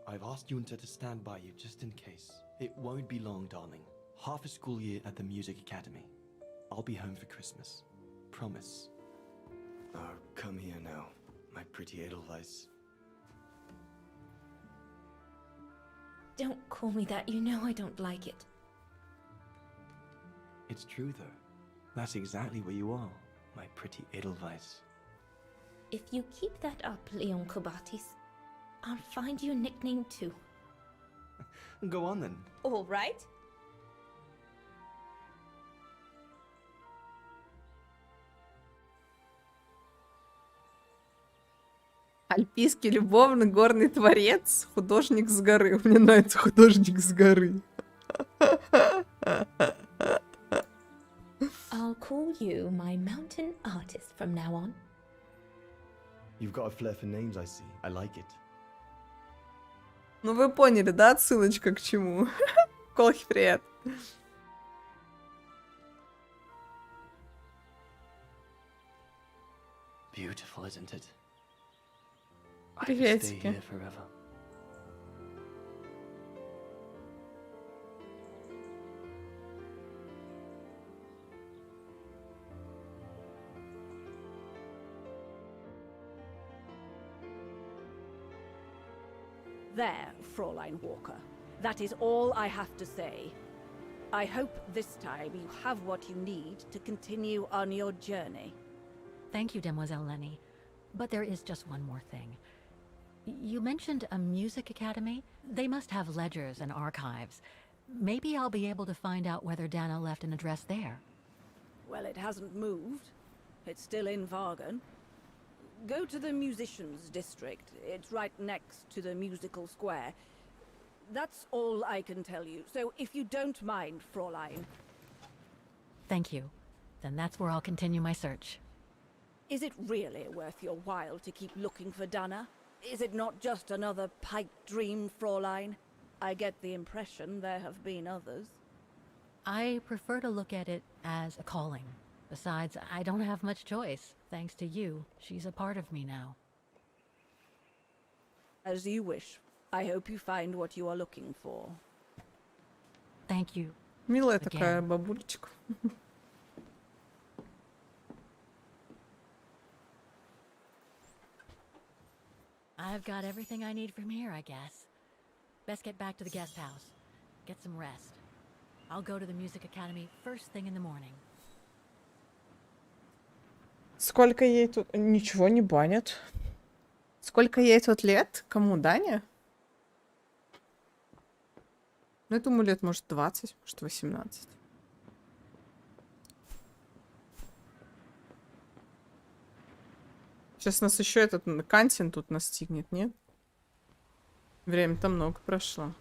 I've asked Junta to stand by you just in case. It won't be long, darling. Half a school year at the Music Academy. I'll be home for Christmas. Promise. Oh, come here now, my pretty Edelweiss. Don't call me that. You know I don't like it. It's true, though. That's exactly where you are, my pretty Edelweiss. If you keep that up, Leon Kobatis, I'll find you a nickname too. Go on then. All right. Альпийский любовный горный творец, художник с горы. Мне нравится художник с горы. I'll call you my mountain artist from now on. You've got a flair for names, I see. I like it. Ну вы поняли, да, отсылочка к чему? Колхи, привет. Beautiful, isn't it? Приветики. I could stay here forever. There, Fräulein Walker. That is all I have to say. I hope this time you have what you need to continue on your journey. Thank you, Demoiselle Lenny. But there is just one more thing. You mentioned a music academy? They must have ledgers and archives. Maybe I'll be able to find out whether Dana left an address there. Well, it hasn't moved. It's still in Vargan. Go to the musicians' district. It's right next to the musical square. That's all I can tell you. So if you don't mind, Fräulein. Thank you. Then that's where I'll continue my search. Is it really worth your while to keep looking for Dana? Is it not just another pipe dream, Fräulein? I get the impression there have been others. I prefer to look at it as a calling. Besides, I don't have much choice. Thanks to you, she's a part of me now. As you wish. I hope you find what you are looking for. Thank you. Милая такая бабулечка. I've got everything I need from here, I guess. Best get back to the guest house. Get some rest. I'll go to the music academy first thing in the morning. Сколько ей тут... Ничего не банят. Сколько ей тут лет? Кому, Дане? Ну, я думаю, лет, может, 20, может, 18. Сейчас нас еще этот Кантин тут настигнет, нет? Время-то много прошло.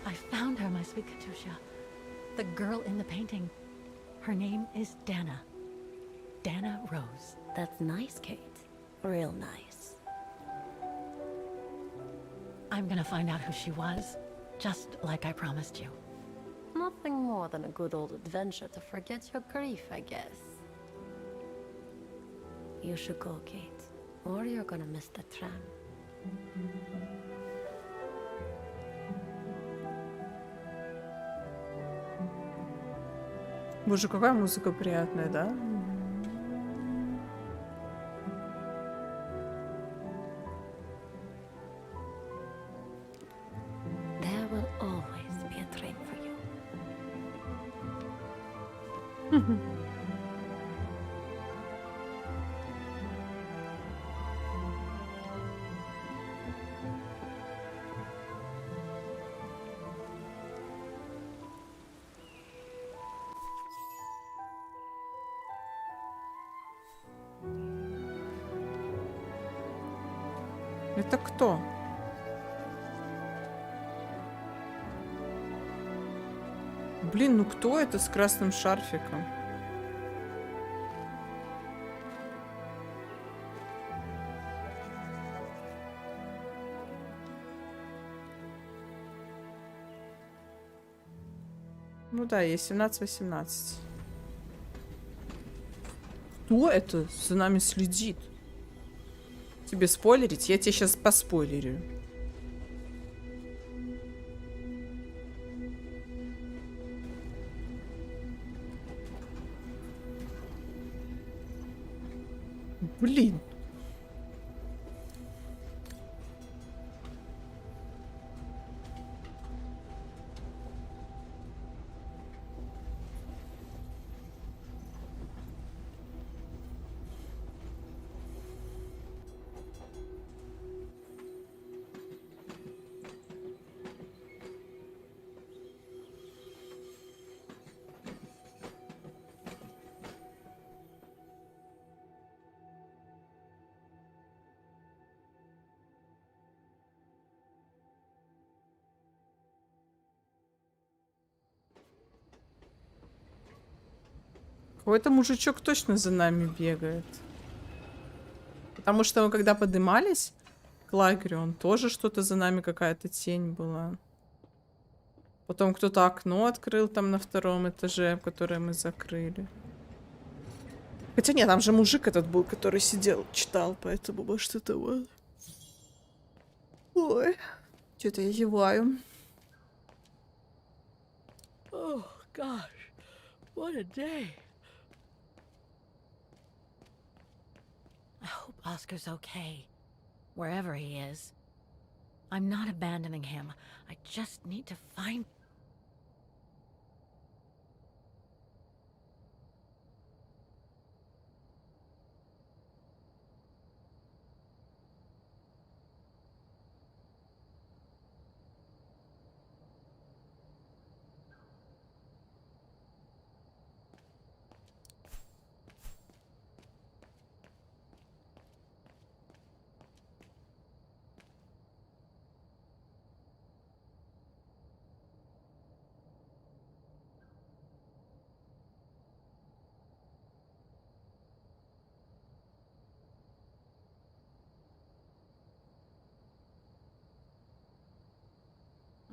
I found her, my sweet Katusha. The girl in the painting. Her name is Dana. Dana Rouse. That's nice, Kate. Real nice. I'm gonna find out who she was, just like I promised you. Nothing more than a good old adventure to forget your grief, I guess. You should go, Kate, or you're gonna miss the tram. Боже, какая музыка приятная, да? There will always be a train for you. Это кто? Блин, ну кто это с красным шарфиком? Ну да, есть 17-18. Кто это за нами следит? Тебе спойлерить? Я тебе сейчас поспойлерю. Блин. Какой-то мужичок точно за нами бегает. Потому что мы когда поднимались к лагерю, он тоже что-то за нами, какая-то тень была. Потом кто-то окно открыл там на 2-м этаже, которое мы закрыли. Хотя нет, там же мужик этот был, который сидел, читал, поэтому может это вот. Ой, что-то я зеваю. Oh, gosh. What a day. I hope Oscar's okay, wherever he is. I'm not abandoning him. I just need to find...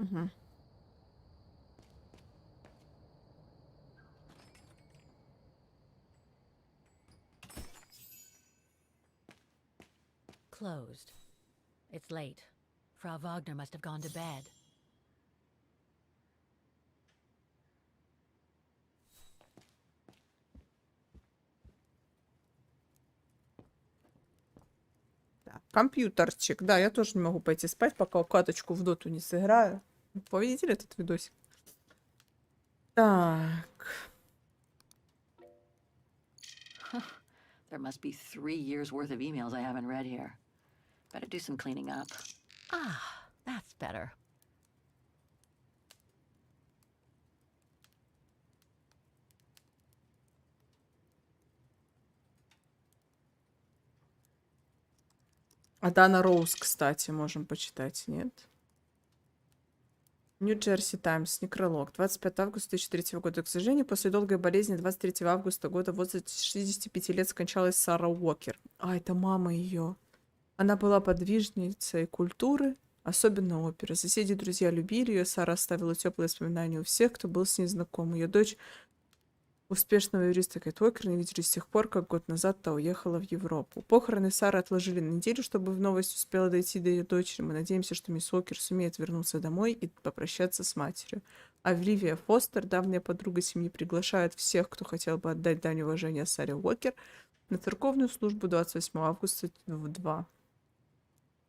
Угу. Closed. It's late. Frau Wagner must have gone to bed. Компьютерчик. Да, я тоже не могу пойти спать, пока каточку в доту не сыграю. Вы видели этот видосик? Так. There must be 3 years worth of emails I haven't read here. Better do some cleaning up. Ah, that's better. А Дана Роуз, кстати, можем почитать, нет? Нью-Джерси Таймс, некролог. 25 августа 2003 года. К сожалению, после долгой болезни 23 августа года в возрасте 65 лет скончалась Сара Уокер. А, это мама ее. Она была подвижницей культуры, особенно оперы. Соседи и друзья любили ее. Сара оставила теплые воспоминания у всех, кто был с ней знаком. Ее дочь, успешного юриста Кейт Уокер, не видели с тех пор, как год назад та уехала в Европу. Похороны Сары отложили на неделю, чтобы новость успела дойти до ее дочери. Мы надеемся, что мисс Уокер сумеет вернуться домой и попрощаться с матерью. Оливия Фостер, давняя подруга семьи, приглашает всех, кто хотел бы отдать дань уважения Саре Уокер, на церковную службу 28 августа в 2.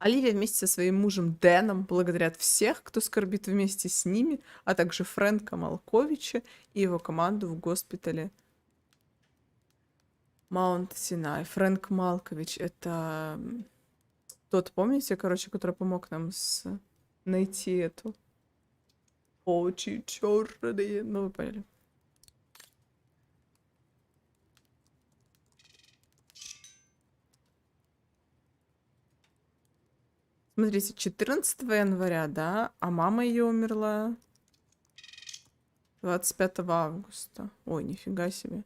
Оливия вместе со своим мужем Дэном благодарят всех, кто скорбит вместе с ними, а также Фрэнка Малковича и его команду в госпитале Маунт Синай. Фрэнк Малкович — это тот, помните, короче, который помог нам найти эту очи чёрные. Ну, вы поняли. Смотрите, 14 января, да, а мама ее умерла 25 августа. Ой, нифига себе.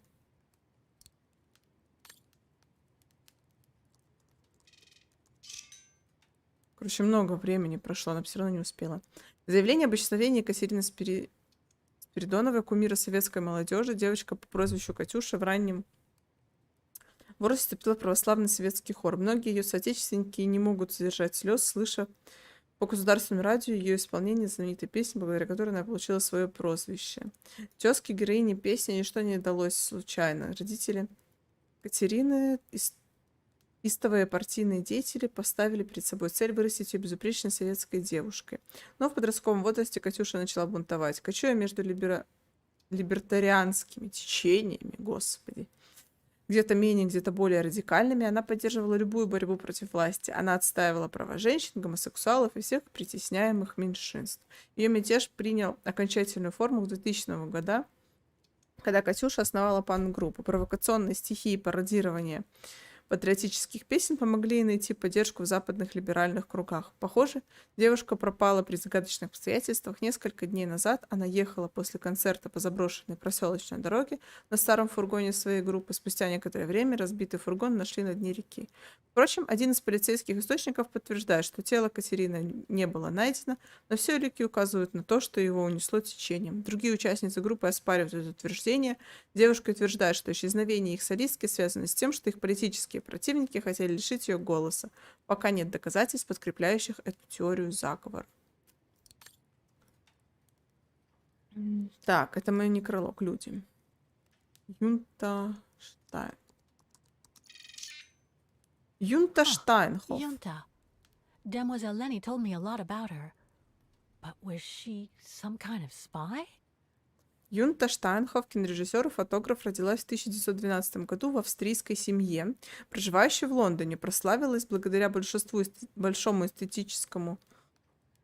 Короче, много времени прошло, она все равно не успела. Заявление об исчезновении Екатерины Спиридоновой, кумира советской молодежи, девочка по прозвищу Катюша в раннем возрасте вступила в православный советский хор. Многие ее соотечественники не могут сдержать слез, слыша по государственному радио ее исполнение знаменитой песни, благодаря которой она получила свое прозвище. Тезке героини песни ничто не далось случайно. Родители Катерины, истовые партийные деятели, поставили перед собой цель вырастить ее безупречной советской девушкой. Но в подростковом возрасте Катюша начала бунтовать. Кочуя между либертарианскими течениями, господи, где-то менее, где-то более радикальными, она поддерживала любую борьбу против власти. Она отстаивала права женщин, гомосексуалов и всех притесняемых меньшинств. Ее мятеж принял окончательную форму в 2000 году, когда Катюша основала панк-группу. Провокационные стихи и пародирование патриотических песен помогли ей найти поддержку в западных либеральных кругах. Похоже, девушка пропала при загадочных обстоятельствах. Несколько дней назад она ехала после концерта по заброшенной проселочной дороге на старом фургоне своей группы. Спустя некоторое время разбитый фургон нашли на дне реки. Впрочем, один из полицейских источников подтверждает, что тело Катерины не было найдено, но все улики указывают на то, что его унесло течением. Другие участницы группы оспаривают это утверждение. Девушка утверждает, что исчезновение их солистки связано с тем, что их политические противники хотели лишить ее голоса. Пока нет доказательств, подкрепляющих эту теорию заговора. Так, это мой некролог, люди. Юнта Штайн. Юнта Штайнхоф. Junta. Demoiselle Lenny told me a lot about her. But was she some kind of spy? Юнта Штайнхоф, кинорежиссер и фотограф, родилась в 1912 году в австрийской семье, проживающей в Лондоне, прославилась благодаря большому эстетическому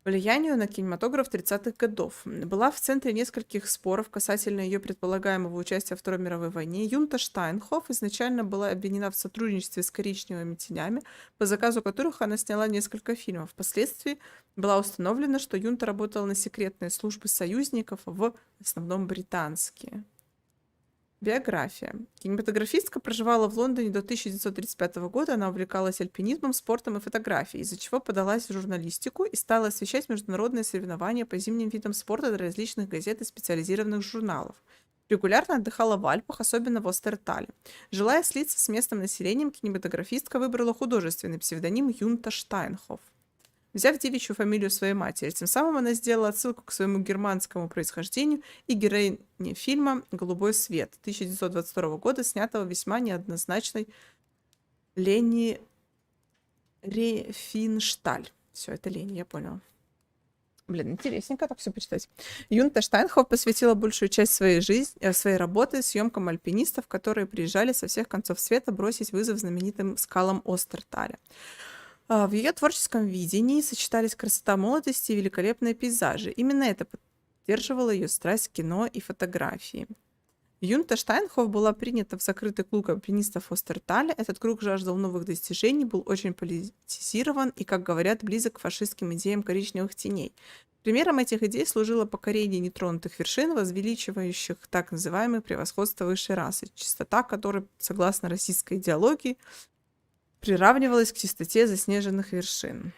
влиянию на кинематограф 30-х годов. Была в центре нескольких споров касательно ее предполагаемого участия в Второй мировой войне. Юнта Штайнхоф изначально была обвинена в сотрудничестве с коричневыми тенями, по заказу которых она сняла несколько фильмов. Впоследствии была установлена, что Юнта работала на секретные службы союзников, в основном британские. Биография. Кинематографистка проживала в Лондоне до 1935 года. Она увлекалась альпинизмом, спортом и фотографией, из-за чего подалась в журналистику и стала освещать международные соревнования по зимним видам спорта для различных газет и специализированных журналов. Регулярно отдыхала в Альпах, особенно в Остертале. Желая слиться с местным населением, кинематографистка выбрала художественный псевдоним Юнта Штайнхоф, взяв девичью фамилию своей матери. Тем самым она сделала отсылку к своему германскому происхождению и героине фильма «Голубой свет» 1922 года, снятого весьма неоднозначной Лени Рефиншталь. Все, это Лени, я поняла. Блин, интересненько так все почитать. Юнта Штайнхоф посвятила большую часть своей жизни, своей работы съемкам альпинистов, которые приезжали со всех концов света бросить вызов знаменитым скалам Остерталя. В ее творческом видении сочетались красота молодости и великолепные пейзажи. Именно это поддерживало ее страсть к кино и фотографии. Юнта Штайнхоф была принята в закрытый клуб альпинистов Остерталя. Этот круг жаждал новых достижений, был очень политизирован и, как говорят, близок к фашистским идеям коричневых теней. Примером этих идей служило покорение нетронутых вершин, возвеличивающих так называемое превосходство высшей расы, чистота которой, согласно российской идеологии, приравнивалась к чистоте заснеженных вершин.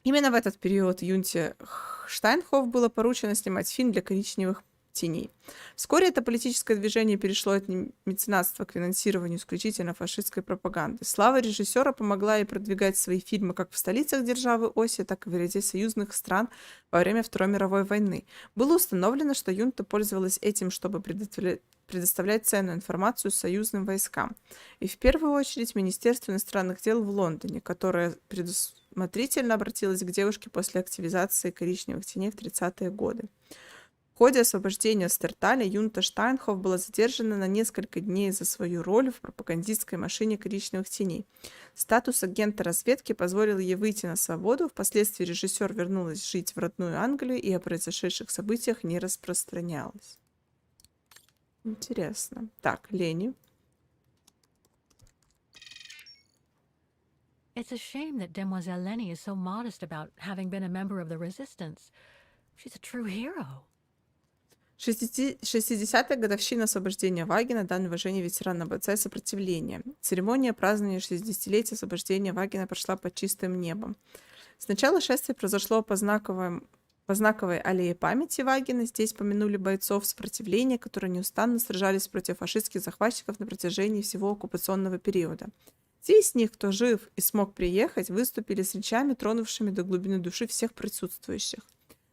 Именно в этот период Юнте Штайнхоф было поручено снимать фильм для коричневых теней. Вскоре это политическое движение перешло от меценатства к финансированию исключительно фашистской пропаганды. Слава режиссера помогла ей продвигать свои фильмы как в столицах державы оси, так и в ряде союзных стран во время Второй мировой войны. Было установлено, что Юнта пользовалась этим, чтобы предоставлять ценную информацию союзным войскам. И в первую очередь Министерству иностранных дел в Лондоне, которое предусмотрительно обратилось к девушке после активизации коричневых теней в 30-е годы. В ходе освобождения Остерталя Юнта Штайнхоф была задержана на несколько дней за свою роль в пропагандистской машине коричневых теней. Статус агента разведки позволил ей выйти на свободу. Впоследствии режиссер вернулась жить в родную Англию и о произошедших событиях не распространялась. Интересно. Так, Лени. It's a shame that Demoiselle Lenny is so modest about having been a member of the resistance. She's a true hero. 60-я годовщина освобождения Вагина, данное уважение ветерана бойца и сопротивления. Церемония празднования 60-летия освобождения Вагина прошла под чистым небом. Сначала шествие произошло по знаковой аллее памяти Вагина. Здесь помянули бойцов сопротивления, которые неустанно сражались против фашистских захватчиков на протяжении всего оккупационного периода. Те из них, кто жив и смог приехать, выступили с речами, тронувшими до глубины души всех присутствующих.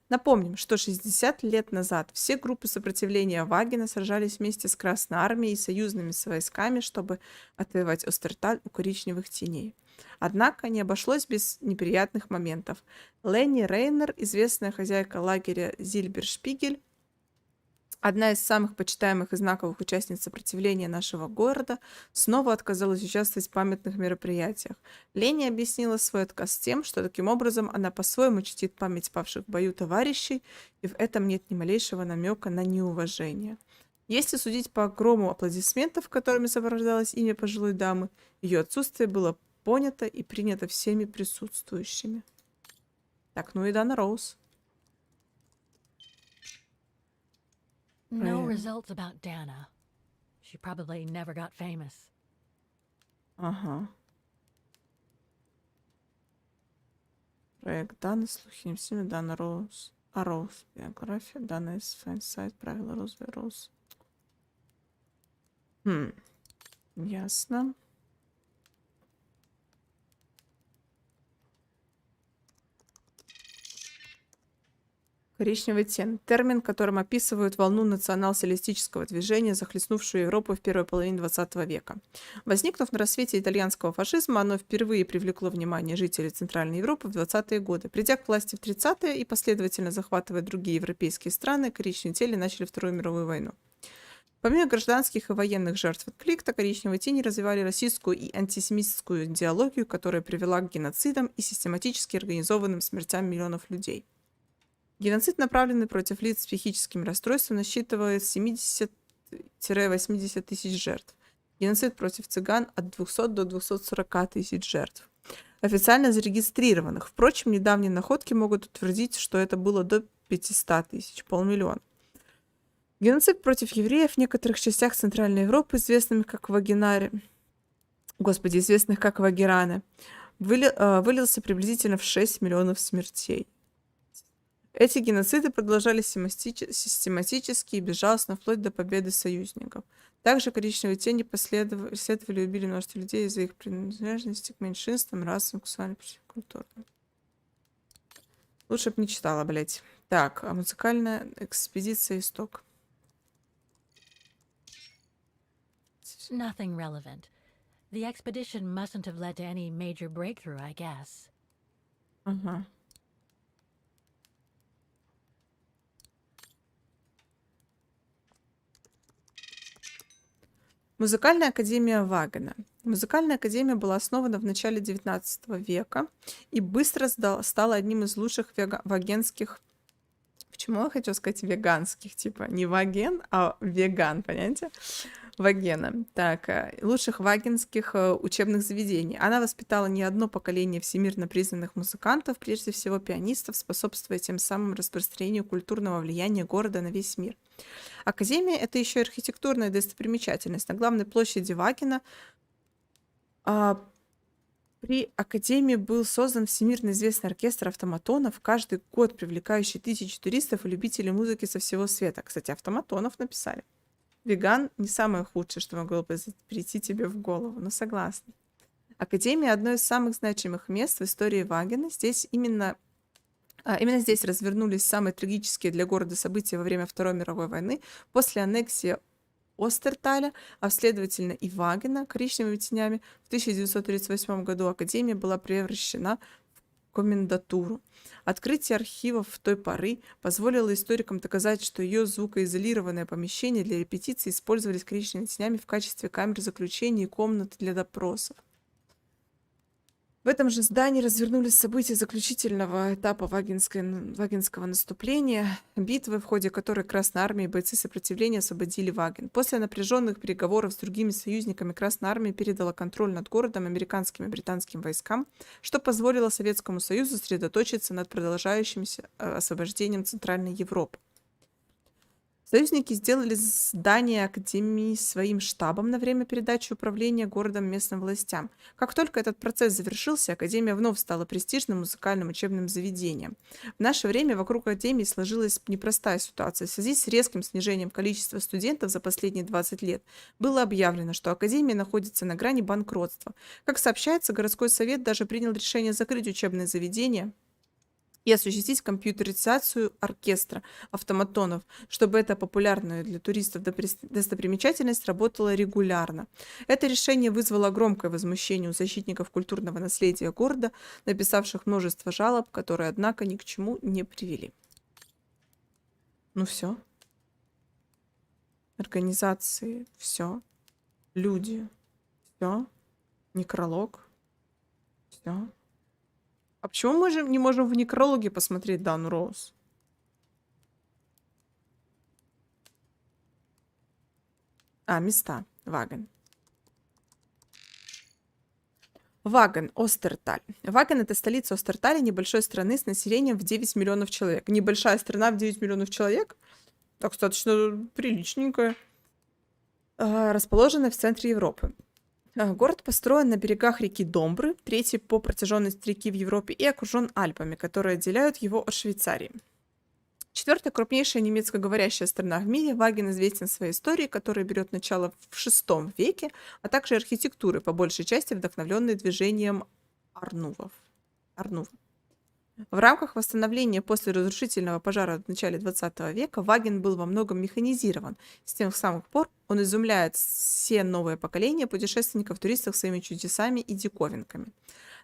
Напомним, что 60 лет назад все группы сопротивления Вагина сражались вместе с Красной Армией и союзными войсками, чтобы отвоевать Остерталь у коричневых теней. Однако не обошлось без неприятных моментов. Ленни Рейнер, известная хозяйка лагеря Зильбершпигель, одна из самых почитаемых и знаковых участниц сопротивления нашего города, снова отказалась участвовать в памятных мероприятиях. Ленни объяснила свой отказ тем, что таким образом она по-своему чтит память павших в бою товарищей, и в этом нет ни малейшего намека на неуважение. Если судить по грому аплодисментов, которыми сопровождалось имя пожилой дамы, ее отсутствие было понято и принято всеми присутствующими. Так, ну и Дана Роуз. No results about Dana. She probably never got famous. Ага. Проект Даны, слухи не всеми, Дана Роуз. Роуз. Биография, Дана из фэн-сайт, правила розовый Роуз. Ясно. Коричневый тен. Термин, которым описывают волну национал-социалистического движения, захлестнувшую Европу в первой половине 20 века. Возникнув на рассвете итальянского фашизма, оно впервые привлекло внимание жителей Центральной Европы в 20-е годы. Придя к власти в 30-е и последовательно захватывая другие европейские страны, коричневые тени начали Вторую мировую войну. Помимо гражданских и военных жертв конфликта, коричневые тени развивали расистскую и антисемитскую идеологию, которая привела к геноцидам и систематически организованным смертям миллионов людей. Геноцид, направленный против лиц с психическими расстройствами, насчитывает 70-80 тысяч жертв. Геноцид против цыган от 200 до 240 тысяч жертв. Официально зарегистрированных. Впрочем, недавние находки могут утвердить, что это было до 500 тысяч, 500 000. Геноцид против евреев в некоторых частях Центральной Европы, известных как Вагераны, вылился приблизительно в 6 миллионов смертей. Эти геноциды продолжались систематически и безжалостно вплоть до победы союзников. Также коричневые тени преследовали и убили множество людей из-за их принадлежности к меньшинствам, расам, сексуальным, культурным. Лучше бы не читала, блять. Так, музыкальная экспедиция «Исток». Nothing relevant. The expedition mustn't have led to any major breakthrough, I guess. Ага. Музыкальная академия Вагена. Музыкальная академия была основана в начале XIX века и быстро стала одним из лучших вагенских... Почему я хочу сказать веганских? Типа не ваген, а веган, понимаете? Вагена. Так, лучших вагенских учебных заведений. Она воспитала не одно поколение всемирно признанных музыкантов, прежде всего пианистов, способствуя тем самым распространению культурного влияния города на весь мир. Академия — это еще и архитектурная достопримечательность. На главной площади Вагена при Академии был создан всемирно известный оркестр автоматонов, каждый год привлекающий тысячи туристов и любителей музыки со всего света. Кстати, автоматонов написали. Веган — не самое худшее, что могло бы прийти тебе в голову, но согласна. Академия — одно из самых значимых мест в истории Вагена. Именно здесь развернулись самые трагические для города события во время Второй мировой войны, после аннексии Остерталя, а следовательно и Вагена коричневыми тенями. В 1938 году Академия была превращена в комендатуру. Открытие архивов в той поры позволило историкам доказать, что ее звукоизолированное помещение для репетиций использовались коричневыми тенями в качестве камер заключения и комнат для допросов. В этом же здании развернулись события заключительного этапа вагенского наступления, битвы, в ходе которой Красная Армия и бойцы сопротивления освободили Ваген. После напряженных переговоров с другими союзниками Красная Армия передала контроль над городом американским и британским войскам, что позволило Советскому Союзу сосредоточиться над продолжающимся освобождением Центральной Европы. Союзники сделали здание Академии своим штабом на время передачи управления городом местным властям. Как только этот процесс завершился, Академия вновь стала престижным музыкальным учебным заведением. В наше время вокруг Академии сложилась непростая ситуация. В связи с резким снижением количества студентов за последние 20 лет было объявлено, что Академия находится на грани банкротства. Как сообщается, городской совет даже принял решение закрыть учебное заведение и осуществить компьютеризацию оркестра автоматонов, чтобы эта популярная для туристов достопримечательность работала регулярно. Это решение вызвало громкое возмущение у защитников культурного наследия города, написавших множество жалоб, которые, однако, ни к чему не привели. Ну все. Организации, все. Люди, все. Некролог, все. А почему мы же не можем в некрологе посмотреть Дану Роуз? Места. Ваген. Ваген, Остерталь. Ваген — это столица Остерталя, небольшой страны с населением в 9 миллионов человек. Небольшая страна в 9 миллионов человек? Так, достаточно приличненькая. Расположена в центре Европы. Город построен на берегах реки Домбры, третий по протяженности реки в Европе, и окружен Альпами, которые отделяют его от Швейцарии. Четвёртая крупнейшая немецкоговорящая страна в мире, Ваген известен своей историей, которая берет начало в VI веке, а также архитектурой, по большей части вдохновленной движением Арнувов. В рамках восстановления после разрушительного пожара в начале 20 века Ваген был во многом механизирован. С тех самых пор он изумляет все новые поколения путешественников-туристов своими чудесами и диковинками.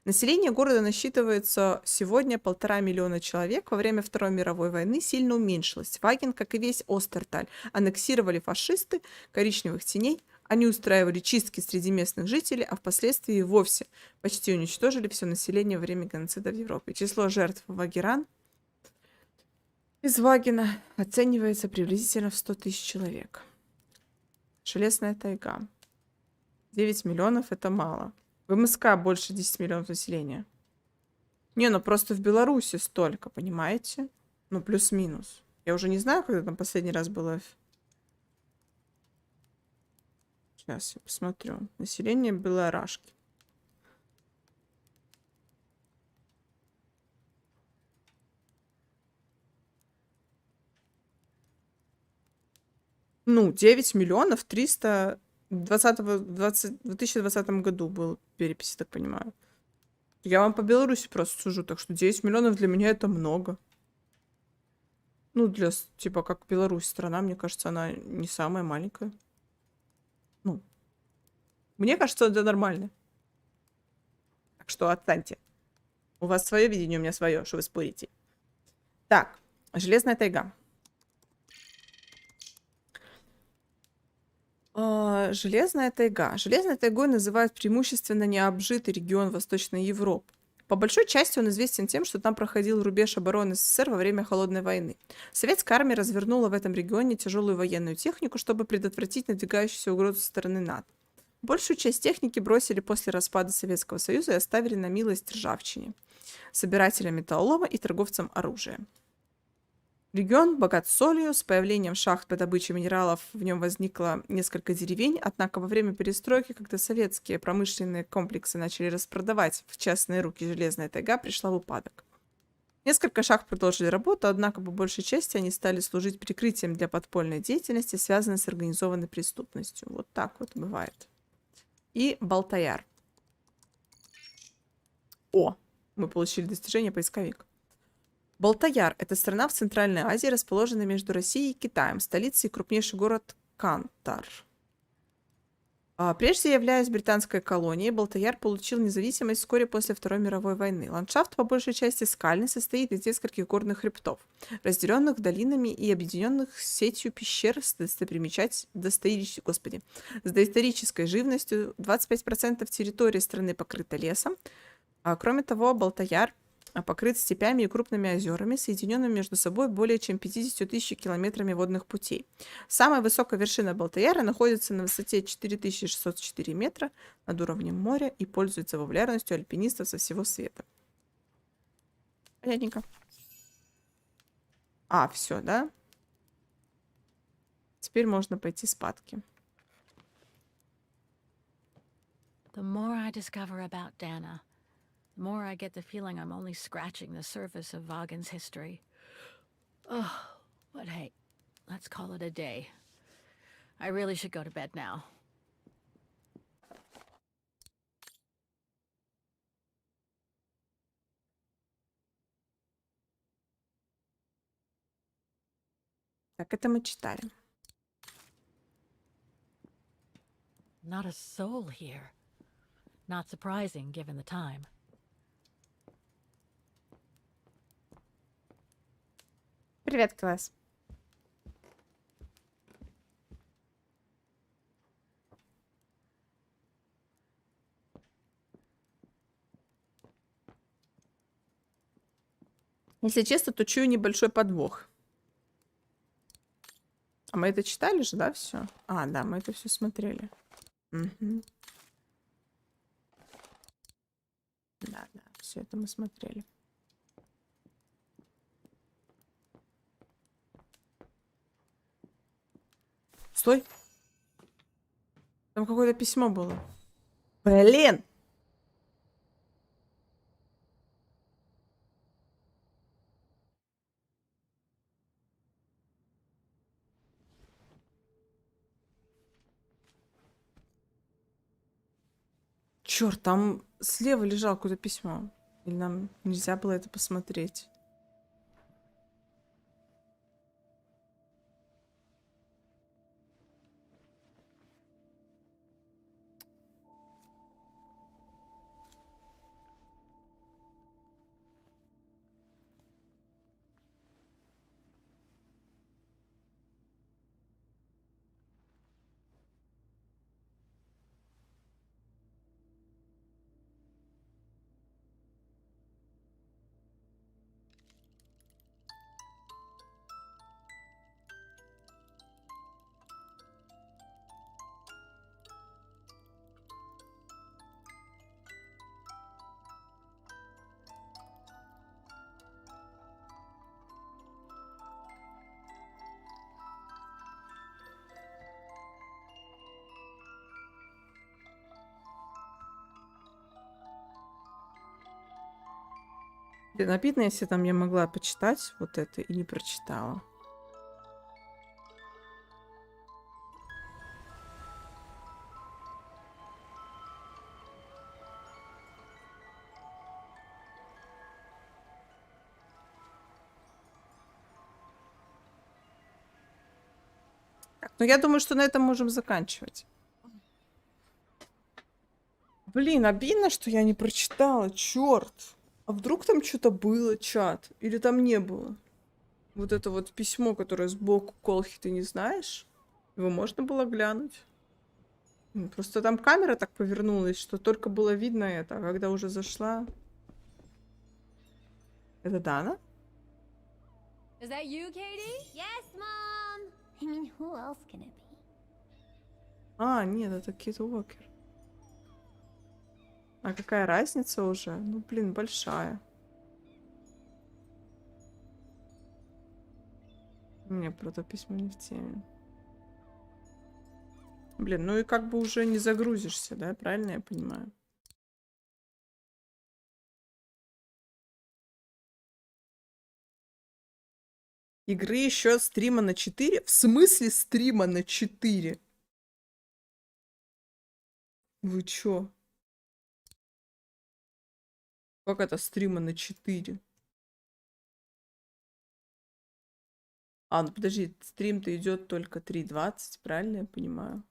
Население города насчитывается сегодня 1,5 миллиона человек. Во время Второй мировой войны сильно уменьшилось. Ваген, как и весь Остерталь, аннексировали фашисты коричневых теней. Они устраивали чистки среди местных жителей, а впоследствии вовсе почти уничтожили все население во время геноцида в Европе. Число жертв вагеран из Вагена оценивается приблизительно в 100 тысяч человек. Железная тайга. 9 миллионов — это мало. В МСК больше 10 миллионов населения. Не, ну просто в Беларуси столько, понимаете? Ну, плюс-минус. Я уже не знаю, когда там последний раз было. Сейчас я посмотрю. Население Белорашки. Ну, 9 миллионов 300 в 2020 году был перепись, так понимаю. Я вам по Беларуси просто сужу, так что 9 миллионов для меня это много. Ну, для, типа, как Беларусь страна, мне кажется, она не самая маленькая. Ну, мне кажется, это нормально. Так что отстаньте. У вас свое видение, у меня свое, что вы спорите. Так, Железная тайга. Железная тайга. Железной тайгой называют преимущественно необжитый регион Восточной Европы. По большой части он известен тем, что там проходил рубеж обороны СССР во время Холодной войны. Советская армия развернула в этом регионе тяжелую военную технику, чтобы предотвратить надвигающуюся угрозу со стороны НАТО. Большую часть техники бросили после распада Советского Союза и оставили на милость ржавчине, собирателям металлолома и торговцам оружием. Регион богат солью, с появлением шахт по добыче минералов в нем возникло несколько деревень, однако во время перестройки, когда советские промышленные комплексы начали распродавать в частные руки Железная тайга, пришла в упадок. Несколько шахт продолжили работу, однако по большей части они стали служить прикрытием для подпольной деятельности, связанной с организованной преступностью. Вот так вот бывает. И Балтаяр. О, мы получили достижение поисковик. Балтаяр — это страна в Центральной Азии, расположенная между Россией и Китаем, столицей и крупнейший город Кантар. Прежде являясь британской колонией, Балтаяр получил независимость вскоре после Второй мировой войны. Ландшафт по большей части скальный, состоит из нескольких горных хребтов, разделенных долинами и объединенных сетью пещер с доисторической живностью. 25% территории страны покрыто лесом. Кроме того, Балтаяр покрыт степями и крупными озерами, соединенными между собой более чем 50 тысяч километрами водных путей. Самая высокая вершина Балтаяра находится на высоте 4604 метра над уровнем моря и пользуется популярностью альпинистов со всего света. Понятненько. Все, да? Теперь можно пойти спадки. The more I discover about Dana, the more I get the feeling I'm only scratching the surface of Vagen's history. Oh, but hey, let's call it a day. I really should go to bed now. Так, это мы читали. Not a soul here. Not surprising, given the time. Привет, класс. Если честно, то чую небольшой подвох. А мы это читали же, да, все? Да, мы это все смотрели. Угу. Да, все это мы смотрели. Стой. Там какое-то письмо было. Блин! Черт, там слева лежало какое-то письмо. Или нам нельзя было это посмотреть? Блин, обидно, если там я могла почитать вот это и не прочитала. Так, ну я думаю, что на этом можем заканчивать. Блин, обидно, что я не прочитала, черт. А вдруг там что-то было, чат? Или там не было? Вот это вот письмо, которое сбоку Колхи, ты не знаешь? Его можно было глянуть? Просто там камера так повернулась, что только было видно это. А когда уже зашла... Это Дана? Is that you, Katie? Yes, Mom! I mean, who else can it be? А, нет, это Кейт Уокер. А какая разница уже? Ну, блин, большая. Не, правда, письмо не в теме. Блин, ну и как бы уже не загрузишься, да? Правильно я понимаю? Игры еще стрима на 4? В смысле стрима на 4? Вы чё? Как это стрима на 4? А, ну подожди, стрим-то идет только 3:20, правильно я понимаю?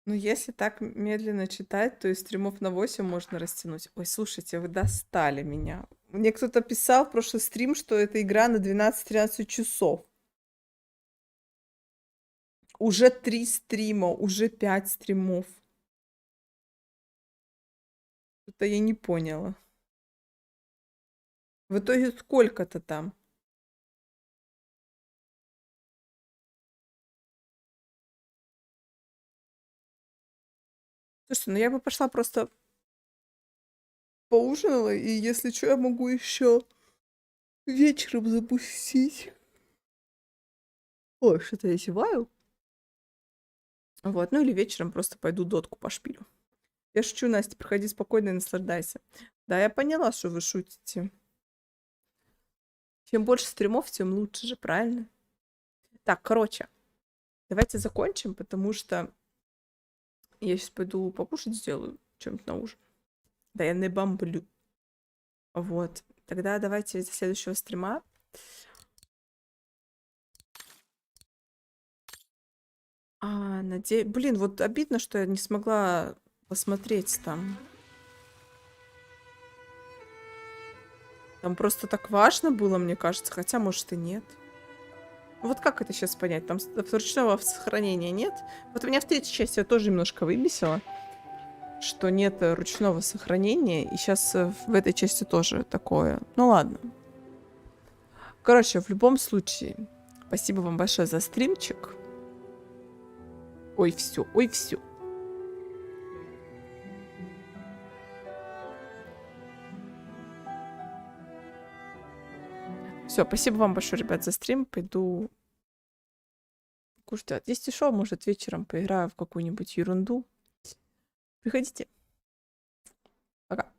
Ну, если так медленно читать, то и стримов на 8 можно растянуть. Ой, слушайте, вы достали меня. Мне кто-то писал в прошлый стрим, что это игра на 12-13 часов. Уже 3 стрима, уже 5 стримов. Что-то я не поняла. В итоге сколько-то там? Слушай, ну я бы пошла просто поужинала, и если что, я могу еще вечером запустить. Ой, что-то я зеваю. Вот, ну или вечером просто пойду дотку пошпилю. Я шучу, Настя, проходи спокойно и наслаждайся. Да, я поняла, что вы шутите. Чем больше стримов, тем лучше же, правильно? Так, короче, давайте закончим, потому что я сейчас пойду покушать сделаю, чем-то на ужин. Да, я не бомблю. Вот, тогда давайте до следующего стрима. Блин, вот обидно, что я не смогла посмотреть там. Там просто так важно было, мне кажется, хотя, может, и нет. Вот как это сейчас понять? Там ручного сохранения нет? Вот меня в третьей части тоже немножко выбесило, что нет ручного сохранения, и сейчас в этой части тоже такое. Ну ладно. Короче, в любом случае, спасибо вам большое за стримчик. Ой, все, ой, все. Все, спасибо вам большое, ребят, за стрим. Пойду кушать. Если шоу, может, вечером поиграю в какую-нибудь ерунду. Приходите. Пока.